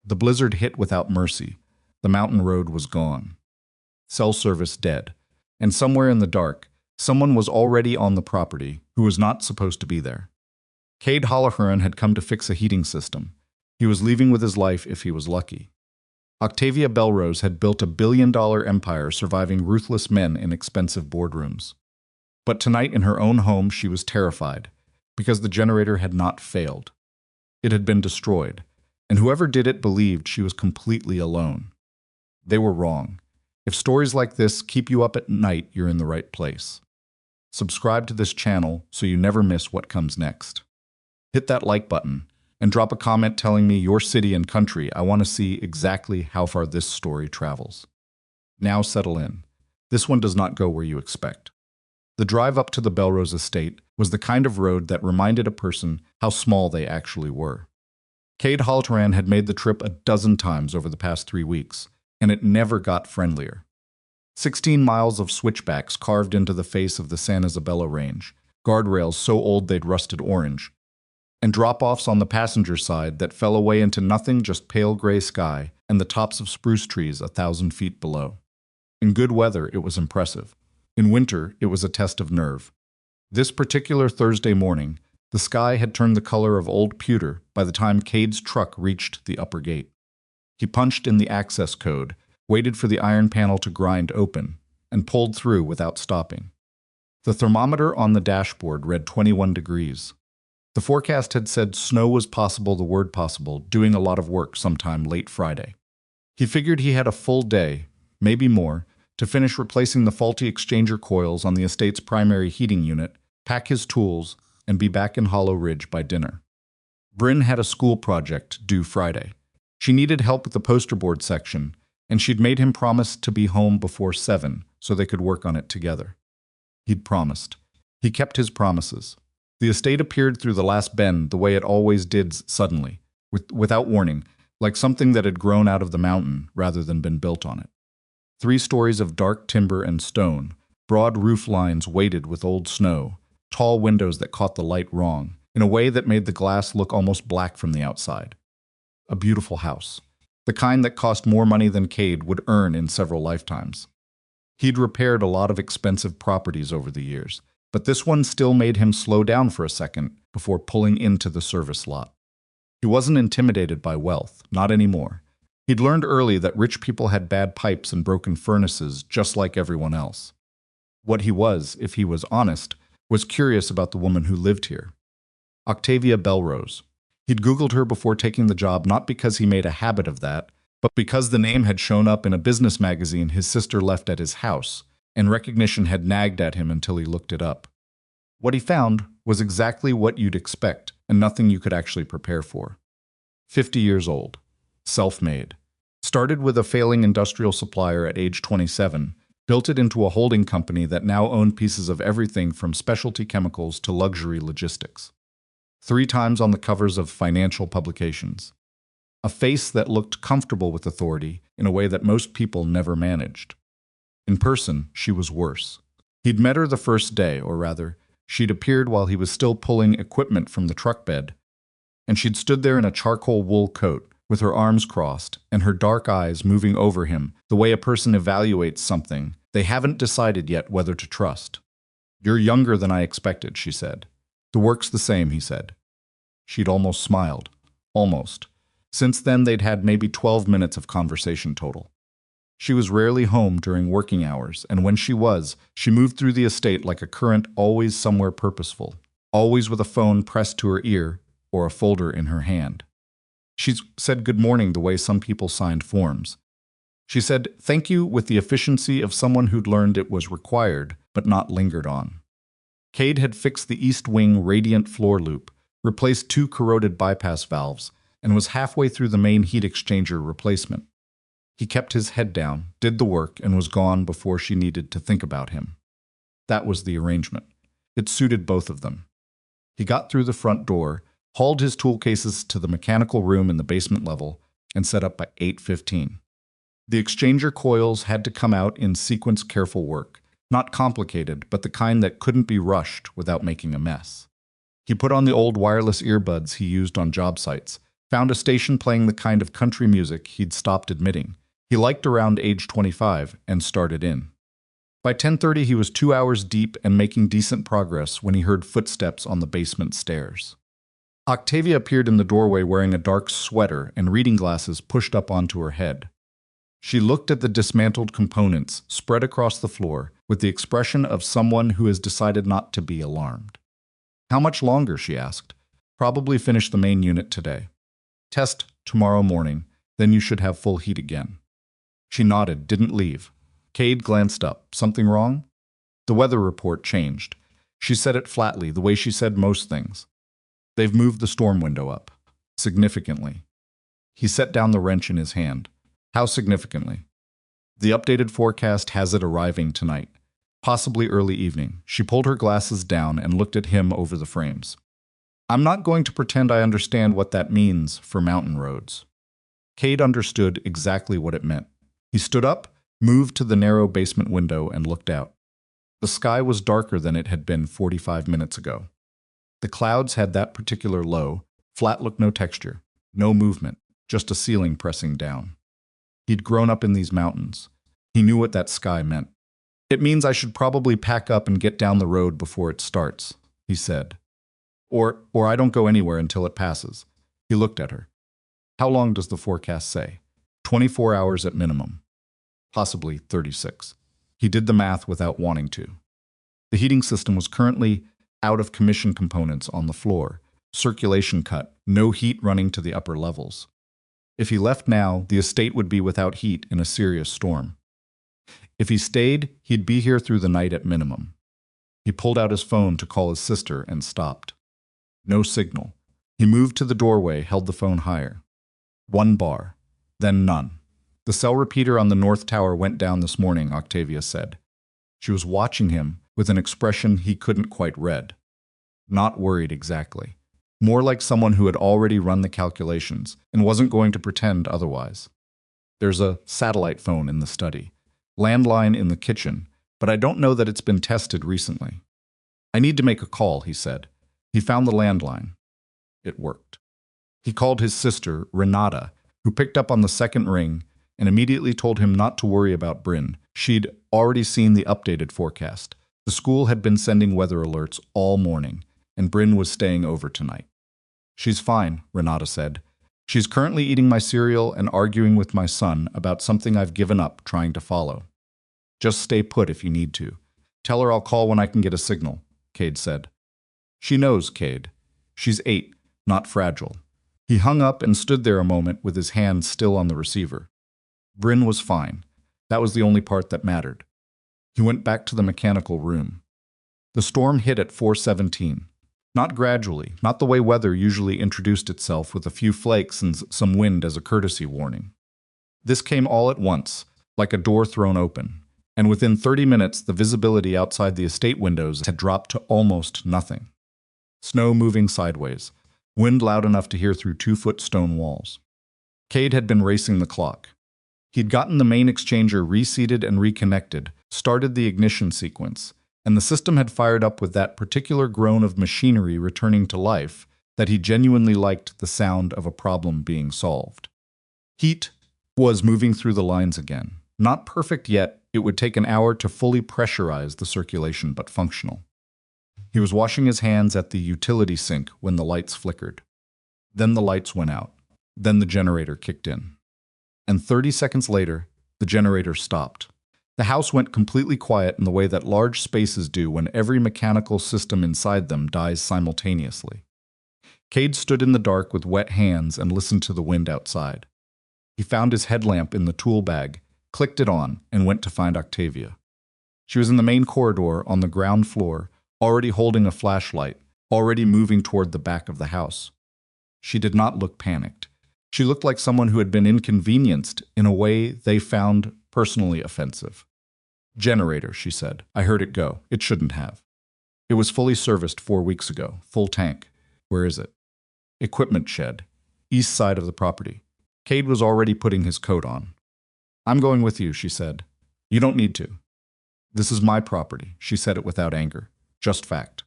The blizzard hit without mercy. The mountain road was gone. Cell service dead. And somewhere in the dark, someone was already on the property who was not supposed to be there. Cade Holloran had come to fix a heating system. He was leaving with his life if he was lucky. Octavia Bellrose had built a billion-dollar empire surviving ruthless men in expensive boardrooms. But tonight in her own home she was terrified, because the generator had not failed. It had been destroyed, and whoever did it believed she was completely alone. They were wrong. If stories like this keep you up at night, you're in the right place. Subscribe to this channel so you never miss what comes next. Hit that like button and drop a comment telling me your city and country. I want to see exactly how far this story travels. Now settle in. This one does not go where you expect. The drive up to the Bellrose estate was the kind of road that reminded a person how small they actually were. Cade Holloran had made the trip a dozen times over the past 3 weeks, and it never got friendlier. 16 miles of switchbacks carved into the face of the San Isabella Range, guardrails so old they'd rusted orange, and drop-offs on the passenger side that fell away into nothing, just pale gray sky and the tops of spruce trees 1,000 feet below. In good weather, it was impressive. In winter, it was a test of nerve. This particular Thursday morning, the sky had turned the color of old pewter by the time Cade's truck reached the upper gate. He punched in the access code, waited for the iron panel to grind open, and pulled through without stopping. The thermometer on the dashboard read 21 degrees. The forecast had said snow was possible, the word possible, doing a lot of work sometime late Friday. He figured he had a full day, maybe more, to finish replacing the faulty exchanger coils on the estate's primary heating unit, pack his tools, and be back in Hollow Ridge by dinner. Bryn had a school project due Friday. She needed help with the poster board section, and she'd made him promise to be home before 7 so they could work on it together. He'd promised. He kept his promises. The estate appeared through the last bend the way it always did, suddenly, without warning, like something that had grown out of the mountain rather than been built on it. 3 stories of dark timber and stone, broad roof lines weighted with old snow, tall windows that caught the light wrong, in a way that made the glass look almost black from the outside. A beautiful house, the kind that cost more money than Cade would earn in several lifetimes. He'd repaired a lot of expensive properties over the years, but this one still made him slow down for a second before pulling into the service lot. He wasn't intimidated by wealth, not anymore. He'd learned early that rich people had bad pipes and broken furnaces just like everyone else. What he was, if he was honest, was curious about the woman who lived here. Octavia Bellrose. He'd Googled her before taking the job, not because he made a habit of that, but because the name had shown up in a business magazine his sister left at his house, and recognition had nagged at him until he looked it up. What he found was exactly what you'd expect, and nothing you could actually prepare for. 50 years old. Self-made. Started with a failing industrial supplier at age 27, built it into a holding company that now owned pieces of everything from specialty chemicals to luxury logistics. 3 times on the covers of financial publications. A face that looked comfortable with authority in a way that most people never managed. In person, she was worse. He'd met her the first day, or rather, she'd appeared while he was still pulling equipment from the truck bed, and she'd stood there in a charcoal wool coat, with her arms crossed, and her dark eyes moving over him the way a person evaluates something they haven't decided yet whether to trust. "You're younger than I expected," she said. "The work's the same," he said. She'd almost smiled. Almost. Since then, they'd had maybe 12 minutes of conversation total. She was rarely home during working hours, and when she was, she moved through the estate like a current, always somewhere purposeful, always with a phone pressed to her ear or a folder in her hand. She said good morning the way some people signed forms. She said thank you with the efficiency of someone who'd learned it was required, but not lingered on. Cade had fixed the east wing radiant floor loop, replaced 2 corroded bypass valves, and was halfway through the main heat exchanger replacement. He kept his head down, did the work, and was gone before she needed to think about him. That was the arrangement. It suited both of them. He got through the front door, hauled his tool cases to the mechanical room in the basement level, and set up by 8:15. The exchanger coils had to come out in sequence careful work, not complicated, but the kind that couldn't be rushed without making a mess. He put on the old wireless earbuds he used on job sites, Found a station playing the kind of country music he'd stopped admitting. He liked around age 25 and started in. By 10:30, he was 2 hours deep and making decent progress when he heard footsteps on the basement stairs. Octavia appeared in the doorway wearing a dark sweater and reading glasses pushed up onto her head. She looked at the dismantled components spread across the floor with the expression of someone who has decided not to be alarmed. "How much longer?" she asked. "Probably finish the main unit today. Test tomorrow morning, then you should have full heat again." She nodded, didn't leave. Cade glanced up. "Something wrong?" The weather report changed. She said it flatly, the way she said most things. "They've moved the storm window up. Significantly." He set down the wrench in his hand. "How significantly?" "The updated forecast has it arriving tonight. Possibly early evening." She pulled her glasses down and looked at him over the frames. "I'm not going to pretend I understand what that means for mountain roads." Cade understood exactly what it meant. He stood up, moved to the narrow basement window, and looked out. The sky was darker than it had been 45 minutes ago. The clouds had that particular low, flat look, no texture, no movement, just a ceiling pressing down. He'd grown up in these mountains. He knew what that sky meant. "It means I should probably pack up and get down the road before it starts," he said. Or I don't go anywhere until it passes." He looked at her. "How long does the forecast say?" 24 hours at minimum. Possibly 36. He did the math without wanting to. The heating system was currently out of commission, components on the floor, circulation cut, no heat running to the upper levels. If he left now, the estate would be without heat in a serious storm. If he stayed, he'd be here through the night at minimum. He pulled out his phone to call his sister and stopped. No signal. He moved to the doorway, held the phone higher. 1 bar, then none. "The cell repeater on the north tower went down this morning," Octavia said. She was watching him with an expression he couldn't quite read. Not worried exactly. More like someone who had already run the calculations and wasn't going to pretend otherwise. "There's a satellite phone in the study. Landline in the kitchen, but I don't know that it's been tested recently." "I need to make a call," he said. He found the landline. It worked. He called his sister, Renata, who picked up on the second ring and immediately told him not to worry about Bryn. She'd already seen the updated forecast. The school had been sending weather alerts all morning, and Bryn was staying over tonight. "She's fine," Renata said. "She's currently eating my cereal and arguing with my son about something I've given up trying to follow. Just stay put if you need to. Tell her I'll call when I can get a signal," Cade said. "She knows, Cade. She's 8, not fragile." He hung up and stood there a moment with his hand still on the receiver. Bryn was fine. That was the only part that mattered. He went back to the mechanical room. The storm hit at 4:17. Not gradually, not the way weather usually introduced itself with a few flakes and some wind as a courtesy warning. This came all at once, like a door thrown open, and within 30 minutes the visibility outside the estate windows had dropped to almost nothing. Snow moving sideways, wind loud enough to hear through 2-foot stone walls. Cade had been racing the clock. He'd gotten the main exchanger reseated and reconnected, started the ignition sequence, and the system had fired up with that particular groan of machinery returning to life that he genuinely liked the sound of a problem being solved. Heat was moving through the lines again. Not perfect yet, it would take an hour to fully pressurize the circulation, but functional. He was washing his hands at the utility sink when the lights flickered. Then the lights went out. Then the generator kicked in. And 30 seconds later, the generator stopped. The house went completely quiet in the way that large spaces do when every mechanical system inside them dies simultaneously. Cade stood in the dark with wet hands and listened to the wind outside. He found his headlamp in the tool bag, clicked it on, and went to find Octavia. She was in the main corridor on the ground floor, already holding a flashlight, already moving toward the back of the house. She did not look panicked. She looked like someone who had been inconvenienced in a way they found personally offensive. "Generator," she said. "I heard it go. It shouldn't have. It was fully serviced 4 weeks ago. Full tank. Where is it?" "Equipment shed. East side of the property." Cade was already putting his coat on. "I'm going with you," she said. "You don't need to." "This is my property." She said it without anger. Just fact.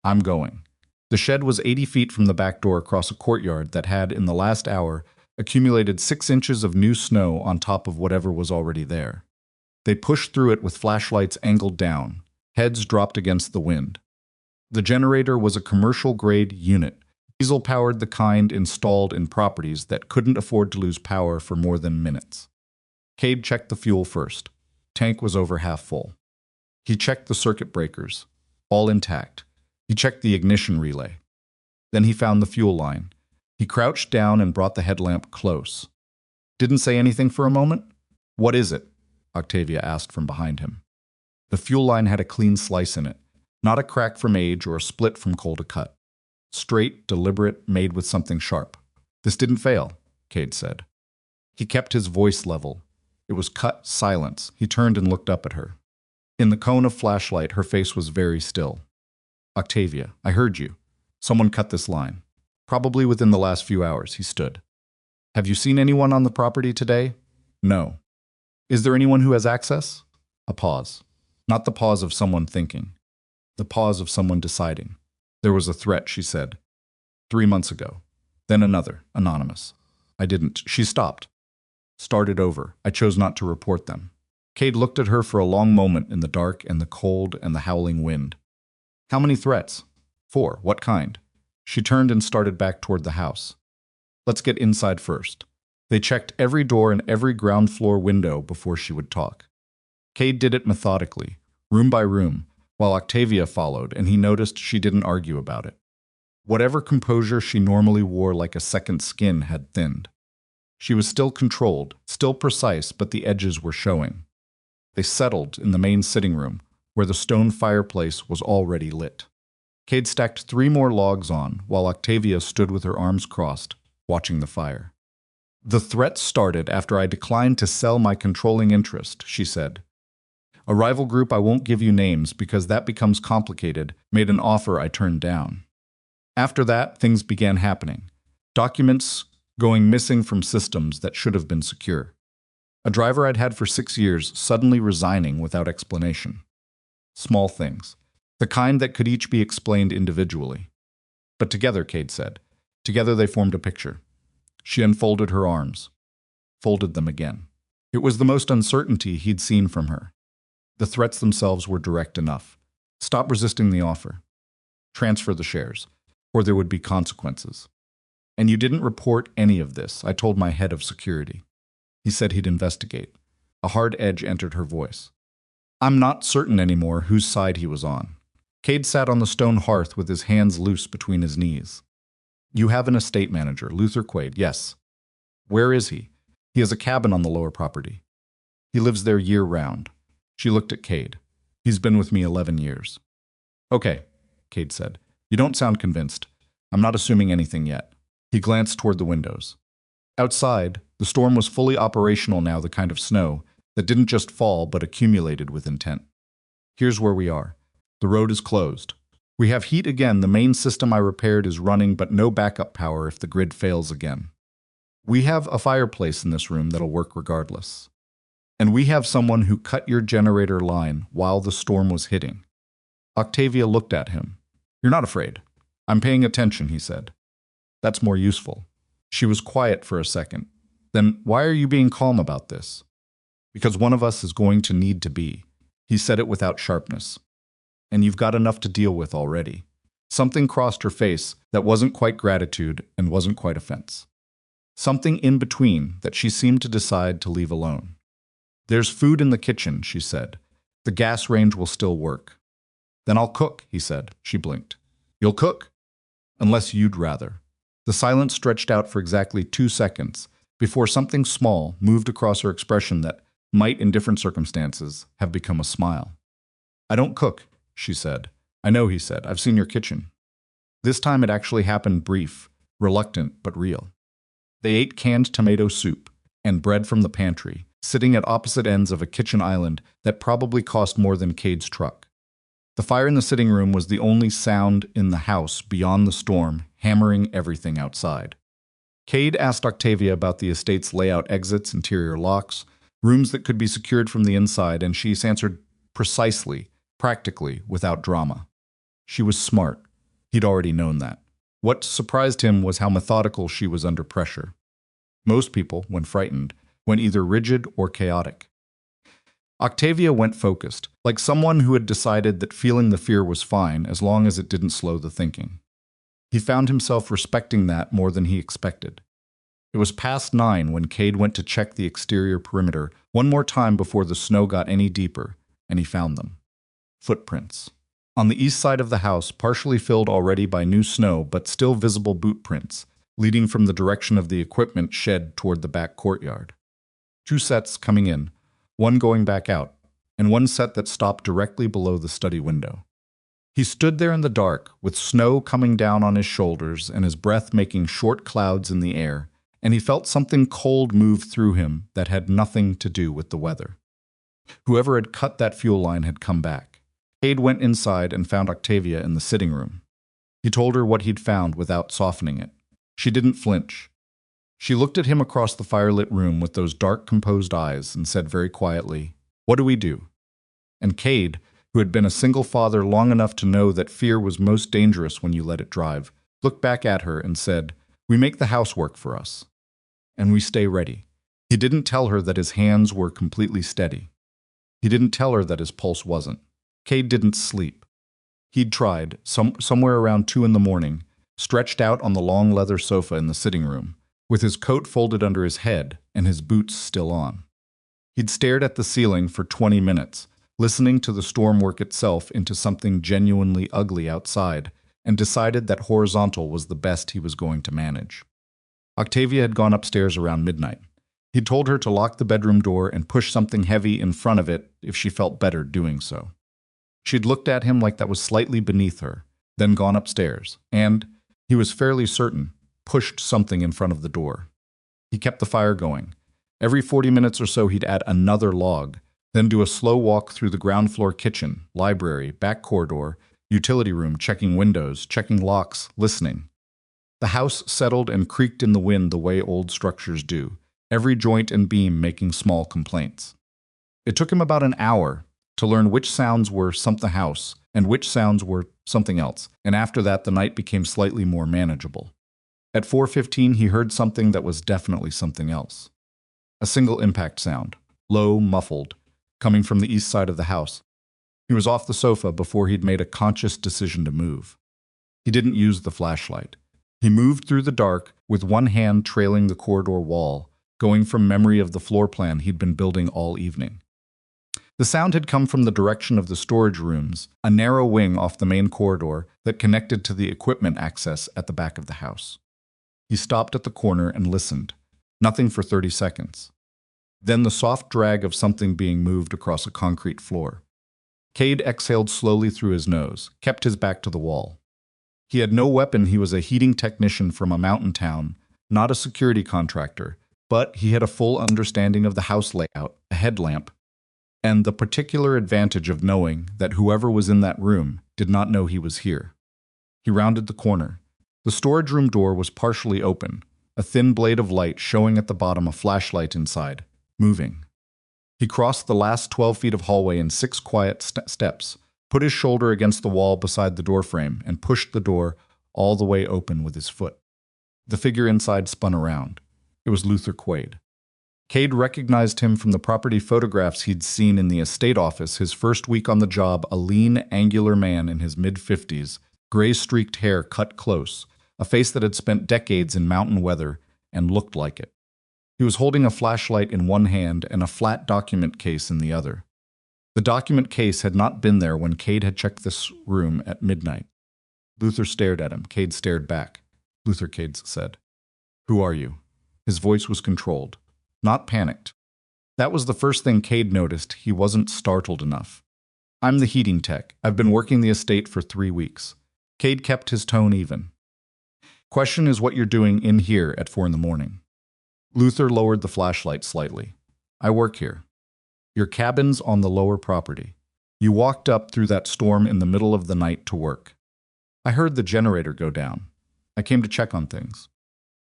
"I'm going." The shed was 80 feet from the back door across a courtyard that had, in the last hour, accumulated 6 inches of new snow on top of whatever was already there. They pushed through it with flashlights angled down, heads dropped against the wind. The generator was a commercial-grade unit, diesel-powered, the kind installed in properties that couldn't afford to lose power for more than minutes. Cade checked the fuel first. Tank was over half full. He checked the circuit breakers, all intact. He checked the ignition relay. Then he found the fuel line. He crouched down and brought the headlamp close. Didn't say anything for a moment? "What is it?" Octavia asked from behind him. The fuel line had a clean slice in it, not a crack from age or a split from coal to cut. Straight, deliberate, made with something sharp. "This didn't fail," Cade said. He kept his voice level. It was cut silence. He turned and looked up at her. In the cone of flashlight, her face was very still. "Octavia, I heard you. Someone cut this line. Probably within the last few hours," he stood. "Have you seen anyone on the property today?" "No." "Is there anyone who has access?" A pause. Not the pause of someone thinking. The pause of someone deciding. "There was a threat," she said. 3 months ago. Then another, anonymous. I didn't." She stopped. Started over. "I chose not to report them." Cade looked at her for a long moment in the dark and the cold and the howling wind. "How many threats?" 4. "What kind?" She turned and started back toward the house. "Let's get inside first." They checked every door and every ground floor window before she would talk. Cade did it methodically, room by room, while Octavia followed, and he noticed she didn't argue about it. Whatever composure she normally wore like a second skin had thinned. She was still controlled, still precise, but the edges were showing. They settled in the main sitting room, where the stone fireplace was already lit. Cade stacked 3 more logs on, while Octavia stood with her arms crossed, watching the fire. "The threat started after I declined to sell my controlling interest," she said. "A rival group, I won't give you names because that becomes complicated, made an offer I turned down. After that, things began happening. Documents going missing from systems that should have been secure. A driver I'd had for 6 years suddenly resigning without explanation. Small things. The kind that could each be explained individually. But together," Cade said. "Together they formed a picture." She unfolded her arms. Folded them again. It was the most uncertainty he'd seen from her. The threats themselves were direct enough. "Stop resisting the offer. Transfer the shares, or there would be consequences. And you didn't report any of this. I told my head of security." He said he'd investigate. A hard edge entered her voice. "I'm not certain anymore whose side he was on." Cade sat on the stone hearth with his hands loose between his knees. "You have an estate manager, Luther Quaid." "Yes." "Where is he?" "He has a cabin on the lower property. He lives there year-round." She looked at Cade. "He's been with me 11 years." "Okay," Cade said. "You don't sound convinced. I'm not assuming anything yet." He glanced toward the windows. Outside, the storm was fully operational now, the kind of snow that didn't just fall but accumulated with intent. "Here's where we are. The road is closed. We have heat again. The main system I repaired is running, but no backup power if the grid fails again. We have a fireplace in this room that'll work regardless. And we have someone who cut your generator line while the storm was hitting." Octavia looked at him. "You're not afraid." "I'm paying attention," he said. "That's more useful." She was quiet for a second. "Then why are you being calm about this?" "Because one of us is going to need to be." He said it without sharpness. "And you've got enough to deal with already." Something crossed her face that wasn't quite gratitude and wasn't quite offense. Something in between that she seemed to decide to leave alone. "There's food in the kitchen," she said. "The gas range will still work." "Then I'll cook," he said. She blinked. "You'll cook?" "Unless you'd rather." The silence stretched out for exactly 2 seconds before something small moved across her expression that might, in different circumstances, have become a smile. "I don't cook," she said. "I know," he said. "I've seen your kitchen." This time it actually happened brief, reluctant but real. They ate canned tomato soup and bread from the pantry, sitting at opposite ends of a kitchen island that probably cost more than Cade's truck. The fire in the sitting room was the only sound in the house beyond the storm, hammering everything outside. Cade asked Octavia about the estate's layout, exits, interior locks, rooms that could be secured from the inside, and she answered precisely, practically, without drama. She was smart. He'd already known that. What surprised him was how methodical she was under pressure. Most people, when frightened, went either rigid or chaotic. Octavia went focused, like someone who had decided that feeling the fear was fine as long as it didn't slow the thinking. He found himself respecting that more than he expected. It was past 9 when Cade went to check the exterior perimeter one more time before the snow got any deeper, and he found them. Footprints. On the east side of the house, partially filled already by new snow but still visible boot prints, leading from the direction of the equipment shed toward the back courtyard. 2 sets coming in, one going back out, and one set that stopped directly below the study window. He stood there in the dark, with snow coming down on his shoulders and his breath making short clouds in the air, and he felt something cold move through him that had nothing to do with the weather. Whoever had cut that fuel line had come back. Cade went inside and found Octavia in the sitting room. He told her what he'd found without softening it. She didn't flinch. She looked at him across the firelit room with those dark, composed eyes and said very quietly, "What do we do?" And Cade, who had been a single father long enough to know that fear was most dangerous when you let it drive, looked back at her and said, "We make the house work for us. And we stay ready." He didn't tell her that his hands were completely steady. He didn't tell her that his pulse wasn't. Cade didn't sleep. He'd tried, somewhere around 2 in the morning, stretched out on the long leather sofa in the sitting room, with his coat folded under his head and his boots still on. He'd stared at the ceiling for 20 minutes, listening to the storm work itself into something genuinely ugly outside, and decided that horizontal was the best he was going to manage. Octavia had gone upstairs around midnight. He'd told her to lock the bedroom door and push something heavy in front of it if she felt better doing so. She'd looked at him like that was slightly beneath her, then gone upstairs, and, he was fairly certain, pushed something in front of the door. He kept the fire going. Every 40 minutes or so he'd add another log, then do a slow walk through the ground floor kitchen, library, back corridor, utility room, checking windows, checking locks, listening. The house settled and creaked in the wind the way old structures do, every joint and beam making small complaints. It took him about an hour to learn which sounds were something house and which sounds were something else, and after that the night became slightly more manageable. At 4:15 he heard something that was definitely something else. A single impact sound, low, muffled, coming from the east side of the house. He was off the sofa before he'd made a conscious decision to move. He didn't use the flashlight. He moved through the dark with one hand trailing the corridor wall, going from memory of the floor plan he'd been building all evening. The sound had come from the direction of the storage rooms, a narrow wing off the main corridor that connected to the equipment access at the back of the house. He stopped at the corner and listened. Nothing for 30 seconds. Then the soft drag of something being moved across a concrete floor. Cade exhaled slowly through his nose, kept his back to the wall. He had no weapon. He was a heating technician from a mountain town, not a security contractor, but he had a full understanding of the house layout, a headlamp, and the particular advantage of knowing that whoever was in that room did not know he was here. He rounded the corner. The storage room door was partially open, a thin blade of light showing at the bottom a flashlight inside, moving. He crossed the last 12 feet of hallway in 6 quiet steps, put his shoulder against the wall beside the doorframe, and pushed the door all the way open with his foot. The figure inside spun around. It was Luther Quaid. Cade recognized him from the property photographs he'd seen in the estate office his first week on the job, a lean, angular man in his mid-50s, gray-streaked hair cut close, a face that had spent decades in mountain weather and looked like it. He was holding a flashlight in one hand and a flat document case in the other. The document case had not been there when Cade had checked this room at midnight. Luther stared at him. Cade stared back. "Luther," Cade said. "Who are you?" His voice was controlled, not panicked. That was the first thing Cade noticed. He wasn't startled enough. "I'm the heating tech. I've been working the estate for 3 weeks. Cade kept his tone even. "Question is what you're doing in here at 4 in the morning. Luther lowered the flashlight slightly. "I work here. Your cabin's on the lower property. You walked up through that storm in the middle of the night to work. I heard the generator go down. I came to check on things."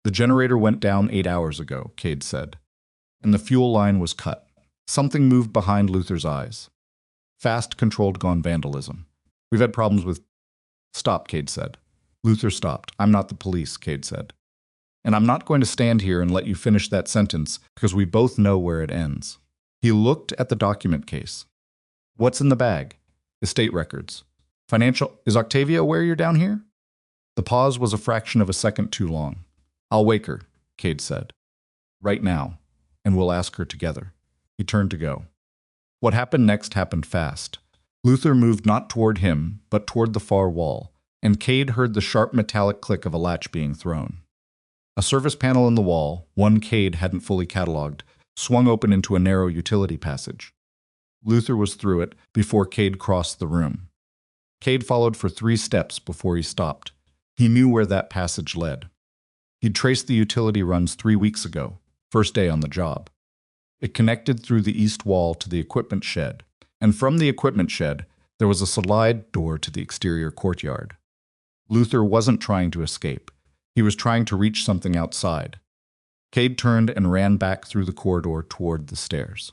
"The generator went down 8 hours ago," Cade said. "And the fuel line was cut." Something moved behind Luther's eyes. "Fast, controlled, gone vandalism. We've had problems with—" "Stop," Cade said. Luther stopped. "I'm not the police," Cade said. "And I'm not going to stand here and let you finish that sentence because we both know where it ends." He looked at the document case. "What's in the bag?" "Estate records. Financial. Is Octavia aware you're down here?" The pause was a fraction of a second too long. "I'll wake her," Cade said. "Right now, and we'll ask her together." He turned to go. What happened next happened fast. Luther moved not toward him, but toward the far wall, and Cade heard the sharp metallic click of a latch being thrown. A service panel in the wall, one Cade hadn't fully cataloged, swung open into a narrow utility passage. Luther was through it before Cade crossed the room. Cade followed for 3 steps before he stopped. He knew where that passage led. He'd traced the utility runs 3 weeks ago, first day on the job. It connected through the east wall to the equipment shed, and from the equipment shed, there was a slide door to the exterior courtyard. Luther wasn't trying to escape. He was trying to reach something outside. Cade turned and ran back through the corridor toward the stairs.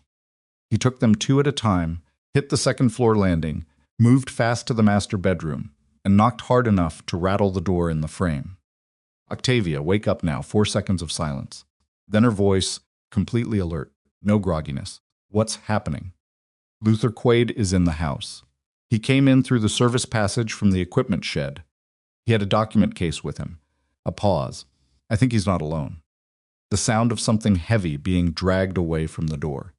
He took them 2 at a time, hit the second-floor landing, moved fast to the master bedroom, and knocked hard enough to rattle the door in the frame. "Octavia, wake up now." 4 seconds of silence. Then her voice, completely alert. No grogginess. "What's happening?" "Luther Quaid is in the house. He came in through the service passage from the equipment shed. He had a document case with him." A pause. "I think he's not alone." The sound of something heavy being dragged away from the door.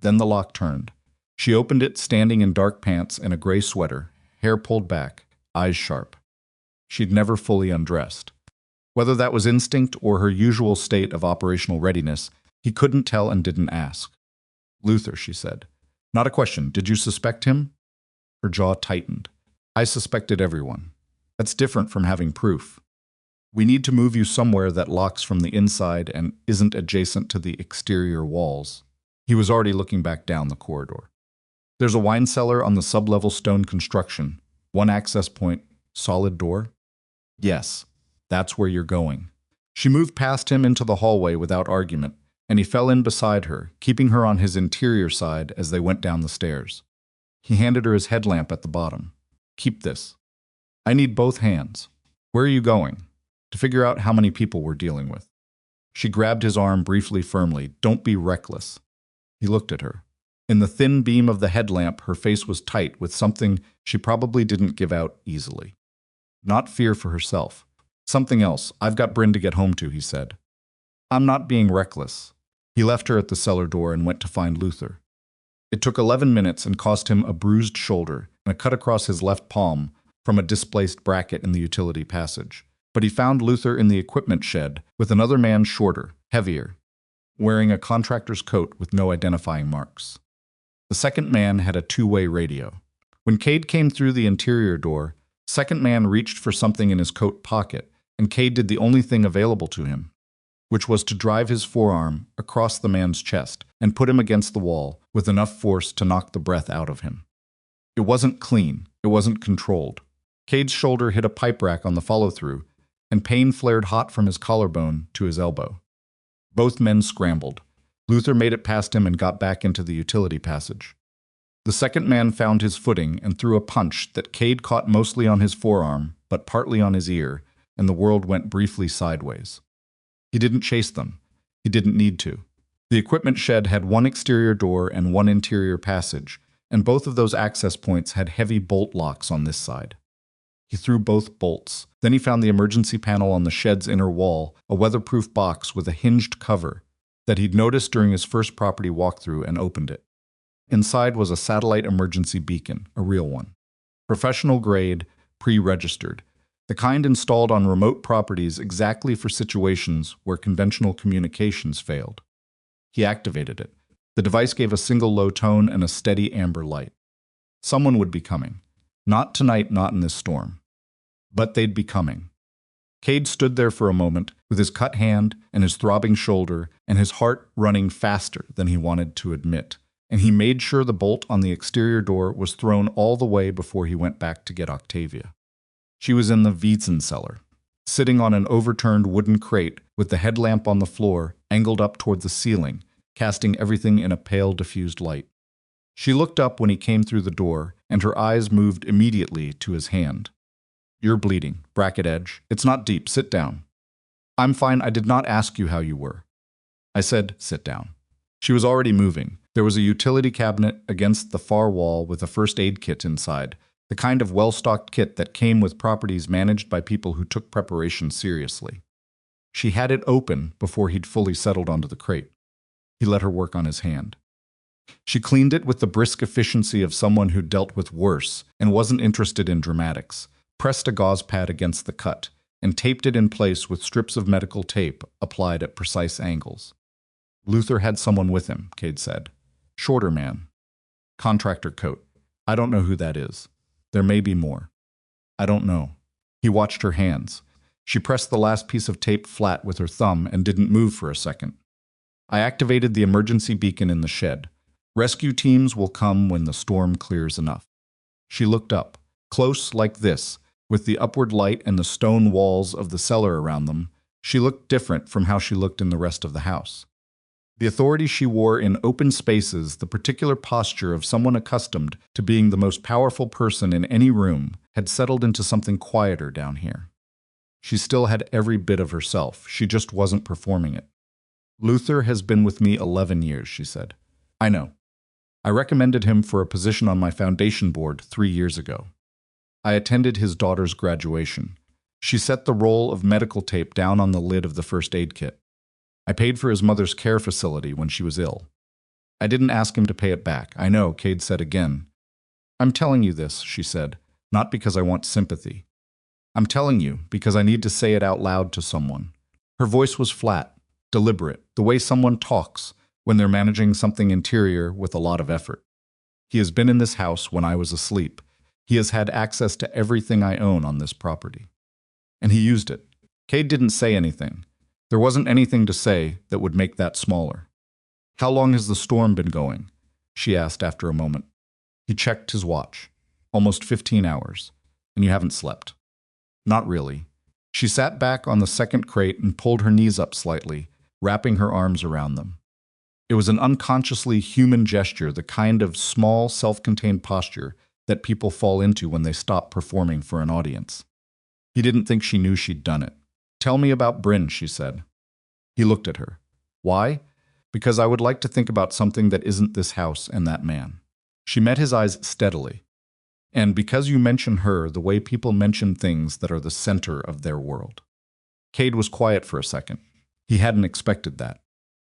Then the lock turned. She opened it standing in dark pants and a gray sweater, hair pulled back, eyes sharp. She'd never fully undressed. Whether that was instinct or her usual state of operational readiness, he couldn't tell and didn't ask. "Luther," she said. "Not a question. Did you suspect him?" Her jaw tightened. "I suspected everyone. That's different from having proof. We need to move you somewhere that locks from the inside and isn't adjacent to the exterior walls." He was already looking back down the corridor. "There's a wine cellar on the sub-level stone construction. 1 access point, solid door." "Yes, that's where you're going." She moved past him into the hallway without argument, and he fell in beside her, keeping her on his interior side as they went down the stairs. He handed her his headlamp at the bottom. "Keep this." "I need both hands." "Where are you going?" "To figure out how many people we're dealing with." She grabbed his arm briefly firmly. "Don't be reckless." He looked at her. In the thin beam of the headlamp, her face was tight with something she probably didn't give out easily. Not fear for herself. Something else. "I've got Bryn to get home to," he said. "I'm not being reckless." He left her at the cellar door and went to find Luther. It took 11 minutes and cost him a bruised shoulder and a cut across his left palm from a displaced bracket in the utility passage. But he found Luther in the equipment shed with another man shorter, heavier, wearing a contractor's coat with no identifying marks. The second man had a 2-way radio. When Cade came through the interior door, second man reached for something in his coat pocket, and Cade did the only thing available to him, which was to drive his forearm across the man's chest and put him against the wall with enough force to knock the breath out of him. It wasn't clean. It wasn't controlled. Cade's shoulder hit a pipe rack on the follow-through, and pain flared hot from his collarbone to his elbow. Both men scrambled. Luther made it past him and got back into the utility passage. The second man found his footing and threw a punch that Cade caught mostly on his forearm, but partly on his ear, and the world went briefly sideways. He didn't chase them. He didn't need to. The equipment shed had 1 exterior door and 1 interior passage, and both of those access points had heavy bolt locks on this side. He threw both bolts. Then he found the emergency panel on the shed's inner wall, a weatherproof box with a hinged cover that he'd noticed during his first property walkthrough, and opened it. Inside was a satellite emergency beacon, a real one. Professional grade, pre-registered. The kind installed on remote properties exactly for situations where conventional communications failed. He activated it. The device gave a single low tone and a steady amber light. Someone would be coming. Not tonight, not in this storm. But they'd be coming. Cade stood there for a moment with his cut hand and his throbbing shoulder and his heart running faster than he wanted to admit, and he made sure the bolt on the exterior door was thrown all the way before he went back to get Octavia. She was in the Wietzen cellar, sitting on an overturned wooden crate with the headlamp on the floor angled up toward the ceiling, casting everything in a pale diffused light. She looked up when he came through the door, and her eyes moved immediately to his hand. You're bleeding. Bracket edge. It's not deep. Sit down. I'm fine. I did not ask you how you were. I said, sit down. She was already moving. There was a utility cabinet against the far wall with a first aid kit inside, the kind of well-stocked kit that came with properties managed by people who took preparation seriously. She had it open before he'd fully settled onto the crate. He let her work on his hand. She cleaned it with the brisk efficiency of someone who dealt with worse and wasn't interested in dramatics, pressed a gauze pad against the cut, and taped it in place with strips of medical tape applied at precise angles. Luther had someone with him, Cade said. Shorter man. Contractor coat. I don't know who that is. There may be more. I don't know. He watched her hands. She pressed the last piece of tape flat with her thumb and didn't move for a second. I activated the emergency beacon in the shed. Rescue teams will come when the storm clears enough. She looked up, close like this, with the upward light and the stone walls of the cellar around them. She looked different from how she looked in the rest of the house. The authority she wore in open spaces, the particular posture of someone accustomed to being the most powerful person in any room, had settled into something quieter down here. She still had every bit of herself, she just wasn't performing it. Luther has been with me 11 years, she said. I know. I recommended him for a position on my foundation board 3 years ago. I attended his daughter's graduation. She set the roll of medical tape down on the lid of the first aid kit. I paid for his mother's care facility when she was ill. I didn't ask him to pay it back. I know, Cade said again. I'm telling you this, she said, not because I want sympathy. I'm telling you because I need to say it out loud to someone. Her voice was flat, deliberate, the way someone talks when they're managing something interior with a lot of effort. He has been in this house when I was asleep. He has had access to everything I own on this property. And he used it. Cade didn't say anything. There wasn't anything to say that would make that smaller. How long has the storm been going? She asked after a moment. He checked his watch. Almost 15 hours. And you haven't slept. Not really. She sat back on the second crate and pulled her knees up slightly, wrapping her arms around them. It was an unconsciously human gesture, the kind of small, self-contained posture that people fall into when they stop performing for an audience. He didn't think she knew she'd done it. Tell me about Bryn, she said. He looked at her. Why? Because I would like to think about something that isn't this house and that man. She met his eyes steadily. And because you mention her the way people mention things that are the center of their world. Cade was quiet for a second. He hadn't expected that.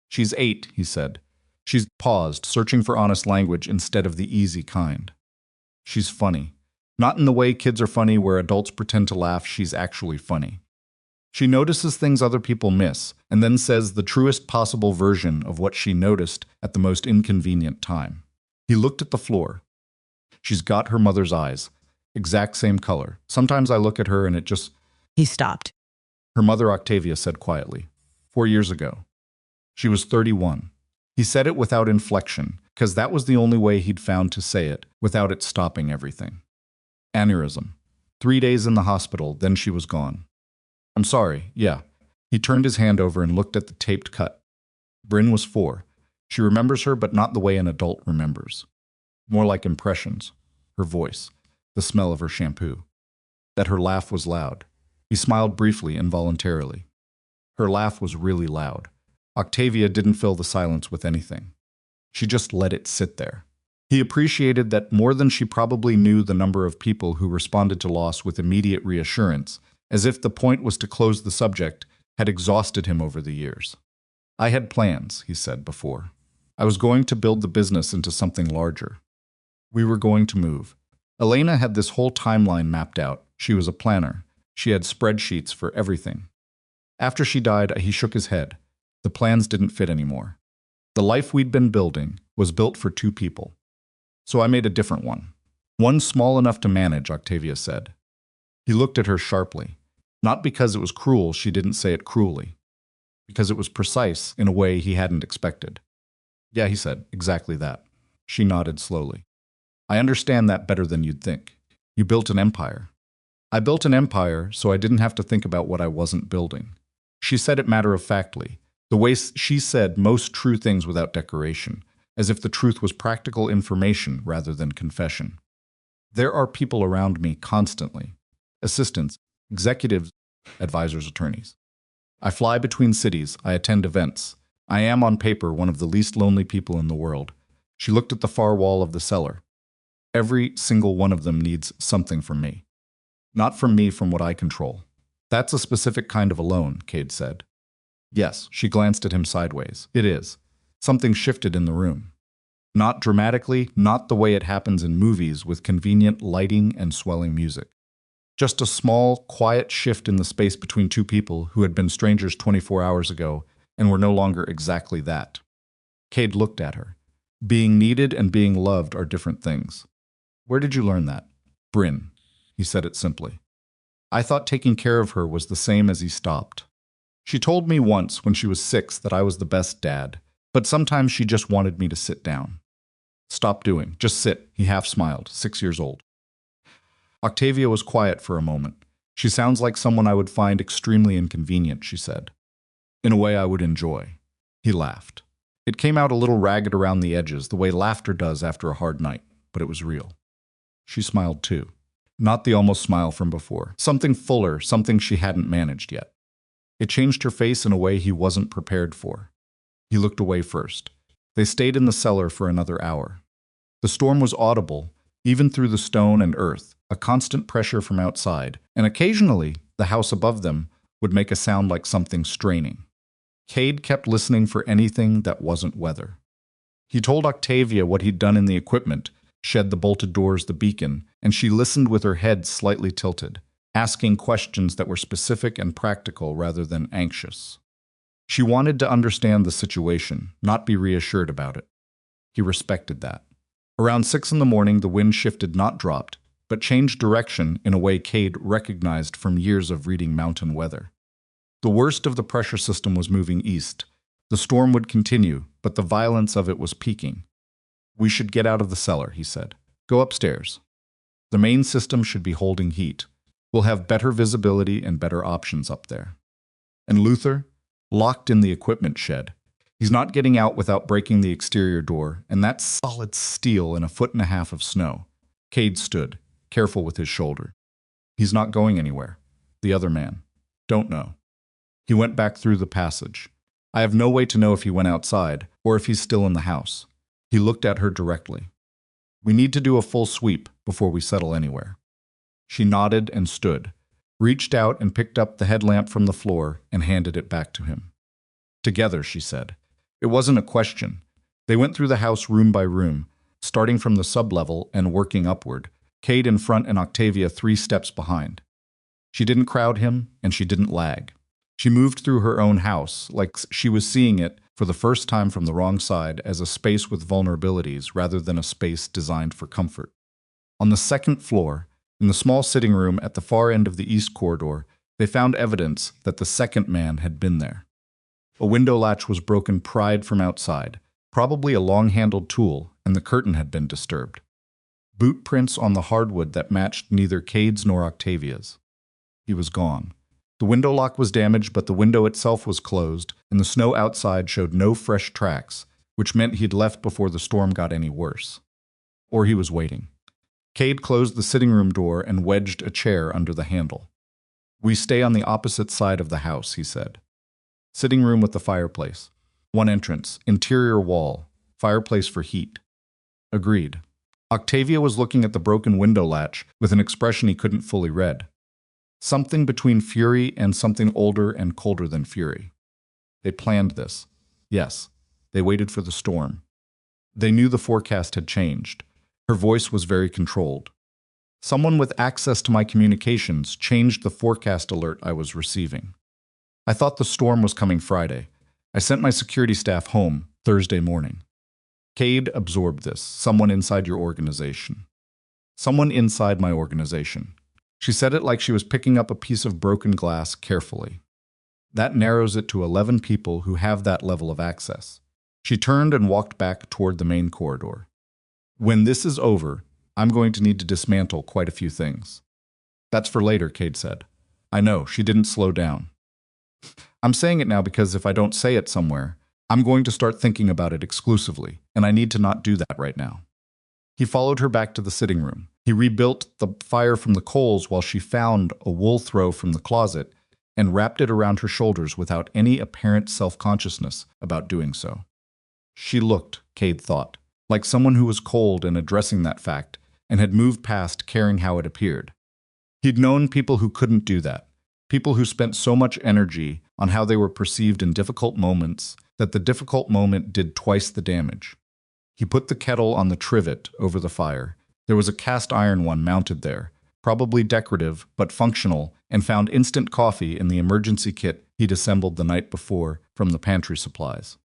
She's 8, he said. She's paused, searching for honest language instead of the easy kind. She's funny. Not in the way kids are funny where adults pretend to laugh, she's actually funny. She notices things other people miss, and then says the truest possible version of what she noticed at the most inconvenient time. He looked at the floor. She's got her mother's eyes. Exact same color. Sometimes I look at her and it just... He stopped. Her mother, Octavia, said quietly. 4 years ago. She was 31. He said it without inflection, because that was the only way he'd found to say it, without it stopping everything. Aneurysm. 3 days in the hospital, then she was gone. I'm sorry, yeah. He turned his hand over and looked at the taped cut. Bryn was 4. She remembers her, but not the way an adult remembers. More like impressions. Her voice. The smell of her shampoo. That her laugh was loud. He smiled briefly, involuntarily. Her laugh was really loud. Octavia didn't fill the silence with anything. She just let it sit there. He appreciated that more than she probably knew the number of people who responded to loss with immediate reassurance, as if the point was to close the subject, had exhausted him over the years. I had plans, he said before. I was going to build the business into something larger. We were going to move. Elena had this whole timeline mapped out. She was a planner. She had spreadsheets for everything. After she died, he shook his head. The plans didn't fit anymore. The life we'd been building was built for 2 people. So I made a different one. One small enough to manage, Octavia said. He looked at her sharply. Not because it was cruel, she didn't say it cruelly. Because it was precise in a way he hadn't expected. Yeah, he said, exactly that. She nodded slowly. I understand that better than you'd think. You built an empire. I built an empire so I didn't have to think about what I wasn't building. She said it matter-of-factly, the way she said most true things without decoration, as if the truth was practical information rather than confession. There are people around me constantly, assistants, executives, advisors, attorneys. I fly between cities. I attend events. I am, on paper, one of the least lonely people in the world. She looked at the far wall of the cellar. Every single one of them needs something from me. Not from me, from what I control. That's a specific kind of alone, Cade said. Yes, she glanced at him sideways. It is. Something shifted in the room. Not dramatically, not the way it happens in movies with convenient lighting and swelling music. Just a small, quiet shift in the space between two people who had been strangers 24 hours ago and were no longer exactly that. Cade looked at her. Being needed and being loved are different things. Where did you learn that? Bryn. He said it simply. I thought taking care of her was the same as he stopped. She told me once when she was 6 that I was the best dad, but sometimes she just wanted me to sit down. Stop doing. Just sit. He half smiled, 6 years old. Octavia was quiet for a moment. She sounds like someone I would find extremely inconvenient, she said. In a way I would enjoy. He laughed. It came out a little ragged around the edges, the way laughter does after a hard night, but it was real. She smiled too. Not the almost smile from before. Something fuller, something she hadn't managed yet. It changed her face in a way he wasn't prepared for. He looked away first. They stayed in the cellar for another hour. The storm was audible, even through the stone and earth, a constant pressure from outside, and occasionally the house above them would make a sound like something straining. Cade kept listening for anything that wasn't weather. He told Octavia what he'd done in the equipment, shed the bolted doors, the beacon, and she listened with her head slightly tilted, asking questions that were specific and practical rather than anxious. She wanted to understand the situation, not be reassured about it. He respected that. Around 6 in the morning, the wind shifted, not dropped, but changed direction in a way Cade recognized from years of reading mountain weather. The worst of the pressure system was moving east. The storm would continue, but the violence of it was peaking. We should get out of the cellar, he said. Go upstairs. The main system should be holding heat. We'll have better visibility and better options up there. And Luther? Locked in the equipment shed. He's not getting out without breaking the exterior door, and that's solid steel in 1.5 feet of snow. Cade stood, careful with his shoulder. He's not going anywhere. The other man. Don't know. He went back through the passage. I have no way to know if he went outside, or if he's still in the house. He looked at her directly. We need to do a full sweep before we settle anywhere. She nodded and stood, reached out and picked up the headlamp from the floor and handed it back to him. Together, she said. It wasn't a question. They went through the house room by room, starting from the sublevel and working upward, Cade in front and Octavia 3 steps behind. She didn't crowd him, and she didn't lag. She moved through her own house, like she was seeing it for the first time from the wrong side, as a space with vulnerabilities rather than a space designed for comfort. On the 2nd floor, in the small sitting room at the far end of the east corridor, they found evidence that the second man had been there. A window latch was broken pried from outside, probably a long-handled tool, and the curtain had been disturbed. Boot prints on the hardwood that matched neither Cade's nor Octavia's. He was gone. The window lock was damaged, but the window itself was closed, and the snow outside showed no fresh tracks, which meant he'd left before the storm got any worse. Or he was waiting. Cade closed the sitting room door and wedged a chair under the handle. We stay on the opposite side of the house, he said. Sitting room with the fireplace. One entrance, interior wall, fireplace for heat. Agreed. Octavia was looking at the broken window latch with an expression he couldn't fully read. Something between fury and something older and colder than fury. They planned this. Yes, they waited for the storm. They knew the forecast had changed. Her voice was very controlled. Someone with access to my communications changed the forecast alert I was receiving. I thought the storm was coming Friday. I sent my security staff home Thursday morning. Cade absorbed this. Someone inside your organization. Someone inside my organization. She said it like she was picking up a piece of broken glass carefully. That narrows it to 11 people who have that level of access. She turned and walked back toward the main corridor. When this is over, I'm going to need to dismantle quite a few things. That's for later, Cade said. I know, she didn't slow down. I'm saying it now because if I don't say it somewhere, I'm going to start thinking about it exclusively, and I need to not do that right now. He followed her back to the sitting room. He rebuilt the fire from the coals while she found a wool throw from the closet and wrapped it around her shoulders without any apparent self-consciousness about doing so. She looked, Cade thought, like someone who was cold in addressing that fact and had moved past caring how it appeared. He'd known people who couldn't do that, people who spent so much energy on how they were perceived in difficult moments that the difficult moment did twice the damage. He put the kettle on the trivet over the fire. There was a cast iron one mounted there, probably decorative but functional, and found instant coffee in the emergency kit he'd assembled the night before from the pantry supplies.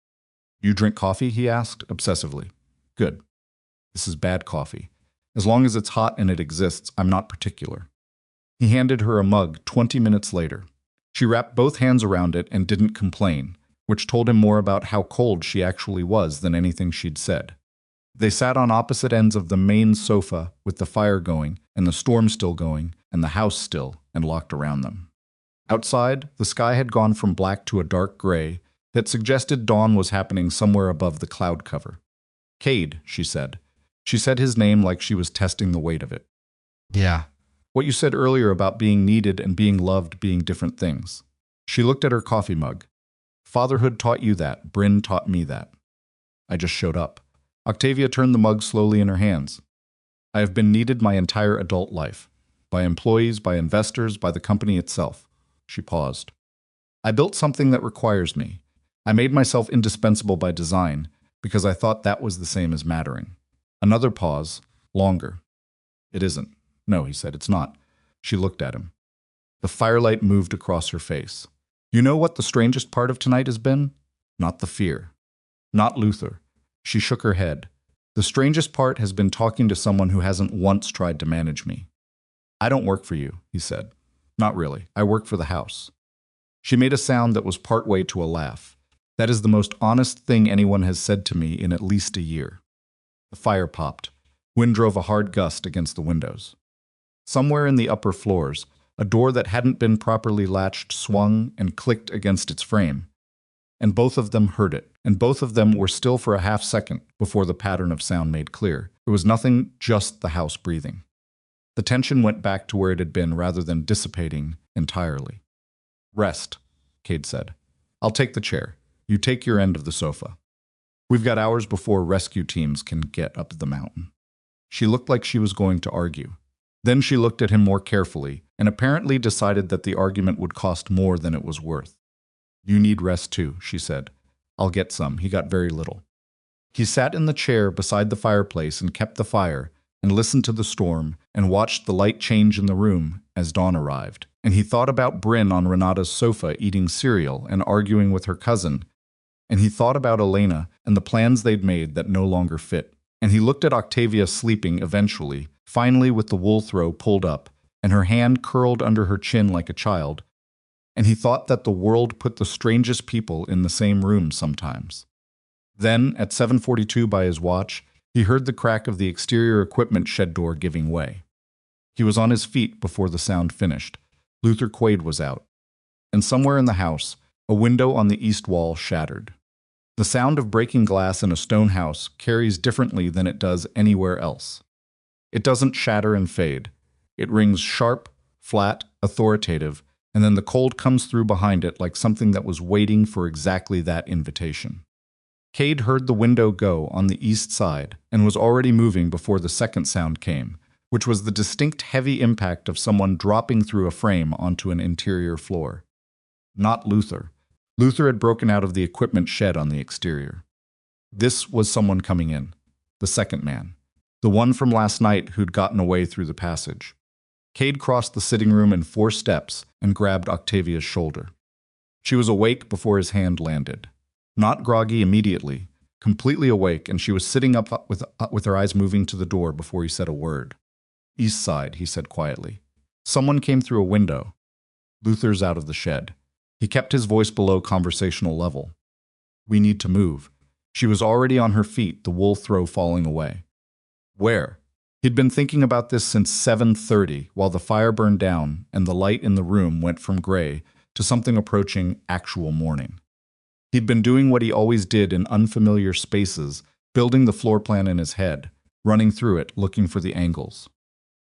"You drink coffee?" he asked, obsessively. "Good. This is bad coffee. As long as it's hot and it exists, I'm not particular." He handed her a mug 20 minutes later. She wrapped both hands around it and didn't complain, which told him more about how cold she actually was than anything she'd said. They sat on opposite ends of the main sofa with the fire going and the storm still going and the house still and locked around them. Outside, the sky had gone from black to a dark gray that suggested dawn was happening somewhere above the cloud cover. "Cade," she said. She said his name like she was testing the weight of it. "Yeah." "What you said earlier about being needed and being loved being different things." She looked at her coffee mug. "Fatherhood taught you that. Bryn taught me that. I just showed up." Octavia turned the mug slowly in her hands. "I have been needed my entire adult life. By employees, by investors, by the company itself." She paused. "I built something that requires me. I made myself indispensable by design, because I thought that was the same as mattering." Another pause, longer. "It isn't." "No," he said, "it's not." She looked at him. The firelight moved across her face. "You know what the strangest part of tonight has been? Not the fear. Not Luther." She shook her head. "The strangest part has been talking to someone who hasn't once tried to manage me." "I don't work for you," he said. "Not really. I work for the house." She made a sound that was partway to a laugh. "That is the most honest thing anyone has said to me in at least a year." The fire popped. Wind drove a hard gust against the windows. Somewhere in the upper floors, a door that hadn't been properly latched swung and clicked against its frame. And both of them heard it, and both of them were still for a half second before the pattern of sound made clear. It was nothing, just the house breathing. The tension went back to where it had been rather than dissipating entirely. "Rest," Cade said. "I'll take the chair. You take your end of the sofa. We've got hours before rescue teams can get up the mountain." She looked like she was going to argue. Then she looked at him more carefully and apparently decided that the argument would cost more than it was worth. "You need rest too," she said. "I'll get some." He got very little. He sat in the chair beside the fireplace and kept the fire and listened to the storm and watched the light change in the room as dawn arrived. And he thought about Bryn on Renata's sofa eating cereal and arguing with her cousin. And he thought about Elena and the plans they'd made that no longer fit. And he looked at Octavia sleeping eventually, finally with the wool throw pulled up and her hand curled under her chin like a child. And he thought that the world put the strangest people in the same room sometimes. Then, at 7:42 by his watch, he heard the crack of the exterior equipment shed door giving way. He was on his feet before the sound finished. Luther Quaid was out. And somewhere in the house, a window on the east wall shattered. The sound of breaking glass in a stone house carries differently than it does anywhere else. It doesn't shatter and fade. It rings sharp, flat, authoritative, and then the cold comes through behind it like something that was waiting for exactly that invitation. Cade heard the window go on the east side and was already moving before the second sound came, which was the distinct heavy impact of someone dropping through a frame onto an interior floor. Not Luther. Luther had broken out of the equipment shed on the exterior. This was someone coming in, the second man, the one from last night who'd gotten away through the passage. Cade crossed the sitting room in 4 steps and grabbed Octavia's shoulder. She was awake before his hand landed. Not groggy immediately, completely awake, and she was sitting up with her eyes moving to the door before he said a word. "East side," he said quietly. "Someone came through a window. Luther's out of the shed." He kept his voice below conversational level. "We need to move." She was already on her feet, the wool throw falling away. "Where?" He'd been thinking about this since 7:30, while the fire burned down and the light in the room went from gray to something approaching actual morning. He'd been doing what he always did in unfamiliar spaces, building the floor plan in his head, running through it, looking for the angles.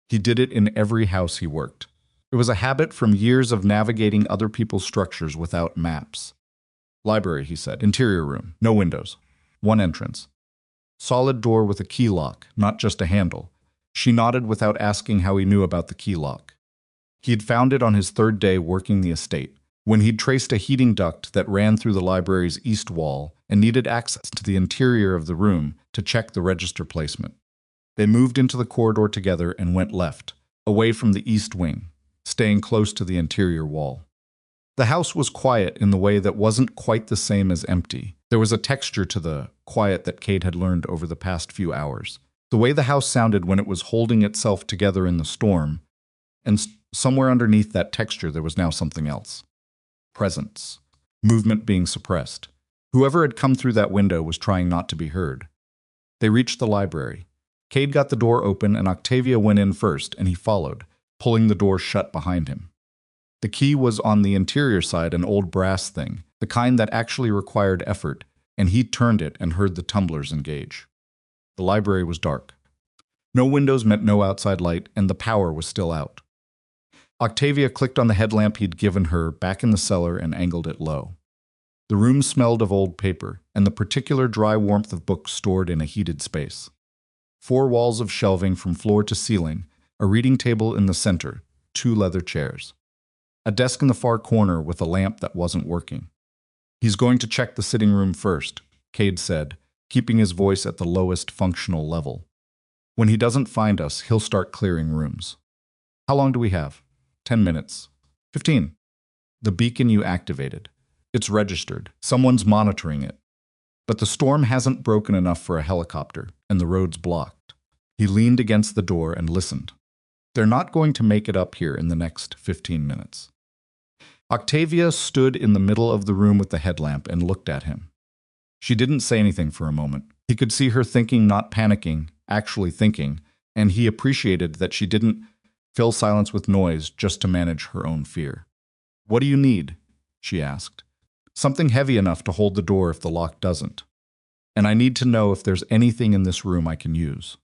He did it in every house he worked. It was a habit from years of navigating other people's structures without maps. Library, he said. Interior room. No windows. One entrance. Solid door with a key lock, not just a handle. She nodded without asking how he knew about the key lock. He had found it on his third day working the estate, when he'd traced a heating duct that ran through the library's east wall and needed access to the interior of the room to check the register placement. They moved into the corridor together and went left, away from the east wing, staying close to the interior wall. The house was quiet in the way that wasn't quite the same as empty. There was a texture to the quiet that Cade had learned over the past few hours. The way the house sounded when it was holding itself together in the storm, and somewhere underneath that texture there was now something else. Presence. Movement being suppressed. Whoever had come through that window was trying not to be heard. They reached the library. Cade got the door open and Octavia went in first, and he followed, pulling the door shut behind him. The key was on the interior side, an old brass thing, the kind that actually required effort, and he turned it and heard the tumblers engage. The library was dark. No windows meant no outside light, and the power was still out. Octavia clicked on the headlamp he'd given her back in the cellar and angled it low. The room smelled of old paper, and the particular dry warmth of books stored in a heated space. 4 walls of shelving from floor to ceiling, a reading table in the center, 2 leather chairs. A desk in the far corner with a lamp that wasn't working. "He's going to check the sitting room first," Cade said, keeping his voice at the lowest functional level. "When he doesn't find us, he'll start clearing rooms." "How long do we have?" 10 minutes. 15. "The beacon you activated. It's registered. Someone's monitoring it. But the storm hasn't broken enough for a helicopter, and the road's blocked." He leaned against the door and listened. "They're not going to make it up here in the next 15 minutes. Octavia stood in the middle of the room with the headlamp and looked at him. She didn't say anything for a moment. He could see her thinking, not panicking, actually thinking, and he appreciated that she didn't fill silence with noise just to manage her own fear. "What do you need?" she asked. "Something heavy enough to hold the door if the lock doesn't. And I need to know if there's anything in this room I can use."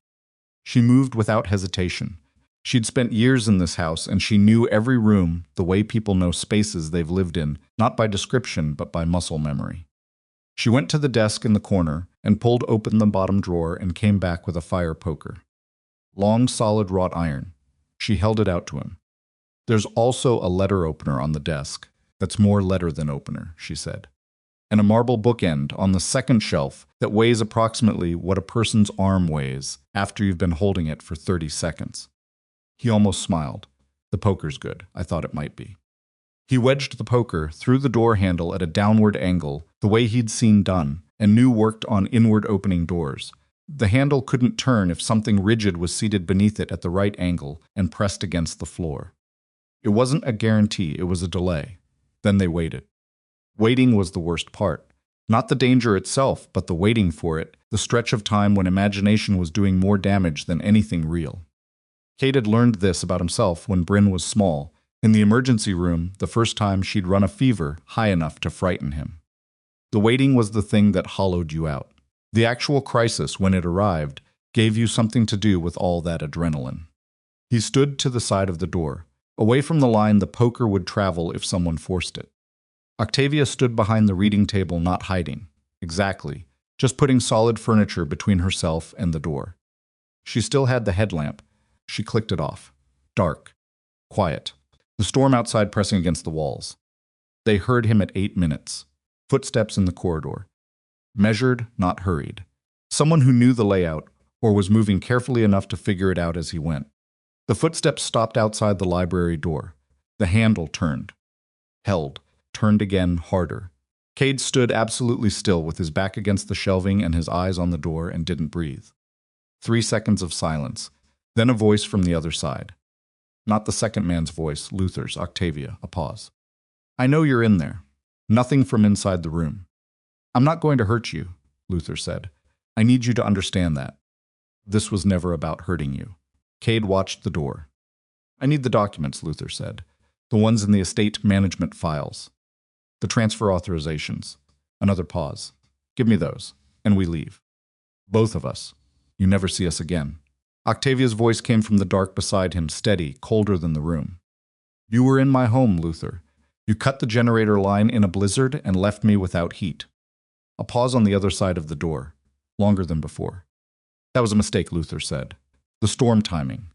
She moved without hesitation. She'd spent years in this house, and she knew every room the way people know spaces they've lived in, not by description, but by muscle memory. She went to the desk in the corner and pulled open the bottom drawer and came back with a fire poker. Long, solid wrought iron. She held it out to him. "There's also a letter opener on the desk. That's more letter than opener," she said. "And a marble bookend on the second shelf that weighs approximately what a person's arm weighs after you've been holding it for 30 seconds. He almost smiled. "The poker's good. I thought it might be." He wedged the poker through the door handle at a downward angle, the way he'd seen done, and knew worked on inward opening doors. The handle couldn't turn if something rigid was seated beneath it at the right angle and pressed against the floor. It wasn't a guarantee, it was a delay. Then they waited. Waiting was the worst part. Not the danger itself, but the waiting for it, the stretch of time when imagination was doing more damage than anything real. Cade had learned this about himself when Bryn was small, in the emergency room the first time she'd run a fever high enough to frighten him. The waiting was the thing that hollowed you out. The actual crisis, when it arrived, gave you something to do with all that adrenaline. He stood to the side of the door, away from the line the poker would travel if someone forced it. Octavia stood behind the reading table, not hiding. Exactly, just putting solid furniture between herself and the door. She still had the headlamp. She clicked it off. Dark. Quiet. The storm outside pressing against the walls. They heard him at 8 minutes. Footsteps in the corridor. Measured, not hurried. Someone who knew the layout, or was moving carefully enough to figure it out as he went. The footsteps stopped outside the library door. The handle turned. Held. Turned again, harder. Cade stood absolutely still with his back against the shelving and his eyes on the door and didn't breathe. 3 seconds of silence. Then a voice from the other side. Not the second man's voice, Luther's, Octavia, a pause. "I know you're in there. Nothing from inside the room." "I'm not going to hurt you," Luther said. "I need you to understand that. This was never about hurting you." Cade watched the door. "I need the documents," Luther said. "The ones in the estate management files. The transfer authorizations." Another pause. "Give me those, and we leave. Both of us. You never see us again." Octavia's voice came from the dark beside him, steady, colder than the room. You were in my home, Luther. You cut the generator line in a blizzard and left me without heat. A pause on the other side of the door, longer than before. That was a mistake, Luther said. The storm timing.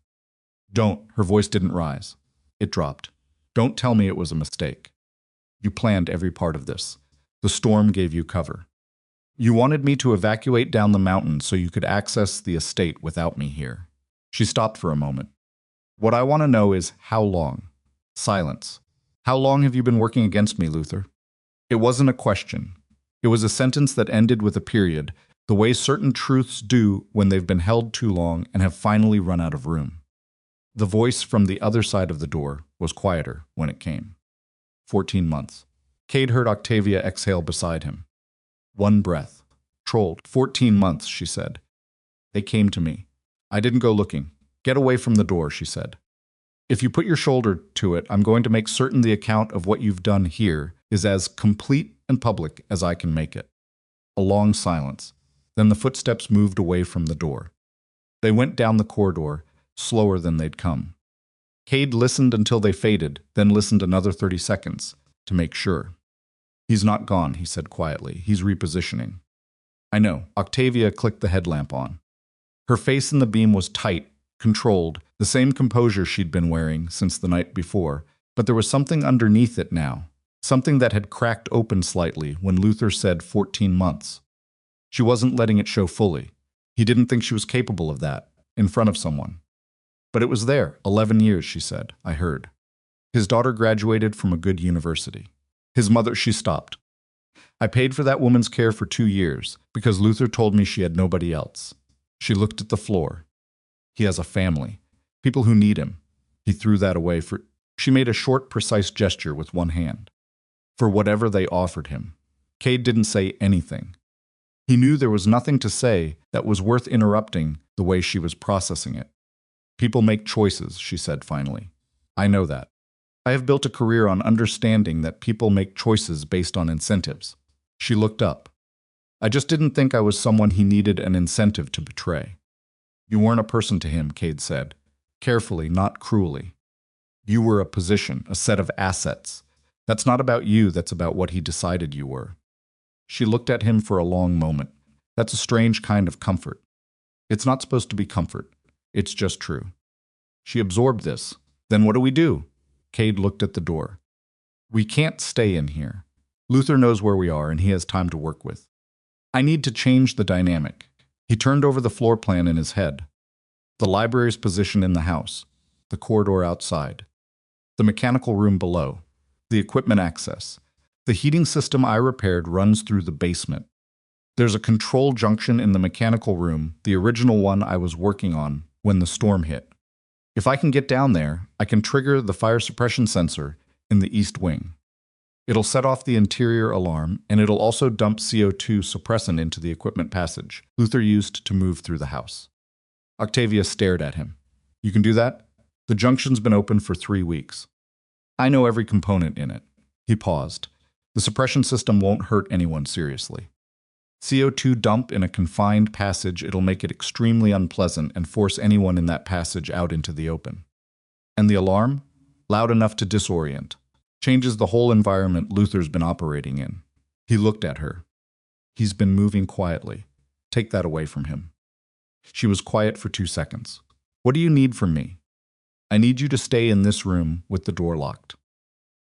Don't. Her voice didn't rise. It dropped. Don't tell me it was a mistake. You planned every part of this. The storm gave you cover. You wanted me to evacuate down the mountain so you could access the estate without me here. She stopped for a moment. What I want to know is how long? Silence. How long have you been working against me, Luther? It wasn't a question. It was a sentence that ended with a period, the way certain truths do when they've been held too long and have finally run out of room. The voice from the other side of the door was quieter when it came. 14 months. Cade heard Octavia exhale beside him. One breath. Trolled. 14 months, she said. They came to me. I didn't go looking. Get away from the door, she said. If you put your shoulder to it, I'm going to make certain the account of what you've done here is as complete and public as I can make it. A long silence. Then the footsteps moved away from the door. They went down the corridor, slower than they'd come. Cade listened until they faded, then listened another 30 seconds, to make sure. He's not gone, he said quietly. He's repositioning. I know. Octavia clicked the headlamp on. Her face in the beam was tight, controlled, the same composure she'd been wearing since the night before, but there was something underneath it now, something that had cracked open slightly when Luther said 14 months. She wasn't letting it show fully. He didn't think she was capable of that, in front of someone. But it was there, 11 years, she said, I heard. His daughter graduated from a good university. His mother, she stopped. I paid for that woman's care for 2 years, because Luther told me she had nobody else. She looked at the floor. He has a family. People who need him. He threw that away for... She made a short, precise gesture with one hand. For whatever they offered him. Cade didn't say anything. He knew there was nothing to say that was worth interrupting the way she was processing it. People make choices, she said finally. I know that. I have built a career on understanding that people make choices based on incentives. She looked up. I just didn't think I was someone he needed an incentive to betray. You weren't a person to him, Cade said. Carefully, not cruelly. You were a position, a set of assets. That's not about you, that's about what he decided you were. She looked at him for a long moment. That's a strange kind of comfort. It's not supposed to be comfort. It's just true. She absorbed this. Then what do we do? Cade looked at the door. We can't stay in here. Luther knows where we are and he has time to work with. I need to change the dynamic. He turned over the floor plan in his head. The library's position in the house. The corridor outside. The mechanical room below. The equipment access. The heating system I repaired runs through the basement. There's a control junction in the mechanical room, the original one I was working on when the storm hit. If I can get down there, I can trigger the fire suppression sensor in the east wing. It'll set off the interior alarm, and it'll also dump CO2 suppressant into the equipment passage Luther used to move through the house. Octavia stared at him. You can do that? The junction's been open for 3 weeks. I know every component in it. He paused. The suppression system won't hurt anyone seriously. CO2 dump in a confined passage, it'll make it extremely unpleasant and force anyone in that passage out into the open. And the alarm? Loud enough to disorient. Changes the whole environment Luther's been operating in. He looked at her. He's been moving quietly. Take that away from him. She was quiet for 2 seconds. What do you need from me? I need you to stay in this room with the door locked.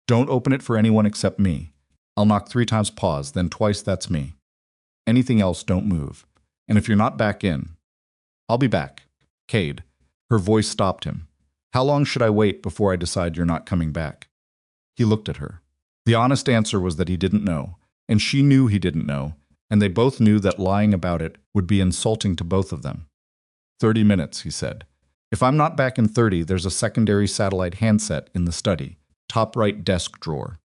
Don't open it for anyone except me. I'll knock 3 times, pause, then twice, that's me. Anything else, don't move. And if you're not back in, I'll be back. Cade. Her voice stopped him. How long should I wait before I decide you're not coming back? He looked at her. The honest answer was that he didn't know, and she knew he didn't know, and they both knew that lying about it would be insulting to both of them. 30 minutes, he said. If I'm not back in 30, there's a secondary satellite handset in the study, top right desk drawer.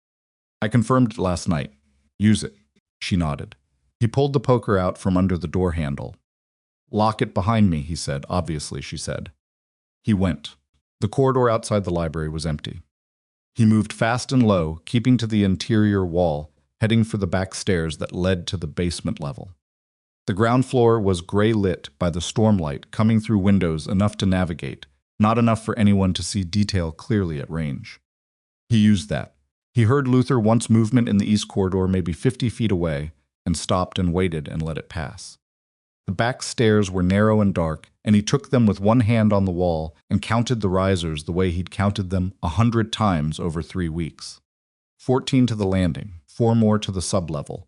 I confirmed it last night. Use it. She nodded. He pulled the poker out from under the door handle. Lock it behind me, he said. Obviously, she said. He went. The corridor outside the library was empty. He moved fast and low, keeping to the interior wall, heading for the back stairs that led to the basement level. The ground floor was gray-lit by the stormlight coming through windows enough to navigate, not enough for anyone to see detail clearly at range. He used that. He heard Luther once movement in the east corridor maybe 50 feet away, and stopped and waited and let it pass. The back stairs were narrow and dark, and he took them with one hand on the wall and counted the risers the way he'd counted them 100 times over 3 weeks. 14 to the landing, 4 more to the sublevel.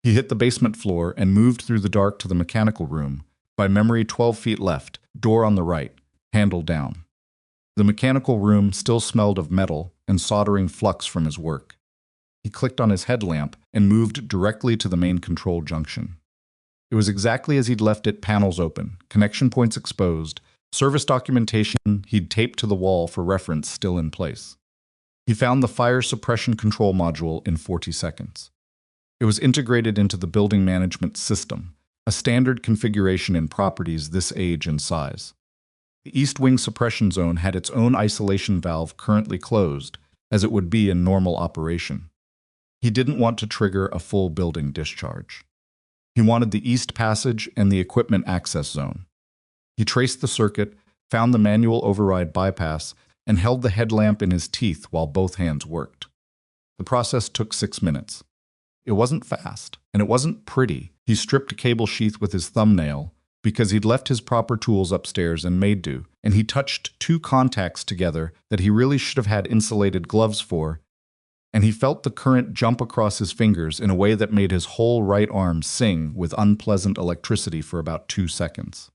He hit the basement floor and moved through the dark to the mechanical room, by memory 12 feet left, door on the right, handle down. The mechanical room still smelled of metal and soldering flux from his work. He clicked on his headlamp and moved directly to the main control junction. It was exactly as he'd left it, panels open, connection points exposed, service documentation he'd taped to the wall for reference still in place. He found the fire suppression control module in 40 seconds. It was integrated into the building management system, a standard configuration in properties this age and size. The East Wing suppression zone had its own isolation valve currently closed, as it would be in normal operation. He didn't want to trigger a full building discharge. He wanted the East Passage and the equipment access zone. He traced the circuit, found the manual override bypass, and held the headlamp in his teeth while both hands worked. The process took 6 minutes. It wasn't fast, and it wasn't pretty. He stripped a cable sheath with his thumbnail, because he'd left his proper tools upstairs and made do, and he touched 2 contacts together that he really should have had insulated gloves for, and he felt the current jump across his fingers in a way that made his whole right arm sing with unpleasant electricity for about 2 seconds.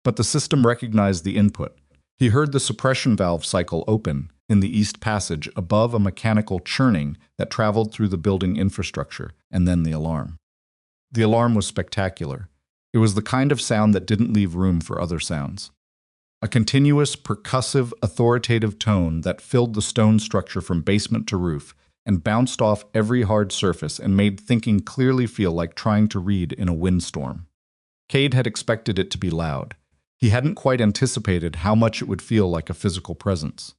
But the system recognized the input. He heard the suppression valve cycle open in the East Passage above a mechanical churning that traveled through the building infrastructure, and then the alarm. The alarm was spectacular. It was the kind of sound that didn't leave room for other sounds. A continuous, percussive, authoritative tone that filled the stone structure from basement to roof and bounced off every hard surface and made thinking clearly feel like trying to read in a windstorm. Cade had expected it to be loud. He hadn't quite anticipated how much it would feel like a physical presence.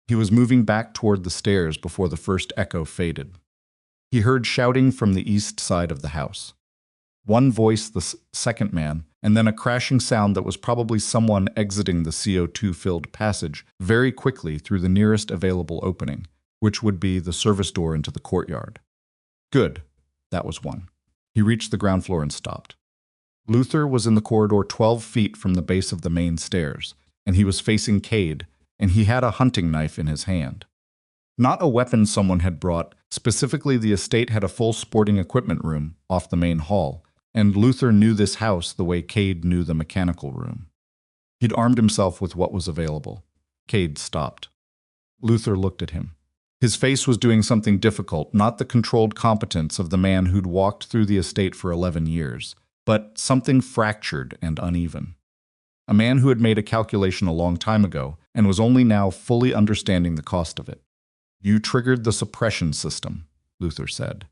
He was moving back toward the stairs before the first echo faded. He heard shouting from the east side of the house. One voice, the second man, and then a crashing sound that was probably someone exiting the CO2-filled passage very quickly through the nearest available opening, which would be the service door into the courtyard. Good. That was one. He reached the ground floor and stopped. Luther was in the corridor 12 feet from the base of the main stairs, and he was facing Cade, and he had a hunting knife in his hand. Not a weapon someone had brought. Specifically, the estate had a full sporting equipment room off the main hall, and Luther knew this house the way Cade knew the mechanical room. He'd armed himself with what was available. Cade stopped. Luther looked at him. His face was doing something difficult, not the controlled competence of the man who'd walked through the estate for 11 years, but something fractured and uneven. A man who had made a calculation a long time ago and was only now fully understanding the cost of it. "You triggered the suppression system," Luther said.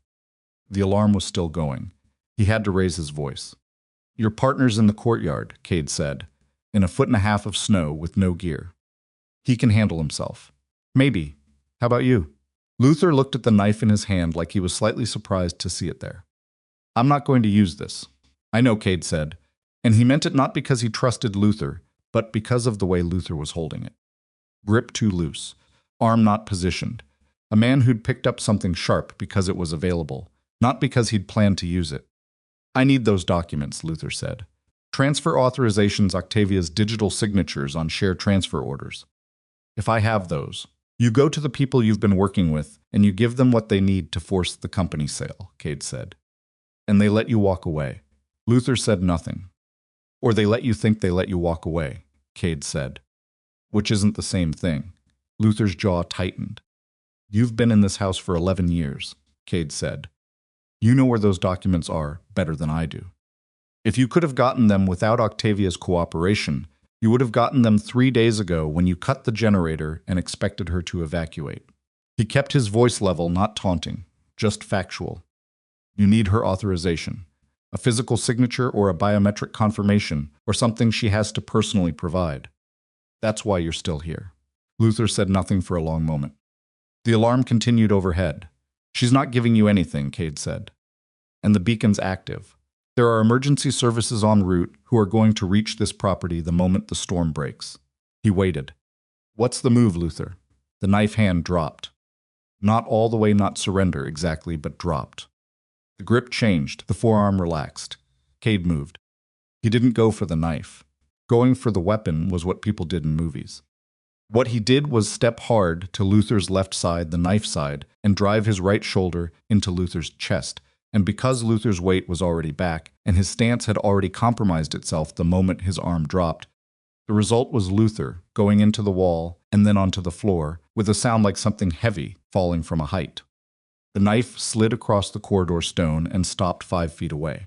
The alarm was still going. He had to raise his voice. "Your partner's in the courtyard," Cade said, "in 1.5 feet of snow with no gear. He can handle himself." "Maybe. How about you?" Luther looked at the knife in his hand like he was slightly surprised to see it there. "I'm not going to use this." "I know," Cade said, and he meant it not because he trusted Luther, but because of the way Luther was holding it. Grip too loose, arm not positioned. A man who'd picked up something sharp because it was available, not because he'd planned to use it. "I need those documents," Luther said. "Transfer authorizations, Octavia's digital signatures on share transfer orders. If I have those, you go to the people you've been working with and you give them what they need to force the company sale," Cade said. "And they let you walk away." Luther said nothing. "Or they let you think they let you walk away," Cade said. "Which isn't the same thing." Luther's jaw tightened. "You've been in this house for 11 years, Cade said. "You know where those documents are better than I do. If you could have gotten them without Octavia's cooperation, you would have gotten them 3 days ago when you cut the generator and expected her to evacuate." He kept his voice level, not taunting, just factual. "You need her authorization. A physical signature or a biometric confirmation or something she has to personally provide. That's why you're still here." Luther said nothing for a long moment. The alarm continued overhead. "She's not giving you anything," Cade said. "And the beacon's active. There are emergency services en route who are going to reach this property the moment the storm breaks. He waited. What's the move, Luther? The knife hand dropped. Not all the way, not surrender exactly, but dropped. The grip changed, the forearm relaxed. Cade moved. He didn't go for the knife. Going for the weapon was what people did in movies. What he did was step hard to Luther's left side, the knife side, and drive his right shoulder into Luther's chest. And because Luther's weight was already back, and his stance had already compromised itself the moment his arm dropped, the result was Luther going into the wall and then onto the floor with a sound like something heavy falling from a height. The knife slid across the corridor stone and stopped 5 feet away.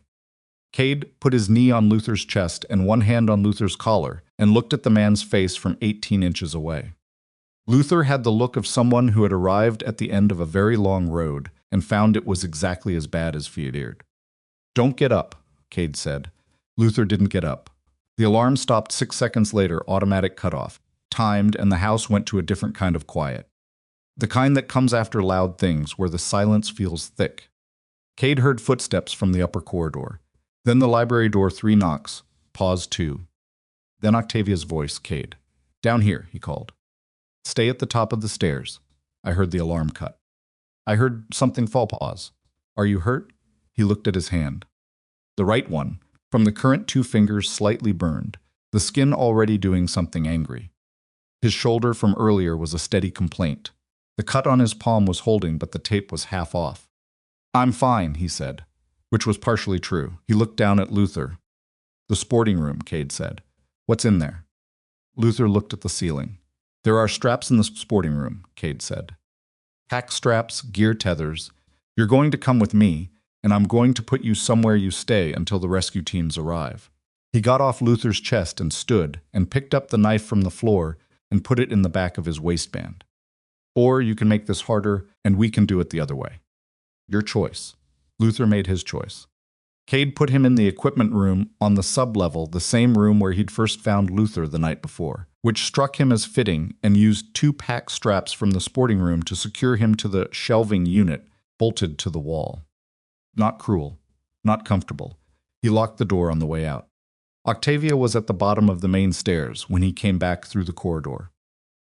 Cade put his knee on Luther's chest and one hand on Luther's collar and looked at the man's face from 18 inches away. Luther had the look of someone who had arrived at the end of a very long road and found it was exactly as bad as feared. Don't get up, Cade said. Luther didn't get up. The alarm stopped 6 seconds later, automatic cutoff, timed, and the house went to a different kind of quiet. The kind that comes after loud things, where the silence feels thick. Cade heard footsteps from the upper corridor. Then the library door 3 knocks. Pause 2. Then Octavia's voice, Cade. Down here, he called. Stay at the top of the stairs. I heard the alarm cut. I heard something fall. Pause. Are you hurt? He looked at his hand. The right one, from the current 2 fingers slightly burned, the skin already doing something angry. His shoulder from earlier was a steady complaint. The cut on his palm was holding, but the tape was half off. I'm fine, he said, which was partially true. He looked down at Luther. The sporting room, Cade said. What's in there? Luther looked at the ceiling. There are straps in the sporting room, Cade said. Hack straps, gear tethers. You're going to come with me, and I'm going to put you somewhere you stay until the rescue teams arrive. He got off Luther's chest and stood and picked up the knife from the floor and put it in the back of his waistband. Or you can make this harder, and we can do it the other way. Your choice. Luther made his choice. Cade put him in the equipment room on the sub-level, the same room where he'd first found Luther the night before, which struck him as fitting, and used 2 pack straps from the sporting room to secure him to the shelving unit bolted to the wall. Not cruel, not comfortable. He locked the door on the way out. Octavia was at the bottom of the main stairs when he came back through the corridor.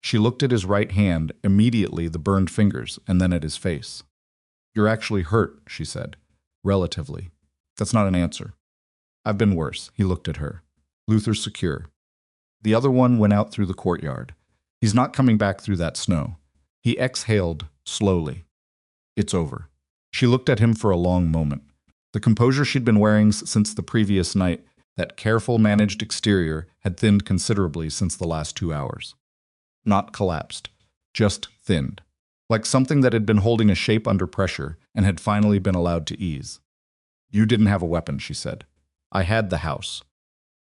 She looked at his right hand, immediately the burned fingers, and then at his face. You're actually hurt, she said. Relatively. That's not an answer. I've been worse. He looked at her. Luther's secure. The other one went out through the courtyard. He's not coming back through that snow. He exhaled slowly. It's over. She looked at him for a long moment. The composure she'd been wearing since the previous night, that careful, managed exterior, had thinned considerably since the last 2 hours. Not collapsed, just thinned, like something that had been holding a shape under pressure and had finally been allowed to ease. You didn't have a weapon, she said. I had the house.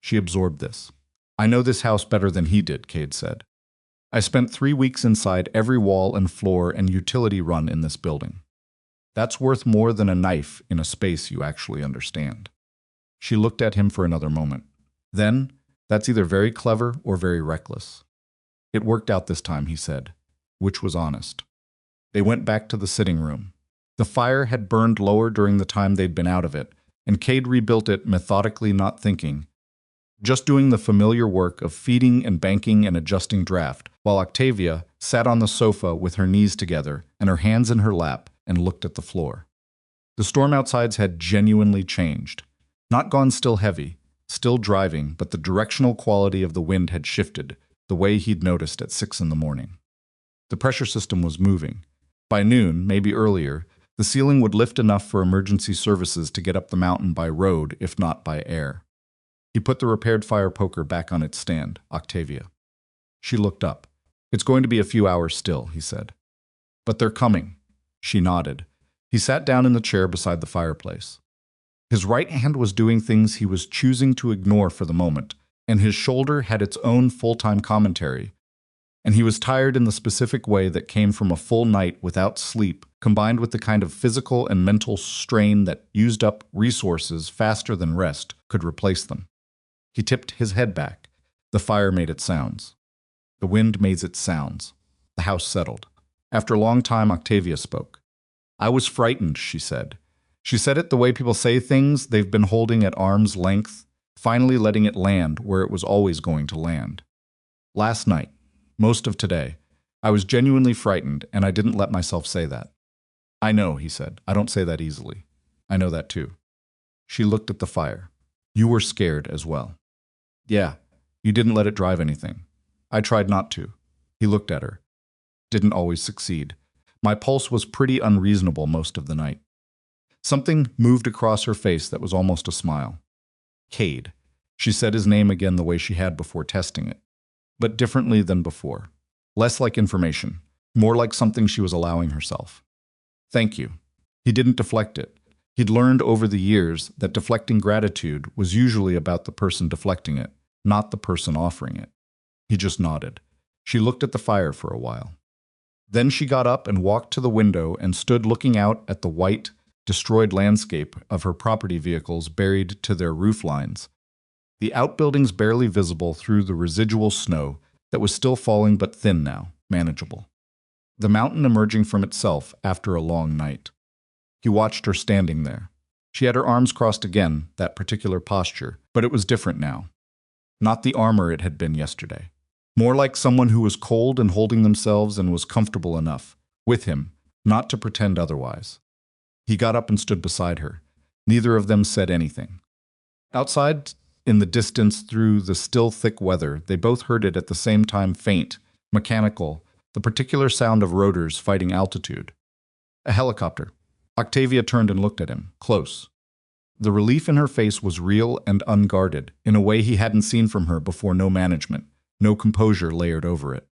She absorbed this. I know this house better than he did, Cade said. I spent 3 weeks inside every wall and floor and utility run in this building. That's worth more than a knife in a space you actually understand. She looked at him for another moment. Then, that's either very clever or very reckless. It worked out this time, he said, which was honest. They went back to the sitting room. The fire had burned lower during the time they'd been out of it, and Cade rebuilt it methodically, not thinking, just doing the familiar work of feeding and banking and adjusting draft, while Octavia sat on the sofa with her knees together and her hands in her lap and looked at the floor. The storm outside had genuinely changed. Not gone still heavy, still driving, but the directional quality of the wind had shifted, the way he'd noticed at 6 in the morning. The pressure system was moving. By noon, maybe earlier, the ceiling would lift enough for emergency services to get up the mountain by road, if not by air. He put the repaired fire poker back on its stand, Octavia. She looked up. It's going to be a few hours still, he said. But they're coming. She nodded. He sat down in the chair beside the fireplace. His right hand was doing things he was choosing to ignore for the moment, and his shoulder had its own full-time commentary, and he was tired in the specific way that came from a full night without sleep, combined with the kind of physical and mental strain that used up resources faster than rest could replace them. He tipped his head back. The fire made its sounds. The wind made its sounds. The house settled. After a long time, Octavia spoke. I was frightened, she said. She said it the way people say things they've been holding at arm's length, finally letting it land where it was always going to land. Last night, most of today, I was genuinely frightened, and I didn't let myself say that. I know, he said. I don't say that easily. I know that too. She looked at the fire. You were scared as well. Yeah, you didn't let it drive anything. I tried not to. He looked at her. Didn't always succeed. My pulse was pretty unreasonable most of the night. Something moved across her face that was almost a smile. Cade. She said his name again the way she had before testing it. But differently than before. Less like information. More like something she was allowing herself. Thank you. He didn't deflect it. He'd learned over the years that deflecting gratitude was usually about the person deflecting it, not the person offering it. He just nodded. She looked at the fire for a while. Then she got up and walked to the window and stood looking out at the white, destroyed landscape of her property vehicles buried to their roof lines. The outbuildings barely visible through the residual snow that was still falling but thin now, manageable. The mountain emerging from itself after a long night. He watched her standing there. She had her arms crossed again, that particular posture, but it was different now. Not the armor it had been yesterday. More like someone who was cold and holding themselves and was comfortable enough, with him, not to pretend otherwise. He got up and stood beside her. Neither of them said anything. Outside, in the distance through the still thick weather, they both heard it at the same time, faint, mechanical, the particular sound of rotors fighting altitude. A helicopter. Octavia turned and looked at him, close. The relief in her face was real and unguarded, in a way he hadn't seen from her before. No management, no composure layered over it.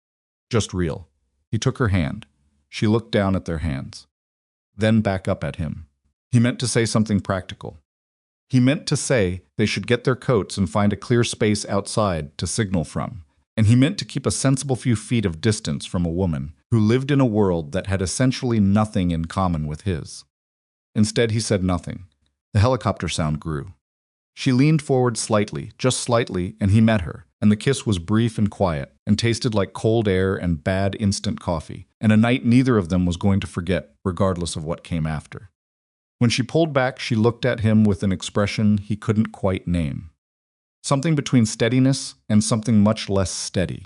Just real. He took her hand. She looked down at their hands. Then back up at him. He meant to say something practical. He meant to say they should get their coats and find a clear space outside to signal from. And he meant to keep a sensible few feet of distance from a woman who lived in a world that had essentially nothing in common with his. Instead, he said nothing. The helicopter sound grew. She leaned forward slightly, just slightly, and he met her, and the kiss was brief and quiet, and tasted like cold air and bad instant coffee, and a night neither of them was going to forget, regardless of what came after. When she pulled back, she looked at him with an expression he couldn't quite name. Something between steadiness and something much less steady.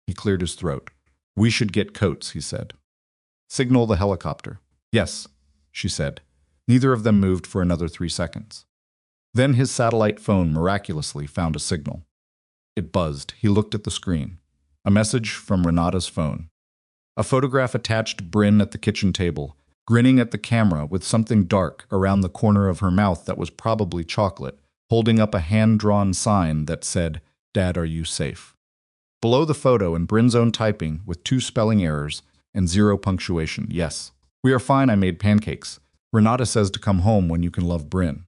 He cleared his throat. We should get coats, he said. Signal the helicopter. Yes, she said. Neither of them moved for another 3 seconds. Then his satellite phone miraculously found a signal. It buzzed. He looked at the screen. A message from Renata's phone. A photograph attached Bryn at the kitchen table, grinning at the camera with something dark around the corner of her mouth that was probably chocolate, holding up a hand-drawn sign that said, Dad, are you safe? Below the photo, in Bryn's own typing, with 2 spelling errors and 0 punctuation, yes. We are fine, I made pancakes. Renata says to come home when you can love Bryn.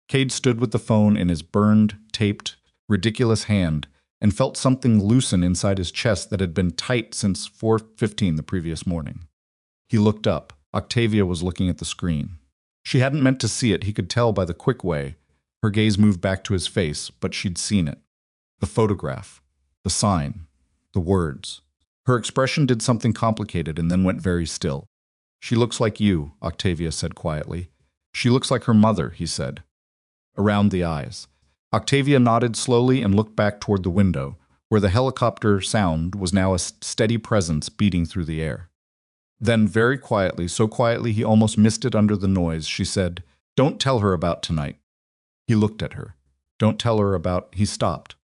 Cade stood with the phone in his burned, taped, ridiculous hand and felt something loosen inside his chest that had been tight since 4:15 the previous morning. He looked up. Octavia was looking at the screen. She hadn't meant to see it, he could tell by the quick way. Her gaze moved back to his face, but she'd seen it. The photograph, the sign, the words. Her expression did something complicated and then went very still. She looks like you, Octavia said quietly. She looks like her mother, he said. Around the eyes. Octavia nodded slowly and looked back toward the window, where the helicopter sound was now a steady presence beating through the air. Then, very quietly, so quietly he almost missed it under the noise, she said, Don't tell her about tonight. He looked at her. Don't tell her about... He stopped.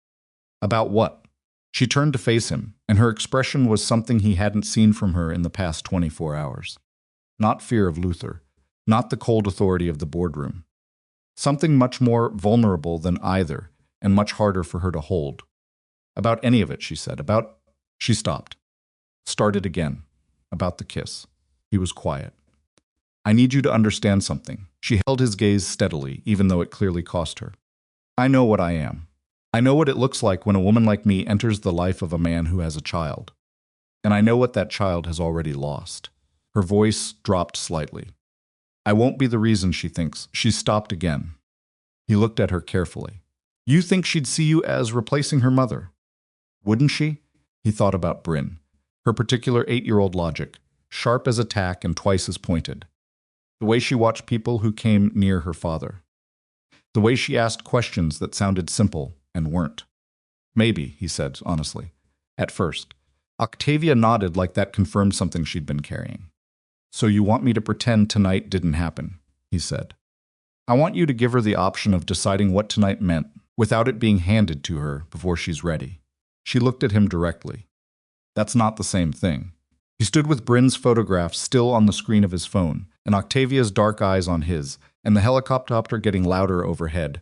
About what? She turned to face him, and her expression was something he hadn't seen from her in the past 24 hours. Not fear of Luther, not the cold authority of the boardroom. Something much more vulnerable than either, and much harder for her to hold. About any of it, she said. About... She stopped. Started again. About the kiss. He was quiet. I need you to understand something. She held his gaze steadily, even though it clearly cost her. I know what I am. I know what it looks like when a woman like me enters the life of a man who has a child. And I know what that child has already lost. Her voice dropped slightly. I won't be the reason, she thinks. She stopped again. He looked at her carefully. You think she'd see you as replacing her mother? Wouldn't she? He thought about Bryn. Her particular 8-year-old logic, sharp as a tack and twice as pointed. The way she watched people who came near her father. The way she asked questions that sounded simple and weren't. Maybe, he said honestly, at first. Octavia nodded like that confirmed something she'd been carrying. So you want me to pretend tonight didn't happen, he said. I want you to give her the option of deciding what tonight meant without it being handed to her before she's ready. She looked at him directly. That's not the same thing. He stood with Bryn's photograph still on the screen of his phone, and Octavia's dark eyes on his, and the helicopter getting louder overhead.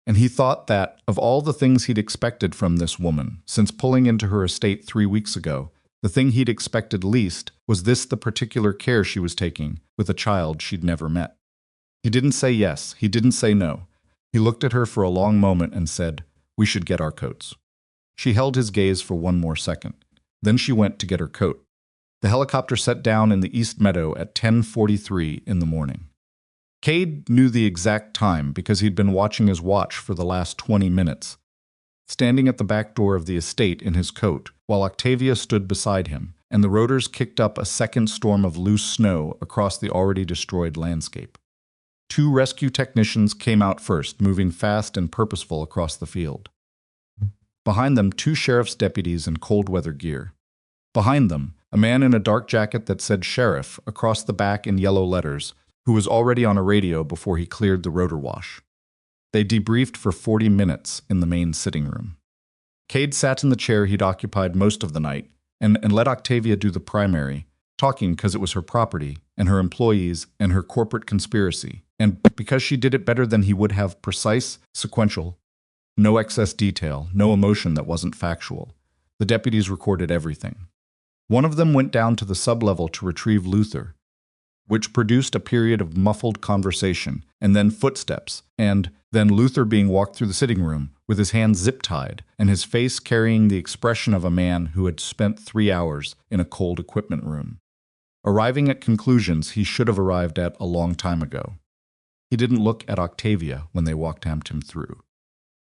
And he thought that, of all the things he'd expected from this woman, since pulling into her estate 3 weeks ago, the thing he'd expected least was this: the particular care she was taking with a child she'd never met. He didn't say yes, he didn't say no. He looked at her for a long moment and said, "We should get our coats." She held his gaze for one more second. Then she went to get her coat. The helicopter set down in the East Meadow at 10:43 in the morning. Cade knew the exact time because he'd been watching his watch for the last 20 minutes, standing at the back door of the estate in his coat, while Octavia stood beside him, and the rotors kicked up a second storm of loose snow across the already destroyed landscape. 2 rescue technicians came out first, moving fast and purposeful across the field. Behind them, 2 sheriff's deputies in cold-weather gear. Behind them, a man in a dark jacket that said sheriff across the back in yellow letters, who was already on a radio before he cleared the rotor wash. They debriefed for 40 minutes in the main sitting room. Cade sat in the chair he'd occupied most of the night and let Octavia do the primary, talking because it was her property and her employees and her corporate conspiracy, and because she did it better than he would have: precise, sequential, no excess detail, no emotion that wasn't factual. The deputies recorded everything. One of them went down to the sublevel to retrieve Luther, which produced a period of muffled conversation, and then footsteps, and then Luther being walked through the sitting room with his hands zip-tied and his face carrying the expression of a man who had spent 3 hours in a cold equipment room, arriving at conclusions he should have arrived at a long time ago. He didn't look at Octavia when they walked him through.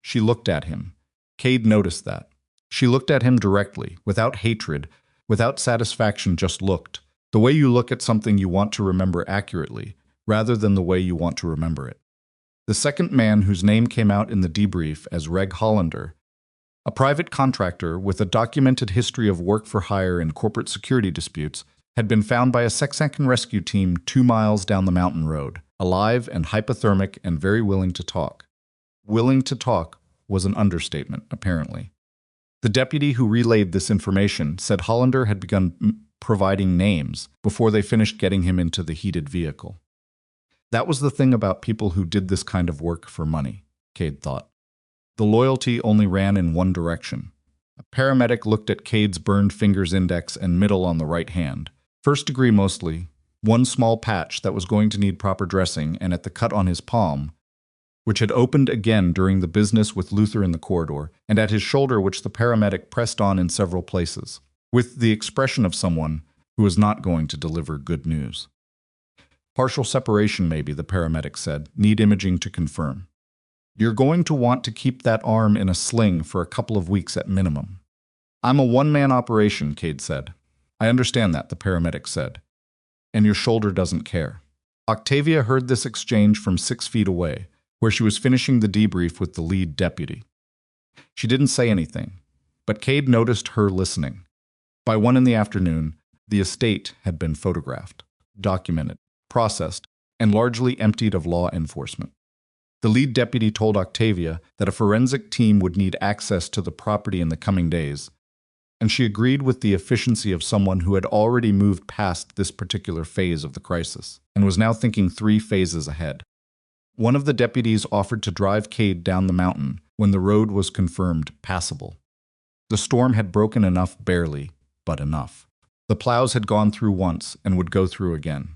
She looked at him. Cade noticed that. She looked at him directly, without hatred, without satisfaction, just looked. The way you look at something you want to remember accurately, rather than the way you want to remember it. The second man, whose name came out in the debrief as Cade Holraran, a private contractor with a documented history of work for hire in corporate security disputes, had been found by a sex-and rescue team 2 miles down the mountain road, alive and hypothermic and very willing to talk. Willing to talk was an understatement, apparently. The deputy who relayed this information said Holraran had begun providing names before they finished getting him into the heated vehicle. That was the thing about people who did this kind of work for money, Cade thought. The loyalty only ran in one direction. A paramedic looked at Cade's burned fingers, index and middle on the right hand. First degree mostly, one small patch that was going to need proper dressing, and at the cut on his palm, which had opened again during the business with Luther in the corridor, and at his shoulder, which the paramedic pressed on in several places, with the expression of someone who was not going to deliver good news. Partial separation, maybe, the paramedic said. Need imaging to confirm. You're going to want to keep that arm in a sling for a couple of weeks at minimum. I'm a one-man operation, Cade said. I understand that, the paramedic said. And your shoulder doesn't care. Octavia heard this exchange from 6 feet away, where she was finishing the debrief with the lead deputy. She didn't say anything, but Cade noticed her listening. By 1 in the afternoon, the estate had been photographed, documented, processed, and largely emptied of law enforcement. The lead deputy told Octavia that a forensic team would need access to the property in the coming days, and she agreed with the efficiency of someone who had already moved past this particular phase of the crisis and was now thinking 3 phases ahead. One of the deputies offered to drive Cade down the mountain when the road was confirmed passable. The storm had broken enough barely, but enough. The plows had gone through once and would go through again.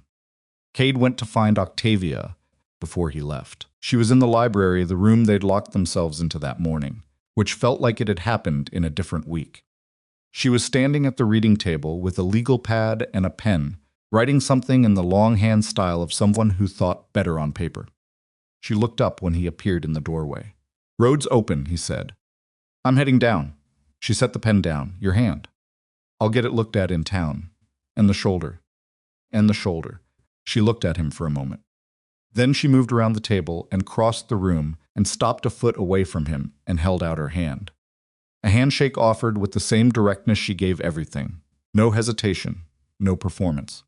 Cade went to find Octavia before he left. She was in the library, the room they'd locked themselves into that morning, which felt like it had happened in a different week. She was standing at the reading table with a legal pad and a pen, writing something in the longhand style of someone who thought better on paper. She looked up when he appeared in the doorway. "Road's open," he said. "I'm heading down." She set the pen down. "Your hand." "I'll get it looked at in town." "And the shoulder." "And the shoulder." She looked at him for a moment. Then she moved around the table and crossed the room and stopped a foot away from him and held out her hand. A handshake offered with the same directness she gave everything. No hesitation, no performance.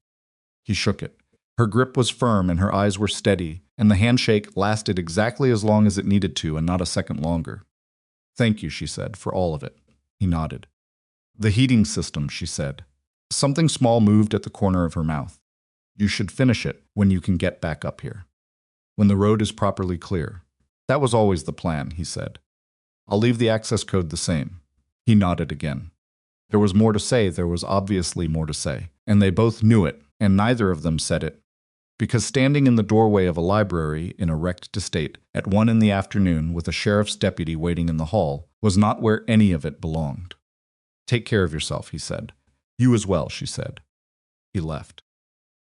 He shook it. Her grip was firm and her eyes were steady, and the handshake lasted exactly as long as it needed to and not a second longer. "Thank you," she said, "for all of it." He nodded. "The heating system," she said. Something small moved at the corner of her mouth. "You should finish it when you can get back up here. When the road is properly clear." "That was always the plan," he said. "I'll leave the access code the same." He nodded again. There was more to say, there was obviously more to say, and they both knew it, and neither of them said it. Because standing in the doorway of a library in a wrecked estate at 1 in the afternoon with a sheriff's deputy waiting in the hall was not where any of it belonged. "Take care of yourself," he said. "You as well," she said. He left.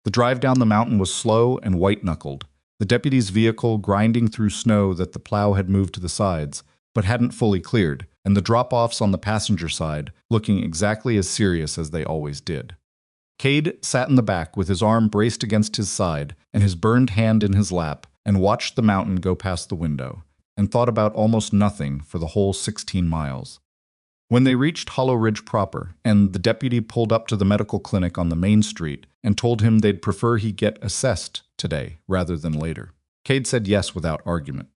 The drive down the mountain was slow and white-knuckled, the deputy's vehicle grinding through snow that the plow had moved to the sides, but hadn't fully cleared, and the drop-offs on the passenger side looking exactly as serious as they always did. Cade sat in the back with his arm braced against his side and his burned hand in his lap and watched the mountain go past the window, and thought about almost nothing for the whole 16 miles. When they reached Hollow Ridge proper, and the deputy pulled up to the medical clinic on the main street and told him they'd prefer he get assessed today rather than later, Cade said yes without argument.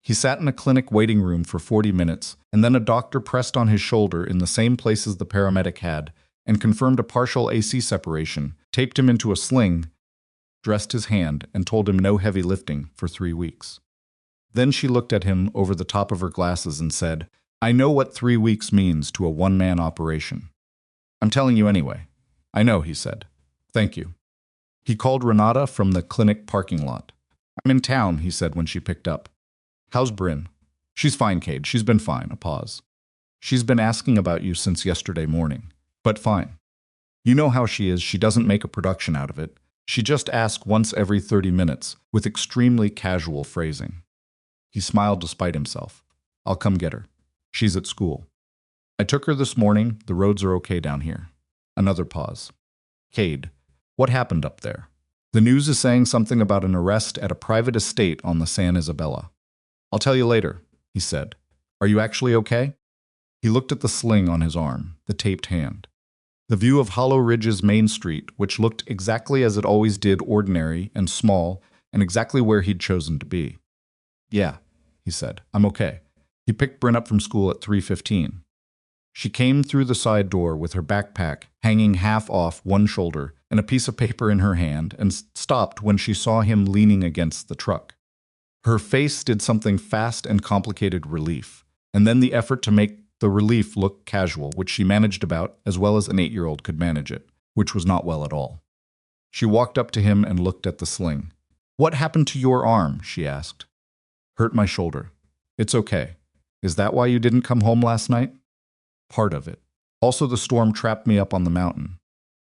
He sat in a clinic waiting room for 40 minutes, and then a doctor pressed on his shoulder in the same places the paramedic had, and confirmed a partial AC separation, taped him into a sling, dressed his hand, and told him no heavy lifting for 3 weeks. Then she looked at him over the top of her glasses and said, "I know what 3 weeks means to a one-man operation." "I'm telling you anyway." "I know," he said. "Thank you." He called Renata from the clinic parking lot. "I'm in town," he said when she picked up. "How's Bryn?" "She's fine, Cade. She's been fine." A pause. "She's been asking about you since yesterday morning. But fine. You know how she is. She doesn't make a production out of it. She just asks once every 30 minutes, with extremely casual phrasing." He smiled despite himself. "I'll come get her. She's at school. I took her this morning. The roads are okay down here." Another pause. "Cade, what happened up there?" "The news is saying something about an arrest at a private estate on the San Isabella." "I'll tell you later," he said. "Are you actually okay?" He looked at the sling on his arm, the taped hand. The view of Hollow Ridge's main street, which looked exactly as it always did, ordinary and small, and exactly where he'd chosen to be. "Yeah," he said, "I'm okay." He picked Bryn up from school at 3:15. She came through the side door with her backpack hanging half off one shoulder and a piece of paper in her hand, and stopped when she saw him leaning against the truck. Her face did something fast and complicated relief, and then the effort to make the relief looked casual, which she managed about as well as an 8-year-old could manage it, which was not well at all. She walked up to him and looked at the sling. "What happened to your arm?" she asked. "Hurt my shoulder." "It's okay. Is that why you didn't come home last night?" "Part of it. Also, the storm trapped me up on the mountain."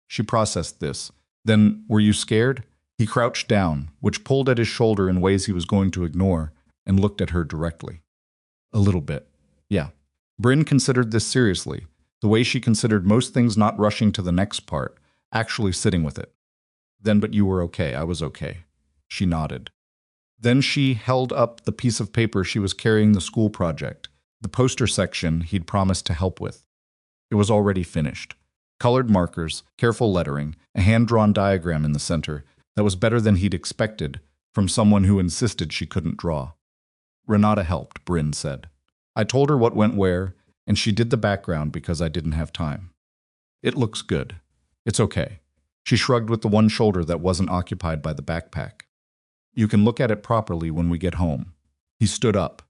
She processed this. "Then, were you scared?" He crouched down, which pulled at his shoulder in ways he was going to ignore, and looked at her directly. "A little bit. Yeah." Bryn considered this seriously, the way she considered most things, not rushing to the next part, actually sitting with it. "Then, but you were okay. I was okay." She nodded. Then she held up the piece of paper she was carrying, the school project, the poster section he'd promised to help with. It was already finished. Colored markers, careful lettering, a hand-drawn diagram in the center that was better than he'd expected from someone who insisted she couldn't draw. "Renata helped," Bryn said. "I told her what went where, and she did the background because I didn't have time. It looks good. It's okay." She shrugged with the one shoulder that wasn't occupied by the backpack. "You can look at it properly when we get home." He stood up.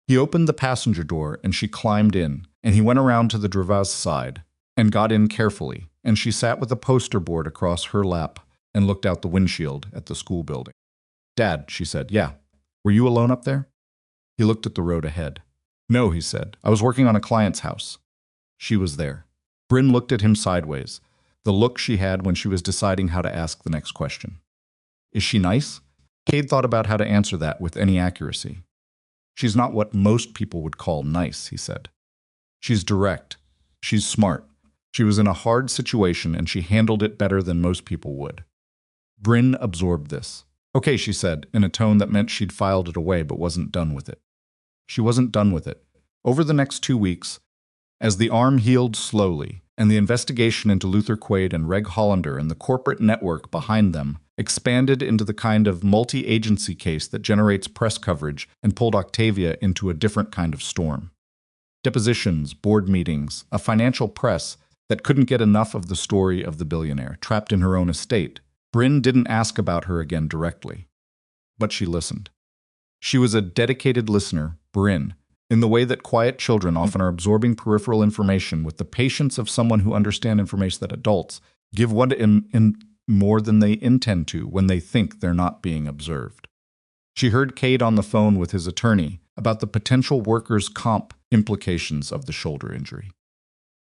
He opened the passenger door, and she climbed in, and he went around to the driver's side and got in carefully, and she sat with a poster board across her lap and looked out the windshield at the school building. "Dad," she said. "Yeah. Were you alone up there?" He looked at the road ahead. "No," he said. "I was working on a client's house." She was there. Bryn looked at him sideways, the look she had when she was deciding how to ask the next question. "Is she nice?" Cade thought about how to answer that with any accuracy. "She's not what most people would call nice," he said. "She's direct. She's smart. She was in a hard situation and she handled it better than most people would." Bryn absorbed this. Okay, she said, in a tone that meant she'd filed it away but wasn't done with it. She wasn't done with it. Over the next 2 weeks, as the arm healed slowly, and the investigation into Luther Cade and Reg Hollander and the corporate network behind them expanded into the kind of multi-agency case that generates press coverage and pulled Octavia into a different kind of storm. Depositions, board meetings, a financial press that couldn't get enough of the story of the billionaire, trapped in her own estate. Bryn didn't ask about her again directly, but she listened. She was a dedicated listener, Bryn, in the way that quiet children often are absorbing peripheral information with the patience of someone who understands information that adults give one in more than they intend to when they think they're not being observed. She heard Cade on the phone with his attorney about the potential workers' comp implications of the shoulder injury.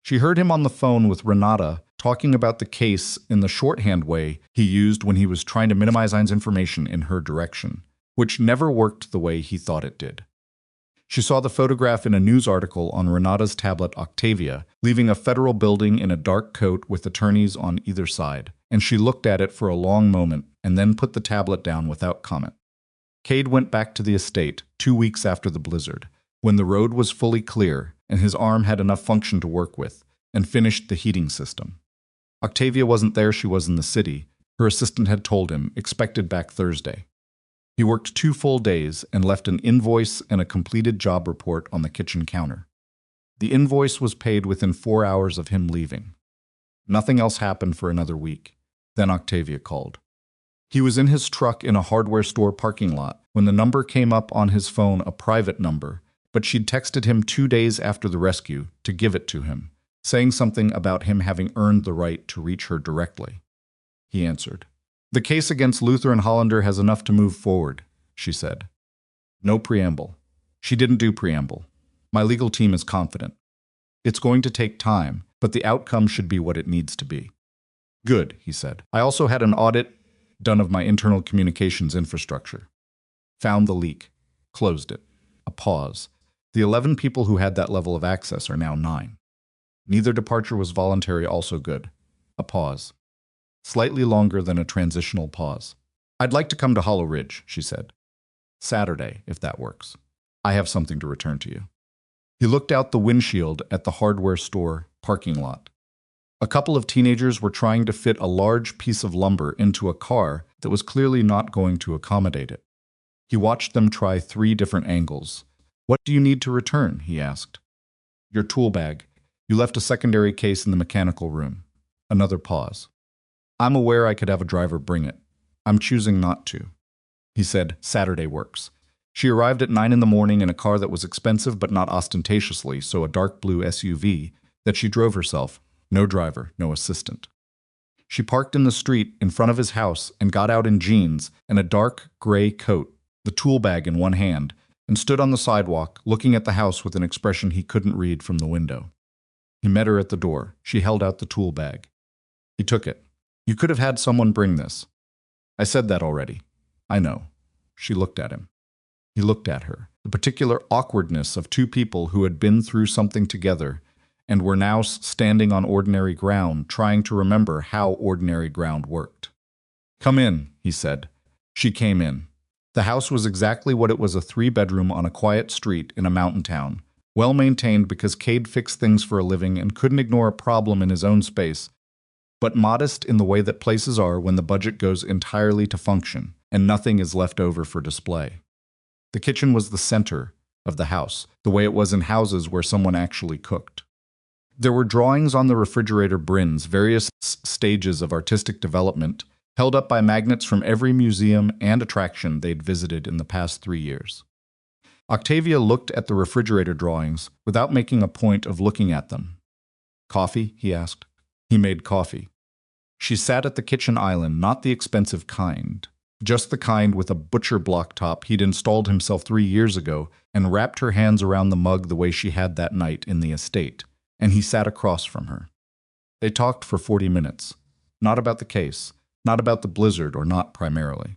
She heard him on the phone with Renata talking about the case in the shorthand way he used when he was trying to minimize Einstein's information in her direction, which never worked the way he thought it did. She saw the photograph in a news article on Renata's tablet Octavia, leaving a federal building in a dark coat with attorneys on either side, and she looked at it for a long moment and then put the tablet down without comment. Cade went back to the estate 2 weeks after the blizzard, when the road was fully clear and his arm had enough function to work with, and finished the heating system. Octavia wasn't there, she was in the city. Her assistant had told him, expected back Thursday. He worked 2 full days and left an invoice and a completed job report on the kitchen counter. The invoice was paid within 4 hours of him leaving. Nothing else happened for another week. Then Octavia called. He was in his truck in a hardware store parking lot when the number came up on his phone, a private number, but she'd texted him 2 days after the rescue to give it to him, saying something about him having earned the right to reach her directly. He answered. The case against Luther and Hollander has enough to move forward, she said. No preamble. She didn't do preamble. My legal team is confident. It's going to take time, but the outcome should be what it needs to be. Good, he said. I also had an audit done of my internal communications infrastructure. Found the leak. Closed it. A pause. The 11 people who had that level of access are now 9. Neither departure was voluntary, also good. A pause. Slightly longer than a transitional pause. I'd like to come to Hollow Ridge, she said. Saturday, if that works. I have something to return to you. He looked out the windshield at the hardware store parking lot. A couple of teenagers were trying to fit a large piece of lumber into a car that was clearly not going to accommodate it. He watched them try 3 different angles. What do you need to return? He asked. Your tool bag. You left a secondary case in the mechanical room. Another pause. I'm aware I could have a driver bring it. I'm choosing not to. He said, Saturday works. She arrived at 9 in the morning in a car that was expensive but not ostentatiously, so a dark blue SUV that she drove herself. No driver, no assistant. She parked in the street in front of his house and got out in jeans and a dark gray coat, the tool bag in one hand, and stood on the sidewalk looking at the house with an expression he couldn't read from the window. He met her at the door. She held out the tool bag. He took it. You could have had someone bring this. I said that already. I know. She looked at him. He looked at her. The particular awkwardness of 2 people who had been through something together and were now standing on ordinary ground, trying to remember how ordinary ground worked. Come in, he said. She came in. The house was exactly what it was, a 3-bedroom on a quiet street in a mountain town, well maintained because Cade fixed things for a living and couldn't ignore a problem in his own space, but modest in the way that places are when the budget goes entirely to function and nothing is left over for display. The kitchen was the center of the house, the way it was in houses where someone actually cooked. There were drawings on the refrigerator bins, various stages of artistic development, held up by magnets from every museum and attraction they'd visited in the past 3 years. Octavia looked at the refrigerator drawings without making a point of looking at them. Coffee? He asked. He made coffee. She sat at the kitchen island, not the expensive kind, just the kind with a butcher block top he'd installed himself 3 years ago, and wrapped her hands around the mug the way she had that night in the estate, and he sat across from her. They talked for 40 minutes, not about the case, not about the blizzard, or not primarily.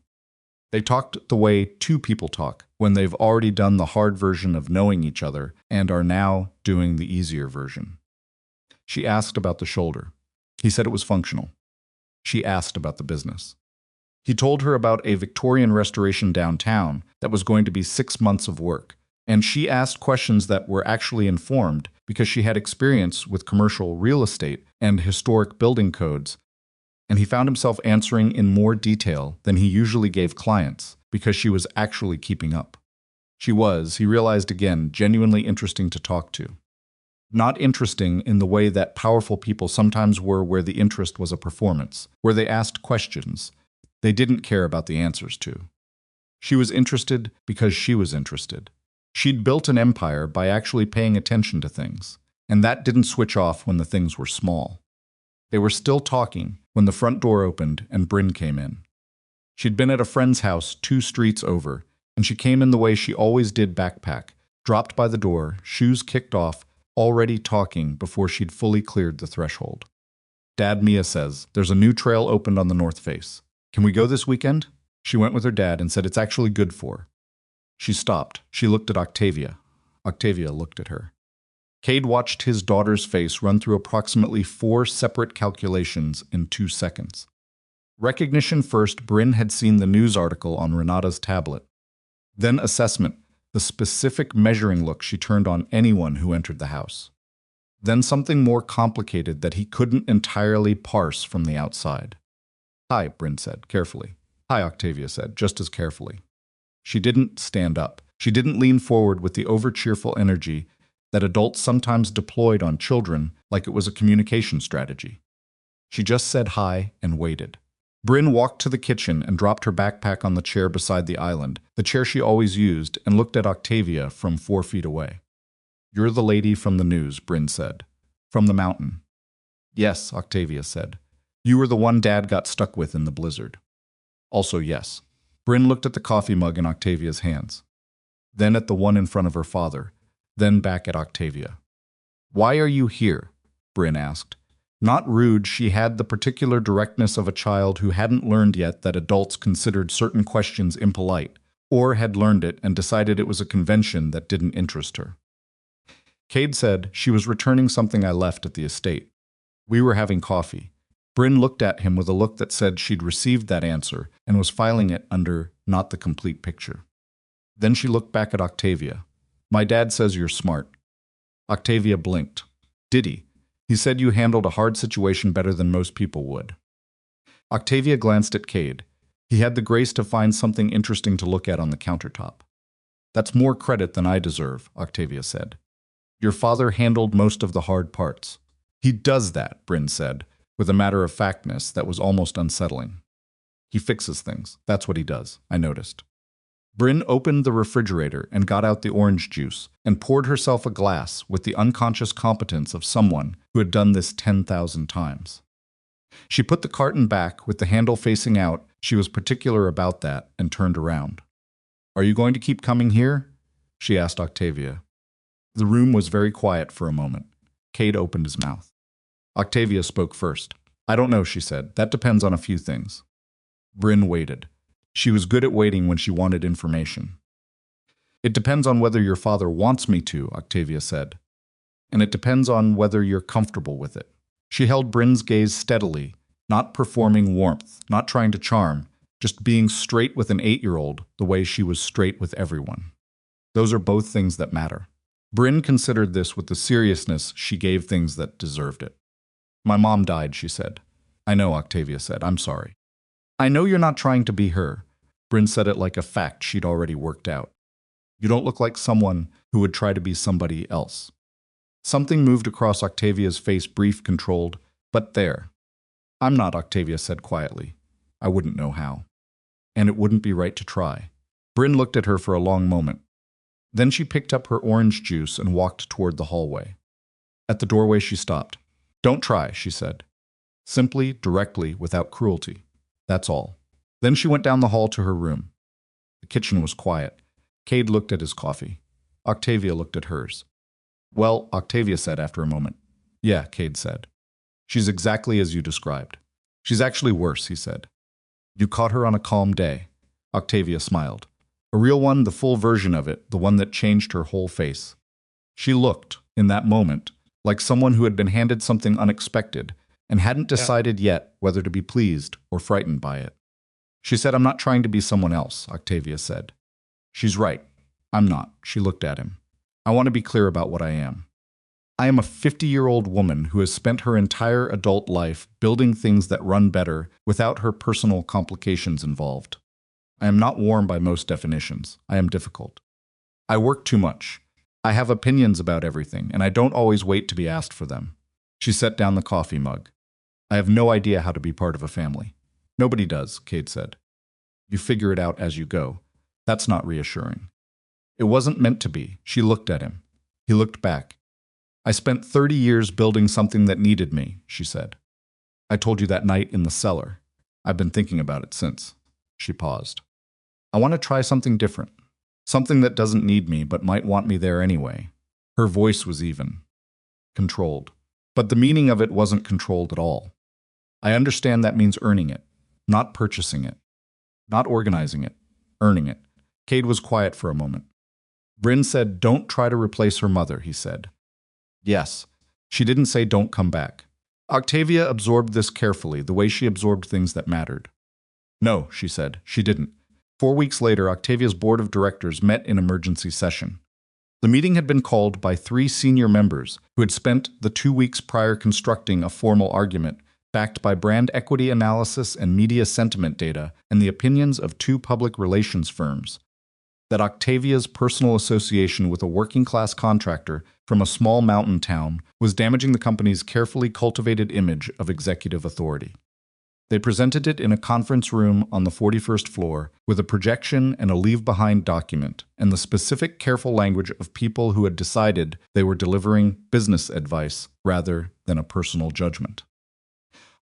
They talked the way 2 people talk when they've already done the hard version of knowing each other and are now doing the easier version. She asked about the shoulder. He said it was functional. She asked about the business. He told her about a Victorian restoration downtown that was going to be 6 months of work, and she asked questions that were actually informed because she had experience with commercial real estate and historic building codes, and he found himself answering in more detail than he usually gave clients because she was actually keeping up. She was, he realized again, genuinely interesting to talk to. Not interesting in the way that powerful people sometimes were, where the interest was a performance, where they asked questions they didn't care about the answers to. She was interested because she was interested. She'd built an empire by actually paying attention to things, and that didn't switch off when the things were small. They were still talking when the front door opened and Bryn came in. She'd been at a friend's house 2 streets over, and she came in the way she always did, backpack, dropped by the door, shoes kicked off, already talking before she'd fully cleared the threshold. Dad, Mia says, there's a new trail opened on the north face. Can we go this weekend? She went with her dad and said it's actually good for her. She stopped. She looked at Octavia. Octavia looked at her. Cade watched his daughter's face run through approximately 4 separate calculations in 2 seconds. Recognition first, Bryn had seen the news article on Renata's tablet. Then assessment, the specific measuring look she turned on anyone who entered the house. Then something more complicated that he couldn't entirely parse from the outside. Hi, Bryn said, carefully. Hi, Octavia said, just as carefully. She didn't stand up. She didn't lean forward with the over-cheerful energy that adults sometimes deployed on children like it was a communication strategy. She just said hi and waited. Bryn walked to the kitchen and dropped her backpack on the chair beside the island, the chair she always used, and looked at Octavia from 4 feet away. You're the lady from the news, Bryn said. From the mountain. Yes, Octavia said. You were the one Dad got stuck with in the blizzard. Also yes. Bryn looked at the coffee mug in Octavia's hands. Then at the one in front of her father. Then back at Octavia. Why are you here? Bryn asked. Not rude, she had the particular directness of a child who hadn't learned yet that adults considered certain questions impolite, or had learned it and decided it was a convention that didn't interest her. Cade said she was returning something I left at the estate. We were having coffee. Bryn looked at him with a look that said she'd received that answer and was filing it under not the complete picture. Then she looked back at Octavia. My dad says you're smart. Octavia blinked. Did he? He said you handled a hard situation better than most people would. Octavia glanced at Cade. He had the grace to find something interesting to look at on the countertop. That's more credit than I deserve, Octavia said. Your father handled most of the hard parts. He does that, Bryn said, with a matter-of-factness that was almost unsettling. He fixes things. That's what he does, I noticed. Bryn opened the refrigerator and got out the orange juice and poured herself a glass with the unconscious competence of someone who had done this 10,000 times. She put the carton back with the handle facing out. She was particular about that and turned around. Are you going to keep coming here? She asked Octavia. The room was very quiet for a moment. Cade opened his mouth. Octavia spoke first. I don't know, she said. That depends on a few things. Bryn waited. She was good at waiting when she wanted information. It depends on whether your father wants me to, Octavia said. And it depends on whether you're comfortable with it. She held Bryn's gaze steadily, not performing warmth, not trying to charm, just being straight with an 8-year-old the way she was straight with everyone. Those are both things that matter. Bryn considered this with the seriousness she gave things that deserved it. My mom died, she said. I know, Octavia said. I'm sorry. I know you're not trying to be her. Bryn said it like a fact she'd already worked out. You don't look like someone who would try to be somebody else. Something moved across Octavia's face, brief, controlled, but there. I'm not, Octavia said quietly. I wouldn't know how. And it wouldn't be right to try. Bryn looked at her for a long moment. Then she picked up her orange juice and walked toward the hallway. At the doorway she stopped. Don't try, she said. Simply, directly, without cruelty. That's all. Then she went down the hall to her room. The kitchen was quiet. Cade looked at his coffee. Octavia looked at hers. Well, Octavia said after a moment. Yeah, Cade said. She's exactly as you described. She's actually worse, he said. You caught her on a calm day. Octavia smiled. A real one, the full version of it, the one that changed her whole face. She looked, in that moment, like someone who had been handed something unexpected and hadn't decided yet whether to be pleased or frightened by it. She said, I'm not trying to be someone else, Octavia said. She's right. I'm not. She looked at him. I want to be clear about what I am. I am a 50-year-old woman who has spent her entire adult life building things that run better without her personal complications involved. I am not warm by most definitions. I am difficult. I work too much. I have opinions about everything, and I don't always wait to be asked for them. She set down the coffee mug. I have no idea how to be part of a family. Nobody does, Cade said. You figure it out as you go. That's not reassuring. It wasn't meant to be. She looked at him. He looked back. I spent 30 years building something that needed me, she said. I told you that night in the cellar. I've been thinking about it since. She paused. I want to try something different. Something that doesn't need me but might want me there anyway. Her voice was even. Controlled. But the meaning of it wasn't controlled at all. I understand that means earning it, not purchasing it, not organizing it, earning it. Cade was quiet for a moment. Bryn said, don't try to replace her mother, he said. Yes. She didn't say don't come back. Octavia absorbed this carefully, the way she absorbed things that mattered. No, she said, she didn't. 4 weeks later, Octavia's board of directors met in emergency session. The meeting had been called by 3 senior members who had spent the 2 weeks prior constructing a formal argument backed by brand equity analysis and media sentiment data and the opinions of 2 public relations firms, that Octavia's personal association with a working-class contractor from a small mountain town was damaging the company's carefully cultivated image of executive authority. They presented it in a conference room on the 41st floor with a projection and a leave-behind document and the specific careful language of people who had decided they were delivering business advice rather than a personal judgment.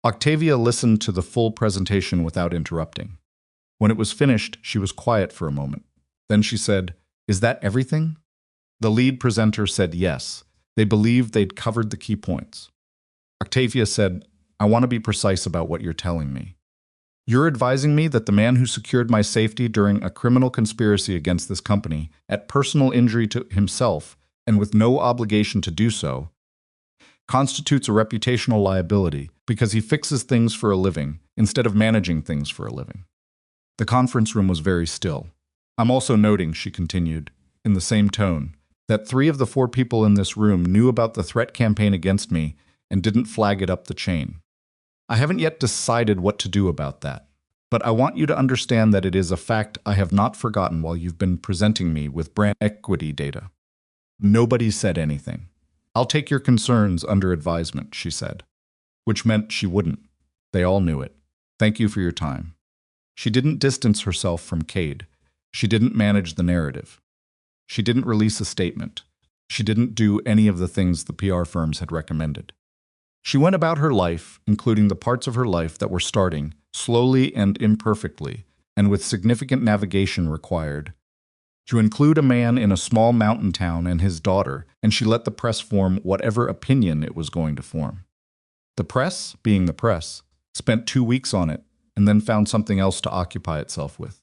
Octavia listened to the full presentation without interrupting. When it was finished, she was quiet for a moment. Then she said, "Is that everything?" The lead presenter said yes. They believed they'd covered the key points. Octavia said, I want to be precise about what you're telling me. You're advising me that the man who secured my safety during a criminal conspiracy against this company, at personal injury to himself and with no obligation to do so, constitutes a reputational liability because he fixes things for a living instead of managing things for a living. The conference room was very still. I'm also noting, she continued, in the same tone, that 3 of the 4 people in this room knew about the threat campaign against me and didn't flag it up the chain. I haven't yet decided what to do about that, but I want you to understand that it is a fact I have not forgotten while you've been presenting me with brand equity data. Nobody said anything. I'll take your concerns under advisement, she said, which meant she wouldn't. They all knew it. Thank you for your time. She didn't distance herself from Cade. She didn't manage the narrative. She didn't release a statement. She didn't do any of the things the PR firms had recommended. She went about her life, including the parts of her life that were starting, slowly and imperfectly, and with significant navigation required, to include a man in a small mountain town and his daughter, and she let the press form whatever opinion it was going to form. The press, being the press, spent 2 weeks on it, and then found something else to occupy itself with.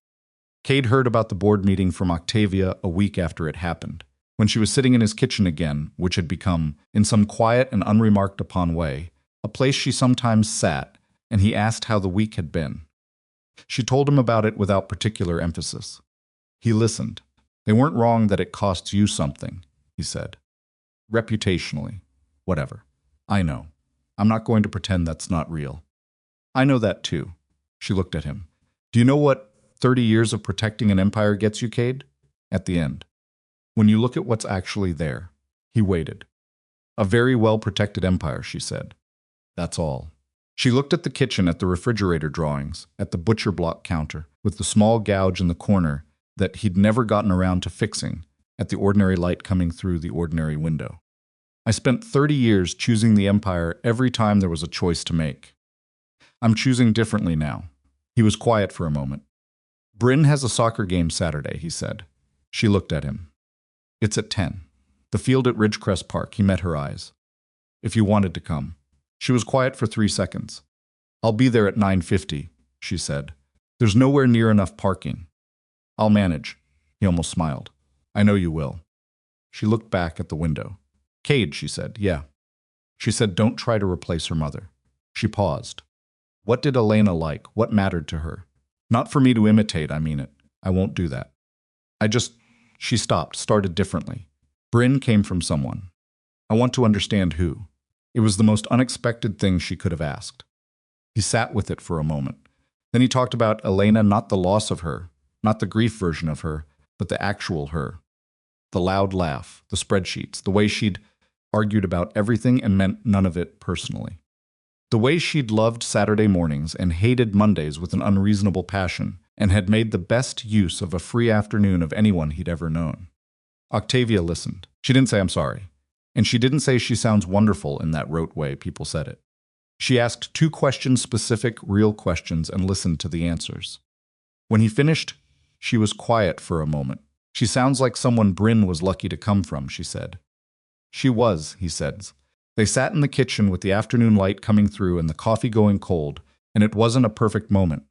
Cade heard about the board meeting from Octavia a week after it happened, when she was sitting in his kitchen again, which had become, in some quiet and unremarked upon way, a place she sometimes sat, and he asked how the week had been. She told him about it without particular emphasis. He listened. They weren't wrong that it costs you something, he said. Reputationally. Whatever. I know. I'm not going to pretend that's not real. I know that too. She looked at him. Do you know what 30 years of protecting an empire gets you, Cade? At the end. When you look at what's actually there. He waited. A very well-protected empire, she said. That's all. She looked at the kitchen, at the refrigerator drawings, at the butcher block counter, with the small gouge in the corner that he'd never gotten around to fixing, at the ordinary light coming through the ordinary window. I spent 30 years choosing the empire every time there was a choice to make. I'm choosing differently now. He was quiet for a moment. Bryn has a soccer game Saturday, he said. She looked at him. It's at 10. The field at Ridgecrest Park. He met her eyes. If you wanted to come. She was quiet for 3 seconds. I'll be there at 9:50, she said. There's nowhere near enough parking. I'll manage. He almost smiled. I know you will. She looked back at the window. Cade, she said. Yeah. She said, don't try to replace her mother. She paused. What did Elena like? What mattered to her? Not for me to imitate, I mean it. I won't do that. I just... She stopped, started differently. Bryn came from someone. I want to understand who. It was the most unexpected thing she could have asked. He sat with it for a moment. Then he talked about Elena, not the loss of her, not the grief version of her, but the actual her. The loud laugh, the spreadsheets, the way she'd argued about everything and meant none of it personally. The way she'd loved Saturday mornings and hated Mondays with an unreasonable passion, and had made the best use of a free afternoon of anyone he'd ever known. Octavia listened. She didn't say, "I'm sorry." And she didn't say she sounds wonderful in that rote way people said it. She asked 2 questions, specific, real questions, and listened to the answers. When he finished, she was quiet for a moment. She sounds like someone Bryn was lucky to come from, she said. She was, he said. They sat in the kitchen with the afternoon light coming through and the coffee going cold, and it wasn't a perfect moment.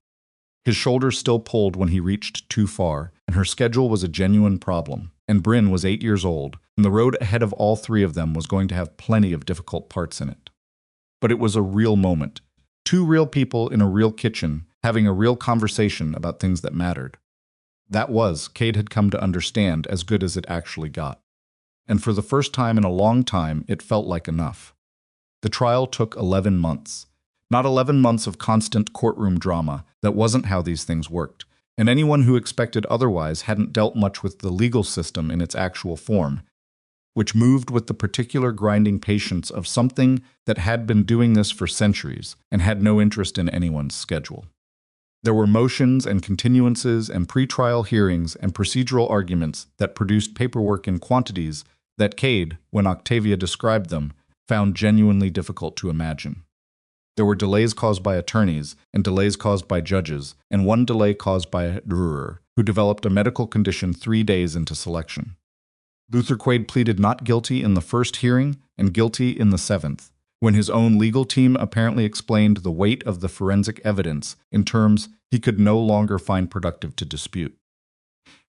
His shoulders still pulled when he reached too far, and her schedule was a genuine problem. And Bryn was 8 years old, and the road ahead of all 3 of them was going to have plenty of difficult parts in it. But it was a real moment. 2 real people in a real kitchen, having a real conversation about things that mattered. That was, Cade had come to understand, as good as it actually got. And for the first time in a long time, it felt like enough. The trial took 11 months. Not 11 months of constant courtroom drama. That wasn't how these things worked. And anyone who expected otherwise hadn't dealt much with the legal system in its actual form, which moved with the particular grinding patience of something that had been doing this for centuries and had no interest in anyone's schedule. There were motions and continuances and pretrial hearings and procedural arguments that produced paperwork in quantities that Cade, when Octavia described them, found genuinely difficult to imagine. There were delays caused by attorneys and delays caused by judges, and one delay caused by a juror who developed a medical condition 3 days into selection. Luther Quaid pleaded not guilty in the first hearing and guilty in the 7th, when his own legal team apparently explained the weight of the forensic evidence in terms he could no longer find productive to dispute.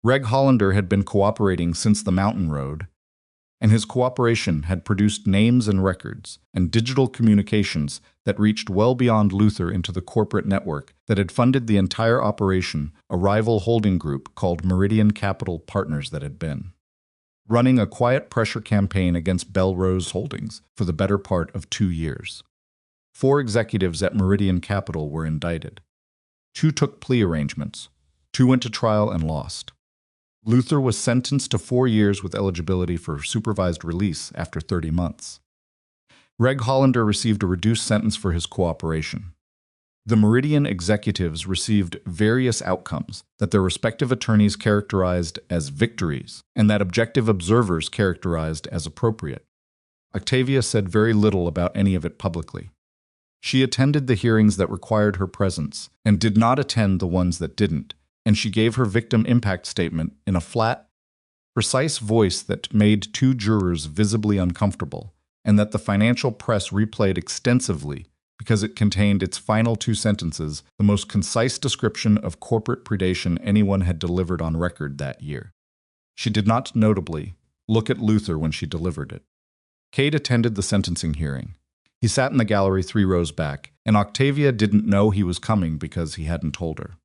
Reg Hollander had been cooperating since the mountain road, and his cooperation had produced names and records and digital communications that reached well beyond Luther into the corporate network that had funded the entire operation, a rival holding group called Meridian Capital Partners that had been running a quiet pressure campaign against Bellrose Holdings for the better part of 2 years. 4 executives at Meridian Capital were indicted. 2 took plea arrangements. 2 went to trial and lost. Luther was sentenced to 4 years with eligibility for supervised release after 30 months. Reg Hollander received a reduced sentence for his cooperation. The Meridian executives received various outcomes that their respective attorneys characterized as victories and that objective observers characterized as appropriate. Octavia said very little about any of it publicly. She attended the hearings that required her presence and did not attend the ones that didn't, and she gave her victim impact statement in a flat, precise voice that made 2 jurors visibly uncomfortable, and that the financial press replayed extensively because it contained its final 2 sentences, the most concise description of corporate predation anyone had delivered on record that year. She did not, notably, look at Luther when she delivered it. Cade attended the sentencing hearing. He sat in the gallery 3 rows back, and Octavia didn't know he was coming because he hadn't told her.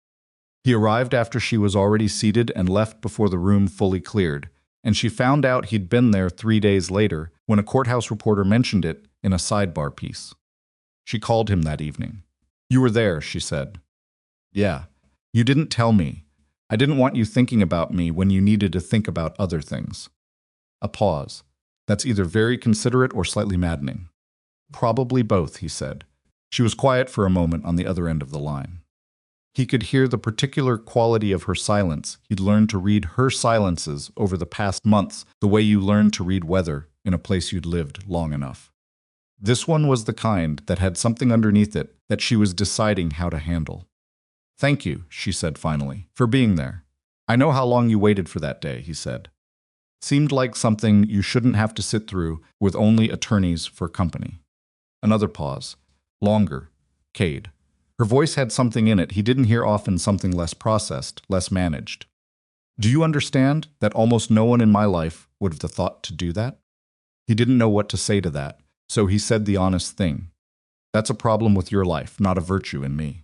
He arrived after she was already seated and left before the room fully cleared, and she found out he'd been there 3 days later when a courthouse reporter mentioned it in a sidebar piece. She called him that evening. "You were there," she said. "Yeah. You didn't tell me. I didn't want you thinking about me when you needed to think about other things." A pause. "That's either very considerate or slightly maddening." "Probably both," he said. She was quiet for a moment on the other end of the line. He could hear the particular quality of her silence. He'd learned to read her silences over the past months the way you learn to read weather in a place you'd lived long enough. This one was the kind that had something underneath it that she was deciding how to handle. "Thank you," she said finally, "for being there. I know how long you waited for that day," he said. Seemed like something you shouldn't have to sit through with only attorneys for company. Another pause. Longer. Cade. Her voice had something in it he didn't hear often, something less processed, less managed. "Do you understand that almost no one in my life would have the thought to do that?" He didn't know what to say to that. So he said the honest thing. "That's a problem with your life, not a virtue in me."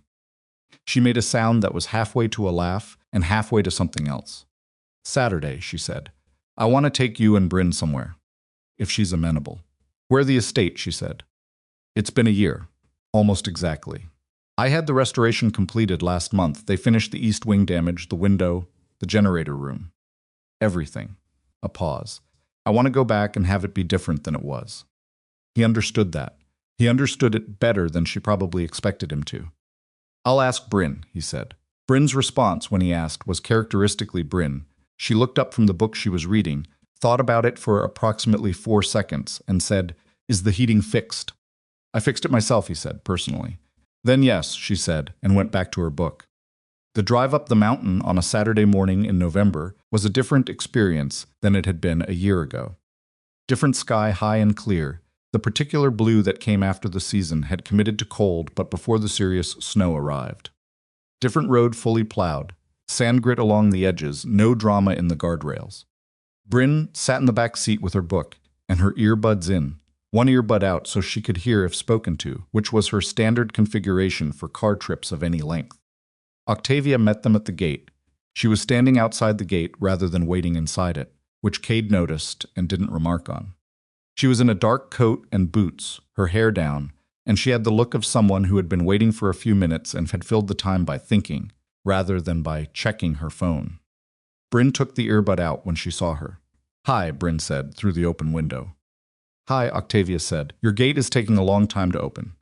She made a sound that was halfway to a laugh and halfway to something else. Saturday, she said. I want to take you and Bryn somewhere, if she's amenable. Where the estate, she said. It's been a year. Almost exactly. I had the restoration completed last month. They finished the east wing damage, the window, the generator room. Everything. A pause. I want to go back and have it be different than it was. He understood that. He understood it better than she probably expected him to. I'll ask Bryn, he said. Bryn's response when he asked was characteristically Bryn. She looked up from the book she was reading, thought about it for approximately 4 seconds, and said, Is the heating fixed? I fixed it myself, he said, personally. Then yes, she said, and went back to her book. The drive up the mountain on a Saturday morning in November was a different experience than it had been a year ago. Different sky, high and clear. The particular blue that came after the season had committed to cold but before the serious snow arrived. Different road fully plowed. Sand grit along the edges, no drama in the guardrails. Bryn sat in the back seat with her book, and her earbuds in, one earbud out so she could hear if spoken to, which was her standard configuration for car trips of any length. Octavia met them at the gate. She was standing outside the gate rather than waiting inside it, which Cade noticed and didn't remark on. She was in a dark coat and boots, her hair down, and she had the look of someone who had been waiting for a few minutes and had filled the time by thinking, rather than by checking her phone. Bryn took the earbud out when she saw her. Hi, Bryn said, through the open window. Hi, Octavia said. Your gate is taking a long time to open.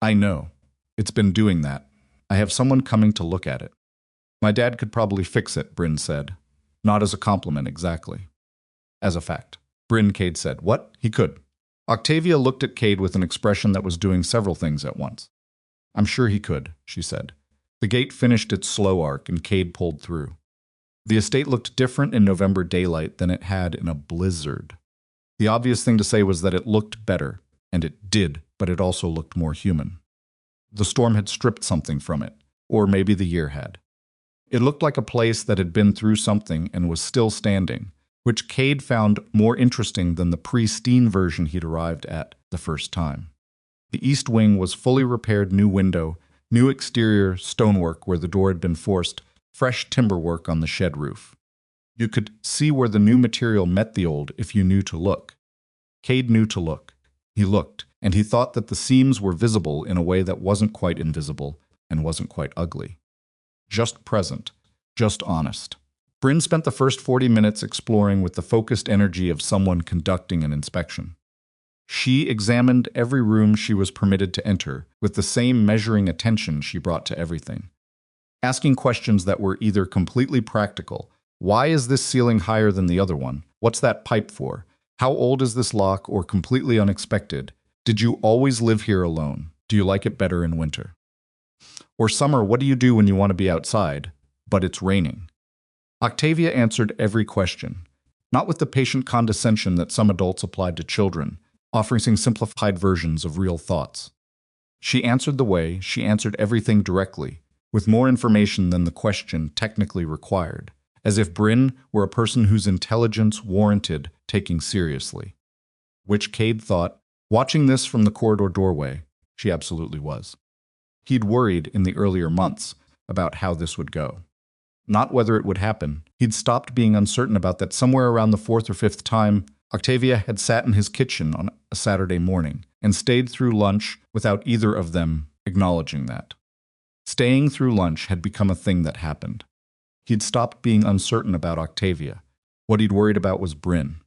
I know. It's been doing that. I have someone coming to look at it. My dad could probably fix it, Bryn said. Not as a compliment, exactly. As a fact. Bryn, Cade said. What? He could. Octavia looked at Cade with an expression that was doing several things at once. I'm sure he could, she said. The gate finished its slow arc and Cade pulled through. The estate looked different in November daylight than it had in a blizzard. The obvious thing to say was that it looked better, and it did, but it also looked more human. The storm had stripped something from it, or maybe the year had. It looked like a place that had been through something and was still standing, which Cade found more interesting than the pristine version he'd arrived at the first time. The east wing was fully repaired, new window, new exterior stonework where the door had been forced, fresh timber work on the shed roof. You could see where the new material met the old if you knew to look. Cade knew to look. He looked, and he thought that the seams were visible in a way that wasn't quite invisible and wasn't quite ugly. Just present, just honest. Bryn spent the first 40 minutes exploring with the focused energy of someone conducting an inspection. She examined every room she was permitted to enter with the same measuring attention she brought to everything, asking questions that were either completely practical. Why is this ceiling higher than the other one? What's that pipe for? How old is this lock? Or completely unexpected, did you always live here alone? Do you like it better in winter? Or summer, what do you do when you want to be outside, but it's raining? Octavia answered every question, not with the patient condescension that some adults applied to children, offering simplified versions of real thoughts. She answered the way, she answered everything directly, with more information than the question technically required, as if Bryn were a person whose intelligence warranted taking seriously. Which Cade thought, watching this from the corridor doorway, she absolutely was. He'd worried in the earlier months about how this would go. Not whether it would happen. He'd stopped being uncertain about that somewhere around the 4th or 5th time Octavia had sat in his kitchen on a Saturday morning and stayed through lunch without either of them acknowledging that. Staying through lunch had become a thing that happened. He'd stopped being uncertain about Octavia. What he'd worried about was Bryn.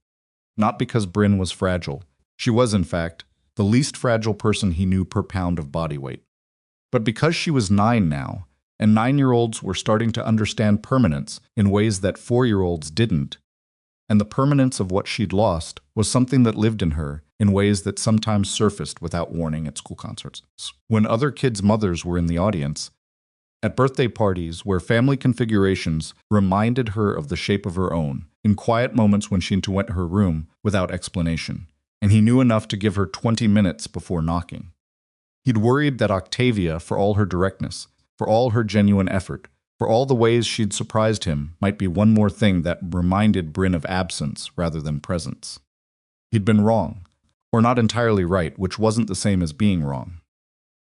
Not because Bryn was fragile. She was, in fact, the least fragile person he knew per pound of body weight. But because she was 9 now, and 9-year-olds were starting to understand permanence in ways that 4-year-olds didn't, and the permanence of what she'd lost was something that lived in her in ways that sometimes surfaced without warning at school concerts. When other kids' mothers were in the audience, at birthday parties where family configurations reminded her of the shape of her own, in quiet moments when she went to her room without explanation, and he knew enough to give her 20 minutes before knocking. He'd worried that Octavia, for all her directness, for all her genuine effort, for all the ways she'd surprised him, might be one more thing that reminded Bryn of absence rather than presence. He'd been wrong, or not entirely right, which wasn't the same as being wrong.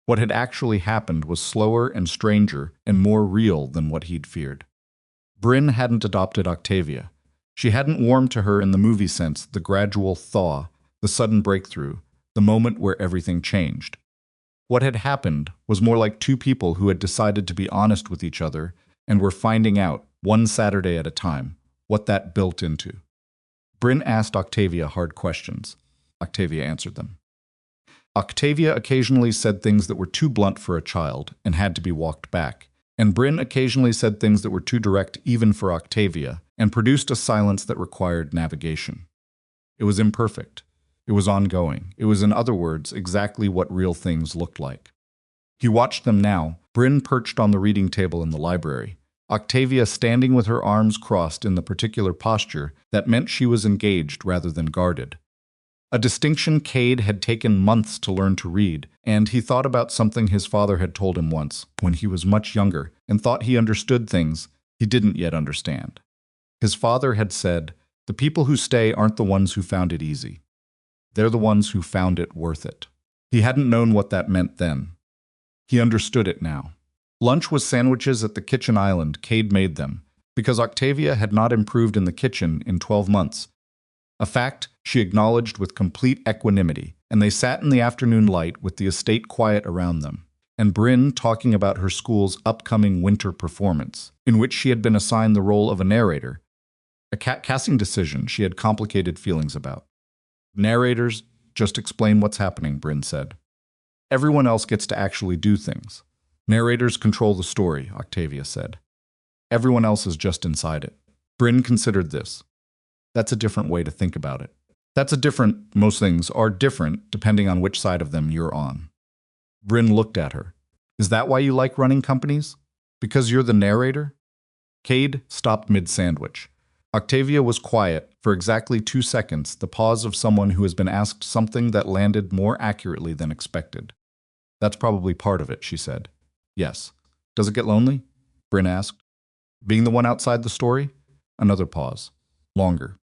What had actually happened was slower and stranger and more real than what he'd feared. Bryn hadn't adopted Octavia. She hadn't warmed to her in the movie sense, the gradual thaw, the sudden breakthrough, the moment where everything changed. What had happened was more like two people who had decided to be honest with each other and were finding out, one Saturday at a time, what that built into. Bryn asked Octavia hard questions. Octavia answered them. Octavia occasionally said things that were too blunt for a child and had to be walked back, and Bryn occasionally said things that were too direct even for Octavia and produced a silence that required navigation. It was imperfect. It was ongoing. It was, in other words, exactly what real things looked like. He watched them now, Bryn perched on the reading table in the library, Octavia standing with her arms crossed in the particular posture that meant she was engaged rather than guarded. A distinction Cade had taken months to learn to read, and he thought about something his father had told him once, when he was much younger, and thought he understood things he didn't yet understand. His father had said, "The people who stay aren't the ones who found it easy. They're the ones who found it worth it." He hadn't known what that meant then. He understood it now. Lunch was sandwiches at the kitchen island. Cade made them, because Octavia had not improved in the kitchen in 12 months. A fact she acknowledged with complete equanimity, and they sat in the afternoon light with the estate quiet around them, and Bryn talking about her school's upcoming winter performance, in which she had been assigned the role of a narrator, a casting decision she had complicated feelings about. "Narrators just explain what's happening," Bryn said. "Everyone else gets to actually do things. Narrators control the story," Octavia said. "Everyone else is just inside it." Bryn considered this. That's a different way to think about it. Most things are different depending on which side of them you're on. Bryn looked at her. "Is that why you like running companies? Because you're the narrator?" Cade stopped mid-sandwich. Octavia was quiet for exactly 2 seconds, the pause of someone who has been asked something that landed more accurately than expected. "That's probably part of it," she said. "Yes. Does it get lonely?" Bryn asked. "Being the one outside the story?" Another pause. Longer.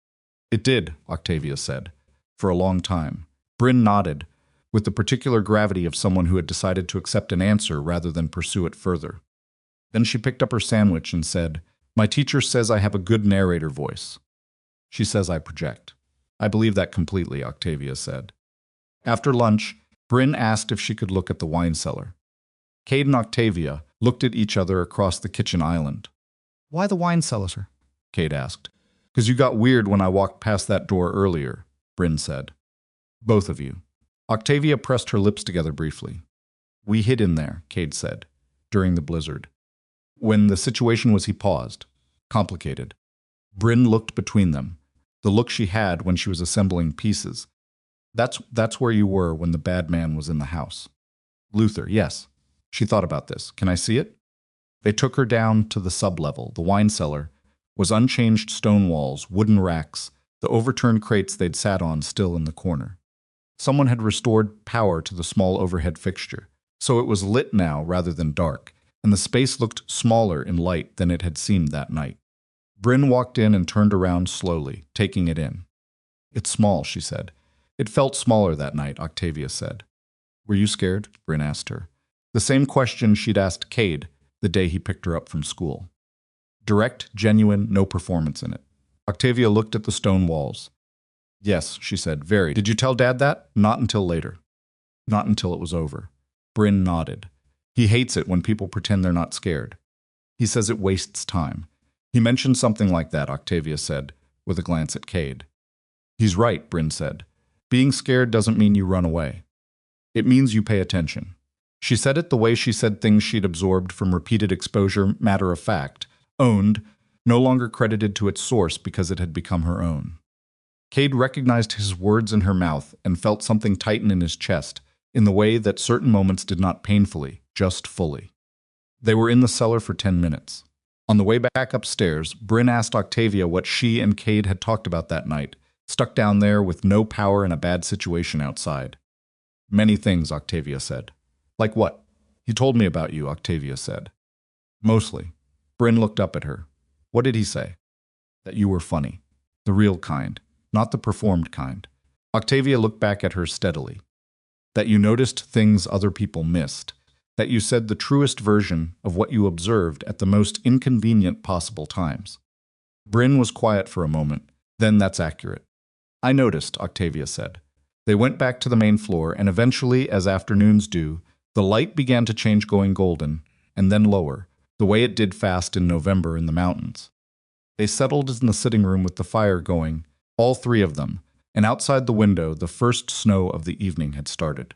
"It did," Octavia said. "For a long time." Bryn nodded, with the particular gravity of someone who had decided to accept an answer rather than pursue it further. Then she picked up her sandwich and said, "My teacher says I have a good narrator voice. She says I project." "I believe that completely," Octavia said. After lunch, Bryn asked if she could look at the wine cellar. Cade and Octavia looked at each other across the kitchen island. "Why the wine cellar, sir?" Cade asked. "'Cause you got weird when I walked past that door earlier," Bryn said. "Both of you." Octavia pressed her lips together briefly. "We hid in there," Cade said, "during the blizzard. When the situation was," he paused. "Complicated." Bryn looked between them, the look she had when she was assembling pieces. That's where you were when the bad man was in the house." "Luther, yes." She thought about this. "Can I see it?" They took her down to the sub-level. The wine cellar was unchanged stone walls, wooden racks, the overturned crates they'd sat on still in the corner. Someone had restored power to the small overhead fixture, so it was lit now rather than dark, and the space looked smaller in light than it had seemed that night. Bryn walked in and turned around slowly, taking it in. "It's small," she said. "It felt smaller that night," Octavia said. "Were you scared?" Bryn asked her. The same question she'd asked Cade the day he picked her up from school. Direct, genuine, no performance in it. Octavia looked at the stone walls. "Yes," she said, "very. Did you tell Dad that?" "Not until later." "Not until it was over." Bryn nodded. "He hates it when people pretend they're not scared. He says it wastes time." "He mentioned something like that," Octavia said, with a glance at Cade. "He's right," Bryn said. "Being scared doesn't mean you run away. It means you pay attention." She said it the way she said things she'd absorbed from repeated exposure, matter of fact, owned, no longer credited to its source because it had become her own. Cade recognized his words in her mouth and felt something tighten in his chest, in the way that certain moments did not painfully, just fully. They were in the cellar for 10 minutes. On the way back upstairs, Bryn asked Octavia what she and Cade had talked about that night, stuck down there with no power and a bad situation outside. "Many things," Octavia said. "Like what?" "He told me about you," Octavia said. "Mostly." Bryn looked up at her. "What did he say?" "That you were funny. The real kind, not the performed kind." Octavia looked back at her steadily. that you noticed things other people missed, that you said the truest version of what you observed at the most inconvenient possible times. Bryn was quiet for a moment. Then that's accurate. I noticed, Octavia said. They went back to the main floor, and eventually, as afternoons do, the light began to change, going golden, and then lower, the way it did fast in November in the mountains. They settled in the sitting room with the fire going, all three of them, and outside the window the first snow of the evening had started.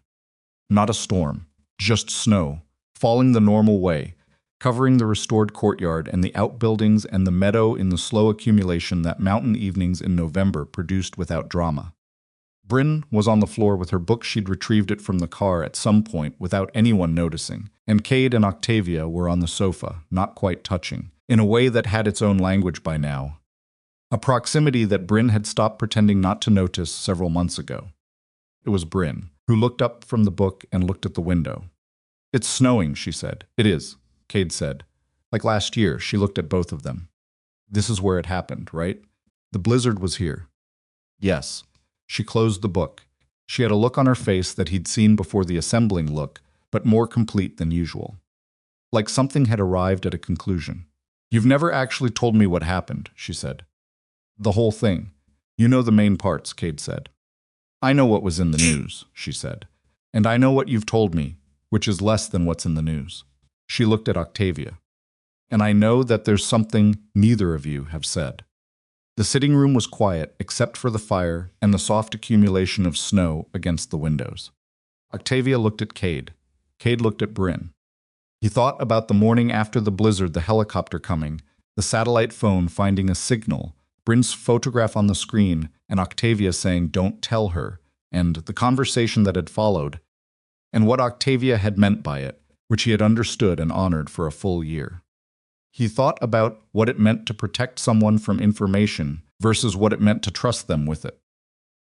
Not a storm, just snow, falling the normal way, covering the restored courtyard and the outbuildings and the meadow in the slow accumulation that mountain evenings in November produced without drama. Bryn was on the floor with her book. She'd retrieved it from the car at some point without anyone noticing, and Cade and Octavia were on the sofa, not quite touching, in a way that had its own language by now. A proximity that Bryn had stopped pretending not to notice several months ago. It was Bryn, who looked up from the book and looked at the window. "It's snowing," she said. "It is," Cade said. Like last year, she looked at both of them. "This is where it happened, right? The blizzard was here." "Yes." She closed the book. She had a look on her face that he'd seen before, the assembling look, but more complete than usual. Like something had arrived at a conclusion. "You've never actually told me what happened," she said. "The whole thing. You know the main parts," Cade said. "I know what was in the news," she said. "And I know what you've told me, which is less than what's in the news." She looked at Octavia. "And I know that there's something neither of you have said." The sitting room was quiet except for the fire and the soft accumulation of snow against the windows. Octavia looked at Cade. Cade looked at Bryn. He thought about the morning after the blizzard, the helicopter coming, the satellite phone finding a signal, Bryn's photograph on the screen, and Octavia saying, "Don't tell her," and the conversation that had followed, and what Octavia had meant by it, which he had understood and honored for a full year. He thought about what it meant to protect someone from information versus what it meant to trust them with it.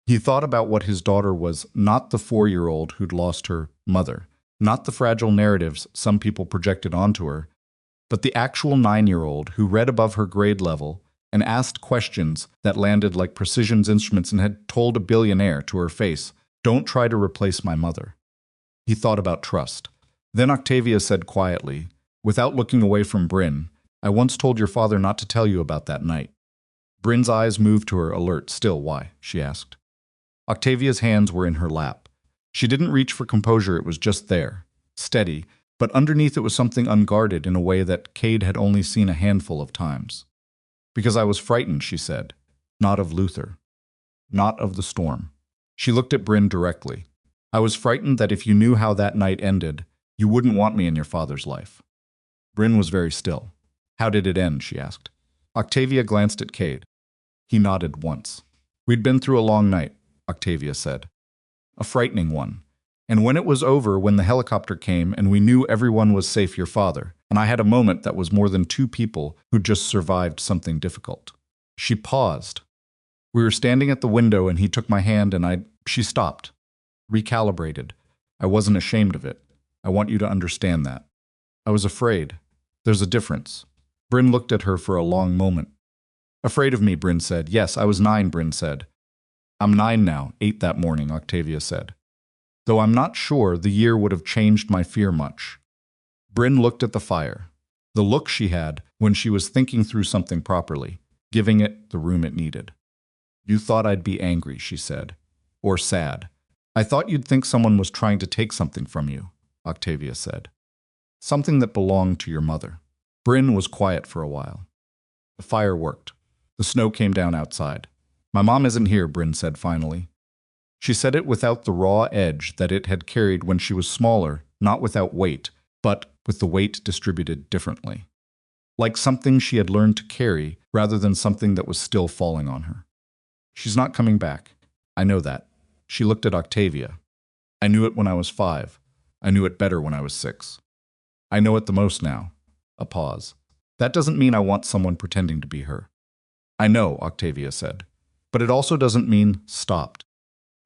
He thought about what his daughter was, not the 4-year-old who'd lost her mother, not the fragile narratives some people projected onto her, but the actual 9-year-old who read above her grade level and asked questions that landed like precision instruments and had told a billionaire to her face, "Don't try to replace my mother." He thought about trust. Then Octavia said quietly, without looking away from Bryn, "I once told your father not to tell you about that night." Bryn's eyes moved to her, alert. "Still, why?" she asked. Octavia's hands were in her lap. She didn't reach for composure, it was just there, steady, but underneath it was something unguarded in a way that Cade had only seen a handful of times. "Because I was frightened," she said. "Not of Luther. Not of the storm." She looked at Bryn directly. "I was frightened that if you knew how that night ended, you wouldn't want me in your father's life." Bryn was very still. "How did it end?" she asked. Octavia glanced at Cade. He nodded once. "We'd been through a long night," Octavia said. "A frightening one. And when it was over, when the helicopter came and we knew everyone was safe, your father, and I had a moment that was more than two people who just survived something difficult." She paused. "We were standing at the window and he took my hand and She stopped. Recalibrated. "I wasn't ashamed of it. I want you to understand that. I was afraid. There's a difference." Bryn looked at her for a long moment. "Afraid of me," Bryn said. "Yes, I was 9, Bryn said. "I'm 9 now, 8 that morning," Octavia said. "Though I'm not sure the year would have changed my fear much." Bryn looked at the fire. The look she had when she was thinking through something properly, giving it the room it needed. "You thought I'd be angry," she said. "Or sad. I thought you'd think someone was trying to take something from you," Octavia said. "Something that belonged to your mother." Bryn was quiet for a while. The fire worked. The snow came down outside. "My mom isn't here," Bryn said finally. She said it without the raw edge that it had carried when she was smaller, not without weight, but with the weight distributed differently. Like something she had learned to carry rather than something that was still falling on her. "She's not coming back. I know that." She looked at Octavia. "I knew it when I was 5. I knew it better when I was 6. I know it the most now." A pause. "That doesn't mean I want someone pretending to be her." "I know," Octavia said. "But it also doesn't mean stopped."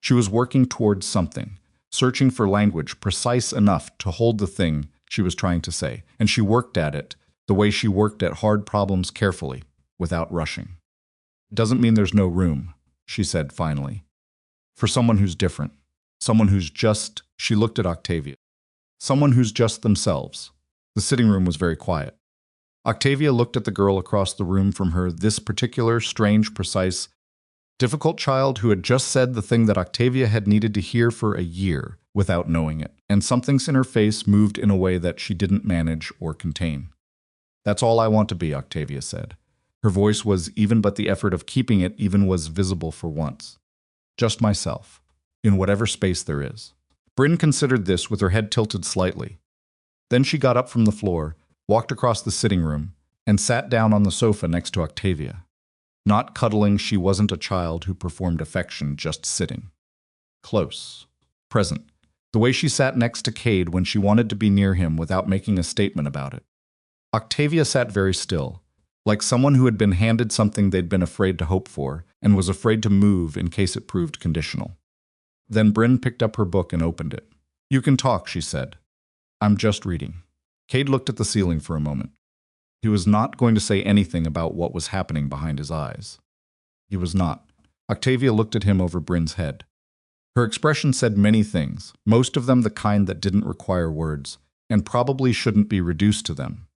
She was working towards something, searching for language precise enough to hold the thing she was trying to say, and she worked at it the way she worked at hard problems, carefully, without rushing. "It doesn't mean there's no room," she said finally. "For someone who's different. Someone who's just, she looked at Octavia. Someone who's just themselves. The sitting room was very quiet. Octavia looked at the girl across the room from her, this particular, strange, precise, difficult child who had just said the thing that Octavia had needed to hear for a year without knowing it, and something in her face moved in a way that she didn't manage or contain. "That's all I want to be," Octavia said. Her voice was even, but the effort of keeping it even was visible for once. "Just myself, in whatever space there is." Bryn considered this with her head tilted slightly. Then she got up from the floor, walked across the sitting room, and sat down on the sofa next to Octavia. Not cuddling, she wasn't a child who performed affection, just sitting. Close. Present. The way she sat next to Cade when she wanted to be near him without making a statement about it. Octavia sat very still, like someone who had been handed something they'd been afraid to hope for, and was afraid to move in case it proved conditional. Then Bryn picked up her book and opened it. "You can talk," she said. "I'm just reading." Cade looked at the ceiling for a moment. He was not going to say anything about what was happening behind his eyes. He was not. Octavia looked at him over Bryn's head. Her expression said many things, most of them the kind that didn't require words, and probably shouldn't be reduced to them.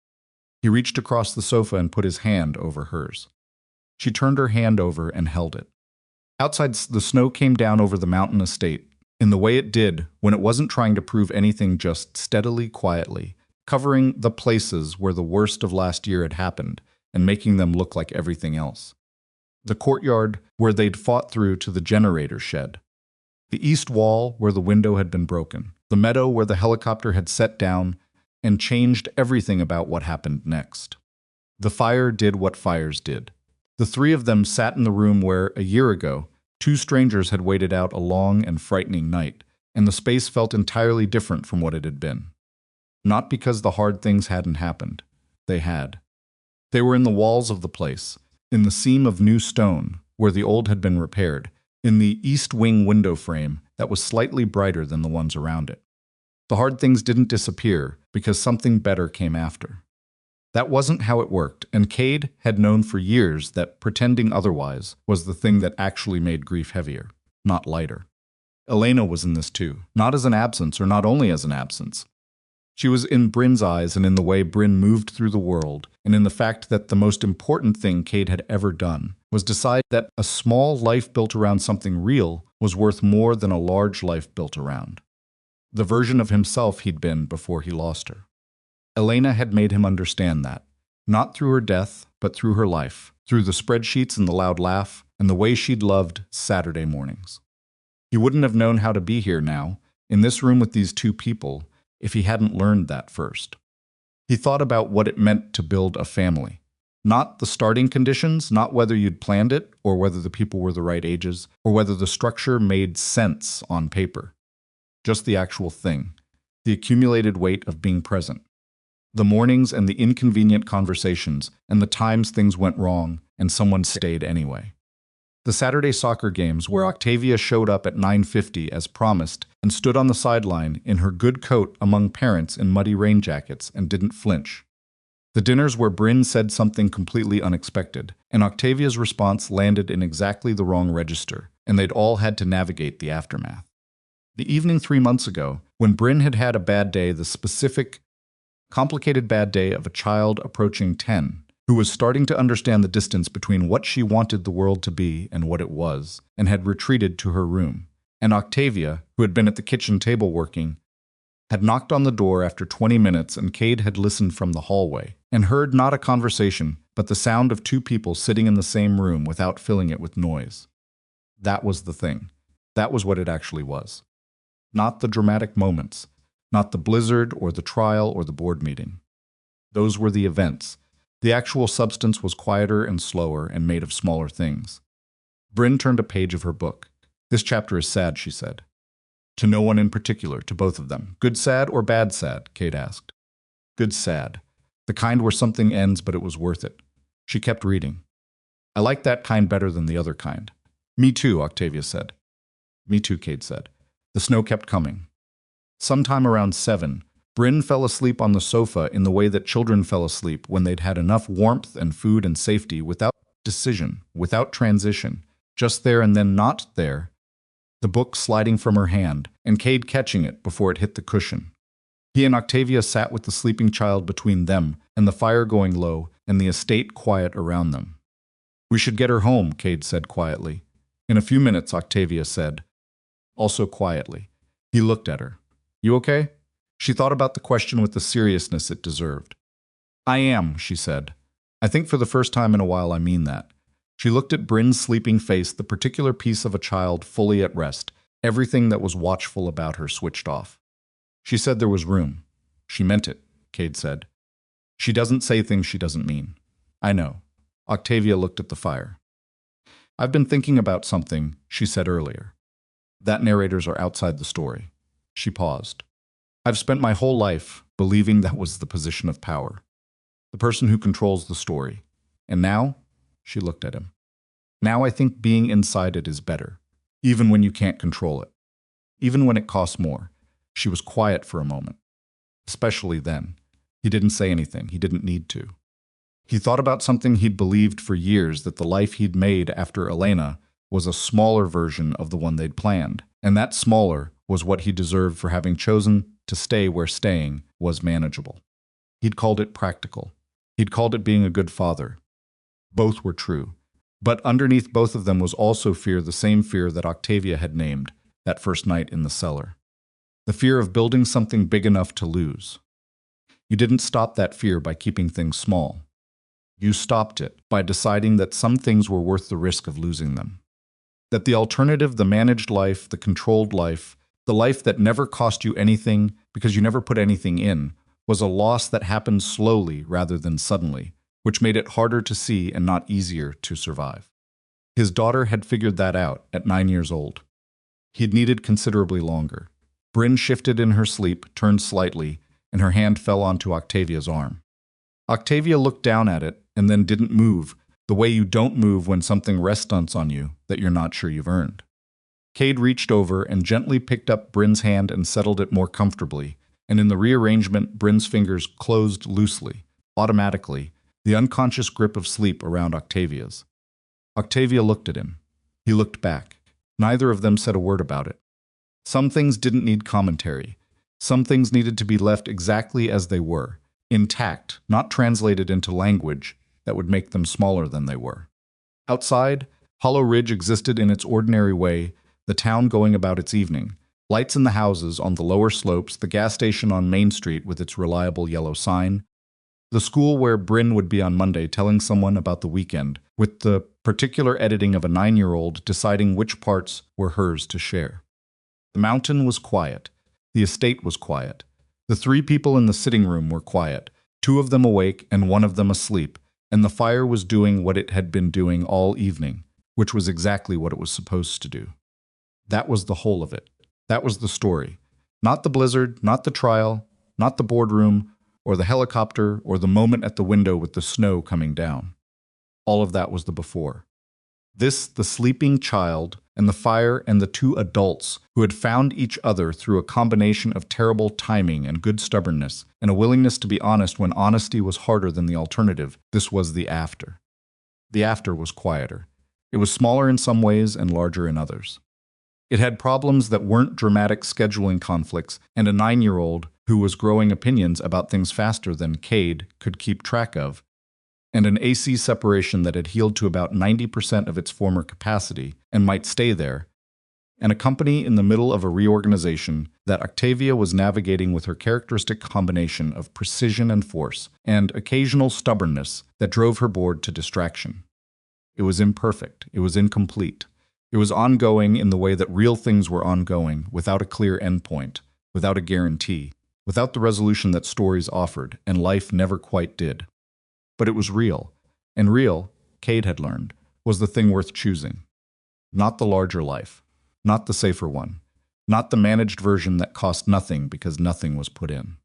He reached across the sofa and put his hand over hers. She turned her hand over and held it. Outside, the snow came down over the mountain estate, in the way it did when it wasn't trying to prove anything, just steadily, quietly, covering the places where the worst of last year had happened and making them look like everything else. The courtyard where they'd fought through to the generator shed. The east wall where the window had been broken. The meadow where the helicopter had set down and changed everything about what happened next. The fire did what fires did. The three of them sat in the room where, a year ago, two strangers had waited out a long and frightening night, and the space felt entirely different from what it had been. Not because the hard things hadn't happened. They had. They were in the walls of the place, in the seam of new stone, where the old had been repaired, in the east wing window frame that was slightly brighter than the ones around it. The hard things didn't disappear because something better came after. That wasn't how it worked, and Cade had known for years that pretending otherwise was the thing that actually made grief heavier, not lighter. Elena was in this too, not as an absence or not only as an absence. She was in Bryn's eyes and in the way Bryn moved through the world, and in the fact that the most important thing Cade had ever done was decide that a small life built around something real was worth more than a large life built around the version of himself he'd been before he lost her. Elena had made him understand that, not through her death, but through her life, through the spreadsheets and the loud laugh, and the way she'd loved Saturday mornings. He wouldn't have known how to be here now, in this room with these two people, if he hadn't learned that first. He thought about what it meant to build a family. Not the starting conditions, not whether you'd planned it, or whether the people were the right ages, or whether the structure made sense on paper. Just the actual thing, the accumulated weight of being present. The mornings and the inconvenient conversations, and the times things went wrong and someone stayed anyway. The Saturday soccer games where Octavia showed up at 9:50 as promised and stood on the sideline in her good coat among parents in muddy rain jackets and didn't flinch. The dinners where Bryn said something completely unexpected, and Octavia's response landed in exactly the wrong register, and they'd all had to navigate the aftermath. The evening 3 months ago, when Bryn had had a bad day, the specific, complicated bad day of a child approaching 10, who was starting to understand the distance between what she wanted the world to be and what it was, and had retreated to her room. And Octavia, who had been at the kitchen table working, had knocked on the door after 20 minutes, and Cade had listened from the hallway, and heard not a conversation, but the sound of two people sitting in the same room without filling it with noise. That was the thing. That was what it actually was. Not the dramatic moments, not the blizzard or the trial or the board meeting. Those were the events. The actual substance was quieter and slower and made of smaller things. Bryn turned a page of her book. "This chapter is sad," she said. "To no one in particular, to both of them. Good sad or bad sad?" Cade asked. "Good sad. The kind where something ends but it was worth it." She kept reading. "I like that kind better than the other kind." "Me too," Octavia said. "Me too," Cade said. The snow kept coming. Sometime around 7, Bryn fell asleep on the sofa in the way that children fell asleep when they'd had enough warmth and food and safety, without decision, without transition, just there and then not there, the book sliding from her hand, and Cade catching it before it hit the cushion. He and Octavia sat with the sleeping child between them and the fire going low and the estate quiet around them. "We should get her home," Cade said quietly. "In a few minutes," Octavia said, also quietly. He looked at her. "You okay?" She thought about the question with the seriousness it deserved. "I am," she said. "I think for the first time in a while I mean that." She looked at Bryn's sleeping face, the particular piece of a child fully at rest, everything that was watchful about her switched off. She said there was room. She meant it, Cade said. "She doesn't say things she doesn't mean." "I know." Octavia looked at the fire. "I've been thinking about something," she said earlier. That narrators are outside the story. She paused. "I've spent my whole life believing that was the position of power. The person who controls the story. And now," she looked at him, "now I think being inside it is better, even when you can't control it. Even when it costs more." She was quiet for a moment. Especially then. He didn't say anything. He didn't need to. He thought about something he'd believed for years, that the life he'd made after Elena was a smaller version of the one they'd planned, and that smaller was what he deserved for having chosen to stay where staying was manageable. He'd called it practical. He'd called it being a good father. Both were true. But underneath both of them was also fear, the same fear that Octavia had named that first night in the cellar. The fear of building something big enough to lose. You didn't stop that fear by keeping things small. You stopped it by deciding that some things were worth the risk of losing them. That the alternative, the managed life, the controlled life, the life that never cost you anything because you never put anything in, was a loss that happened slowly rather than suddenly, which made it harder to see and not easier to survive. His daughter had figured that out at 9 years old. He'd needed considerably longer. Bryn shifted in her sleep, turned slightly, and her hand fell onto Octavia's arm. Octavia looked down at it and then didn't move, the way you don't move when something rests on you that you're not sure you've earned. Cade reached over and gently picked up Bryn's hand and settled it more comfortably, and in the rearrangement, Bryn's fingers closed loosely, automatically, the unconscious grip of sleep around Octavia's. Octavia looked at him. He looked back. Neither of them said a word about it. Some things didn't need commentary. Some things needed to be left exactly as they were, intact, not translated into language that would make them smaller than they were. Outside, Hollow Ridge existed in its ordinary way, the town going about its evening. Lights in the houses on the lower slopes, the gas station on Main Street with its reliable yellow sign, the school where Bryn would be on Monday telling someone about the weekend, with the particular editing of a 9-year-old deciding which parts were hers to share. The mountain was quiet. The estate was quiet. The 3 people in the sitting room were quiet, 2 of them awake and 1 of them asleep, and the fire was doing what it had been doing all evening, which was exactly what it was supposed to do. That was the whole of it. That was the story. Not the blizzard, not the trial, not the boardroom, or the helicopter, or the moment at the window with the snow coming down. All of that was the before. This, the sleeping child, and the fire, and the 2 adults who had found each other through a combination of terrible timing and good stubbornness, and a willingness to be honest when honesty was harder than the alternative, this was the after. The after was quieter. It was smaller in some ways and larger in others. It had problems that weren't dramatic scheduling conflicts, and a 9-year-old who was growing opinions about things faster than Cade could keep track of, and an AC separation that had healed to about 90% of its former capacity and might stay there, and a company in the middle of a reorganization that Octavia was navigating with her characteristic combination of precision and force, and occasional stubbornness that drove her board to distraction. It was imperfect. It was incomplete. It was ongoing in the way that real things were ongoing, without a clear endpoint, without a guarantee, without the resolution that stories offered, and life never quite did. But it was real, and real, Cade had learned, was the thing worth choosing. Not the larger life, not the safer one, not the managed version that cost nothing because nothing was put in.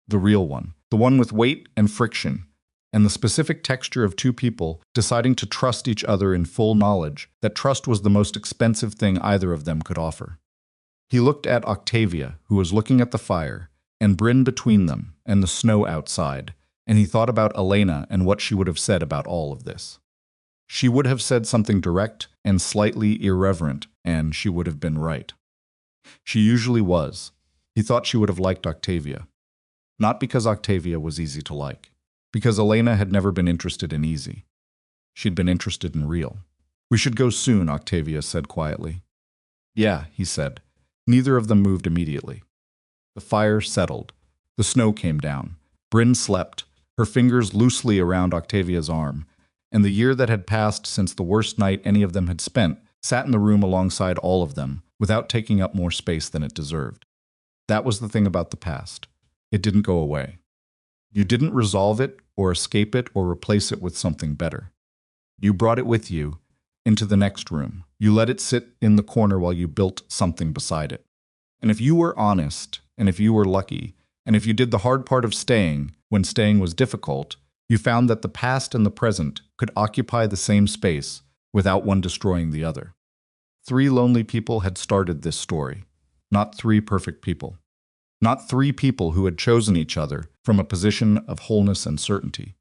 The real one, the one with weight and friction, and the specific texture of 2 people deciding to trust each other in full knowledge that trust was the most expensive thing either of them could offer. He looked at Octavia, who was looking at the fire, and Bryn between them, and the snow outside, and he thought about Elena and what she would have said about all of this. She would have said something direct and slightly irreverent, and she would have been right. She usually was. He thought she would have liked Octavia. Not because Octavia was easy to like, because Elena had never been interested in easy. She'd been interested in real. "We should go soon," Octavia said quietly. "Yeah," he said. Neither of them moved immediately. The fire settled. The snow came down. Bryn slept, her fingers loosely around Octavia's arm, and the year that had passed since the worst night any of them had spent sat in the room alongside all of them, without taking up more space than it deserved. That was the thing about the past. It didn't go away. You didn't resolve it or escape it or replace it with something better. You brought it with you into the next room. You let it sit in the corner while you built something beside it. And if you were honest, and if you were lucky, and if you did the hard part of staying when staying was difficult, you found that the past and the present could occupy the same space without one destroying the other. 3 lonely people had started this story, not 3 perfect people. Not 3 people who had chosen each other from a position of wholeness and certainty.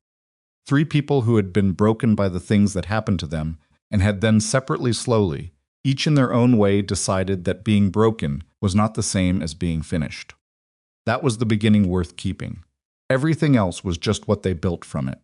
3 people who had been broken by the things that happened to them and had then separately, slowly, each in their own way, decided that being broken was not the same as being finished. That was the beginning worth keeping. Everything else was just what they built from it.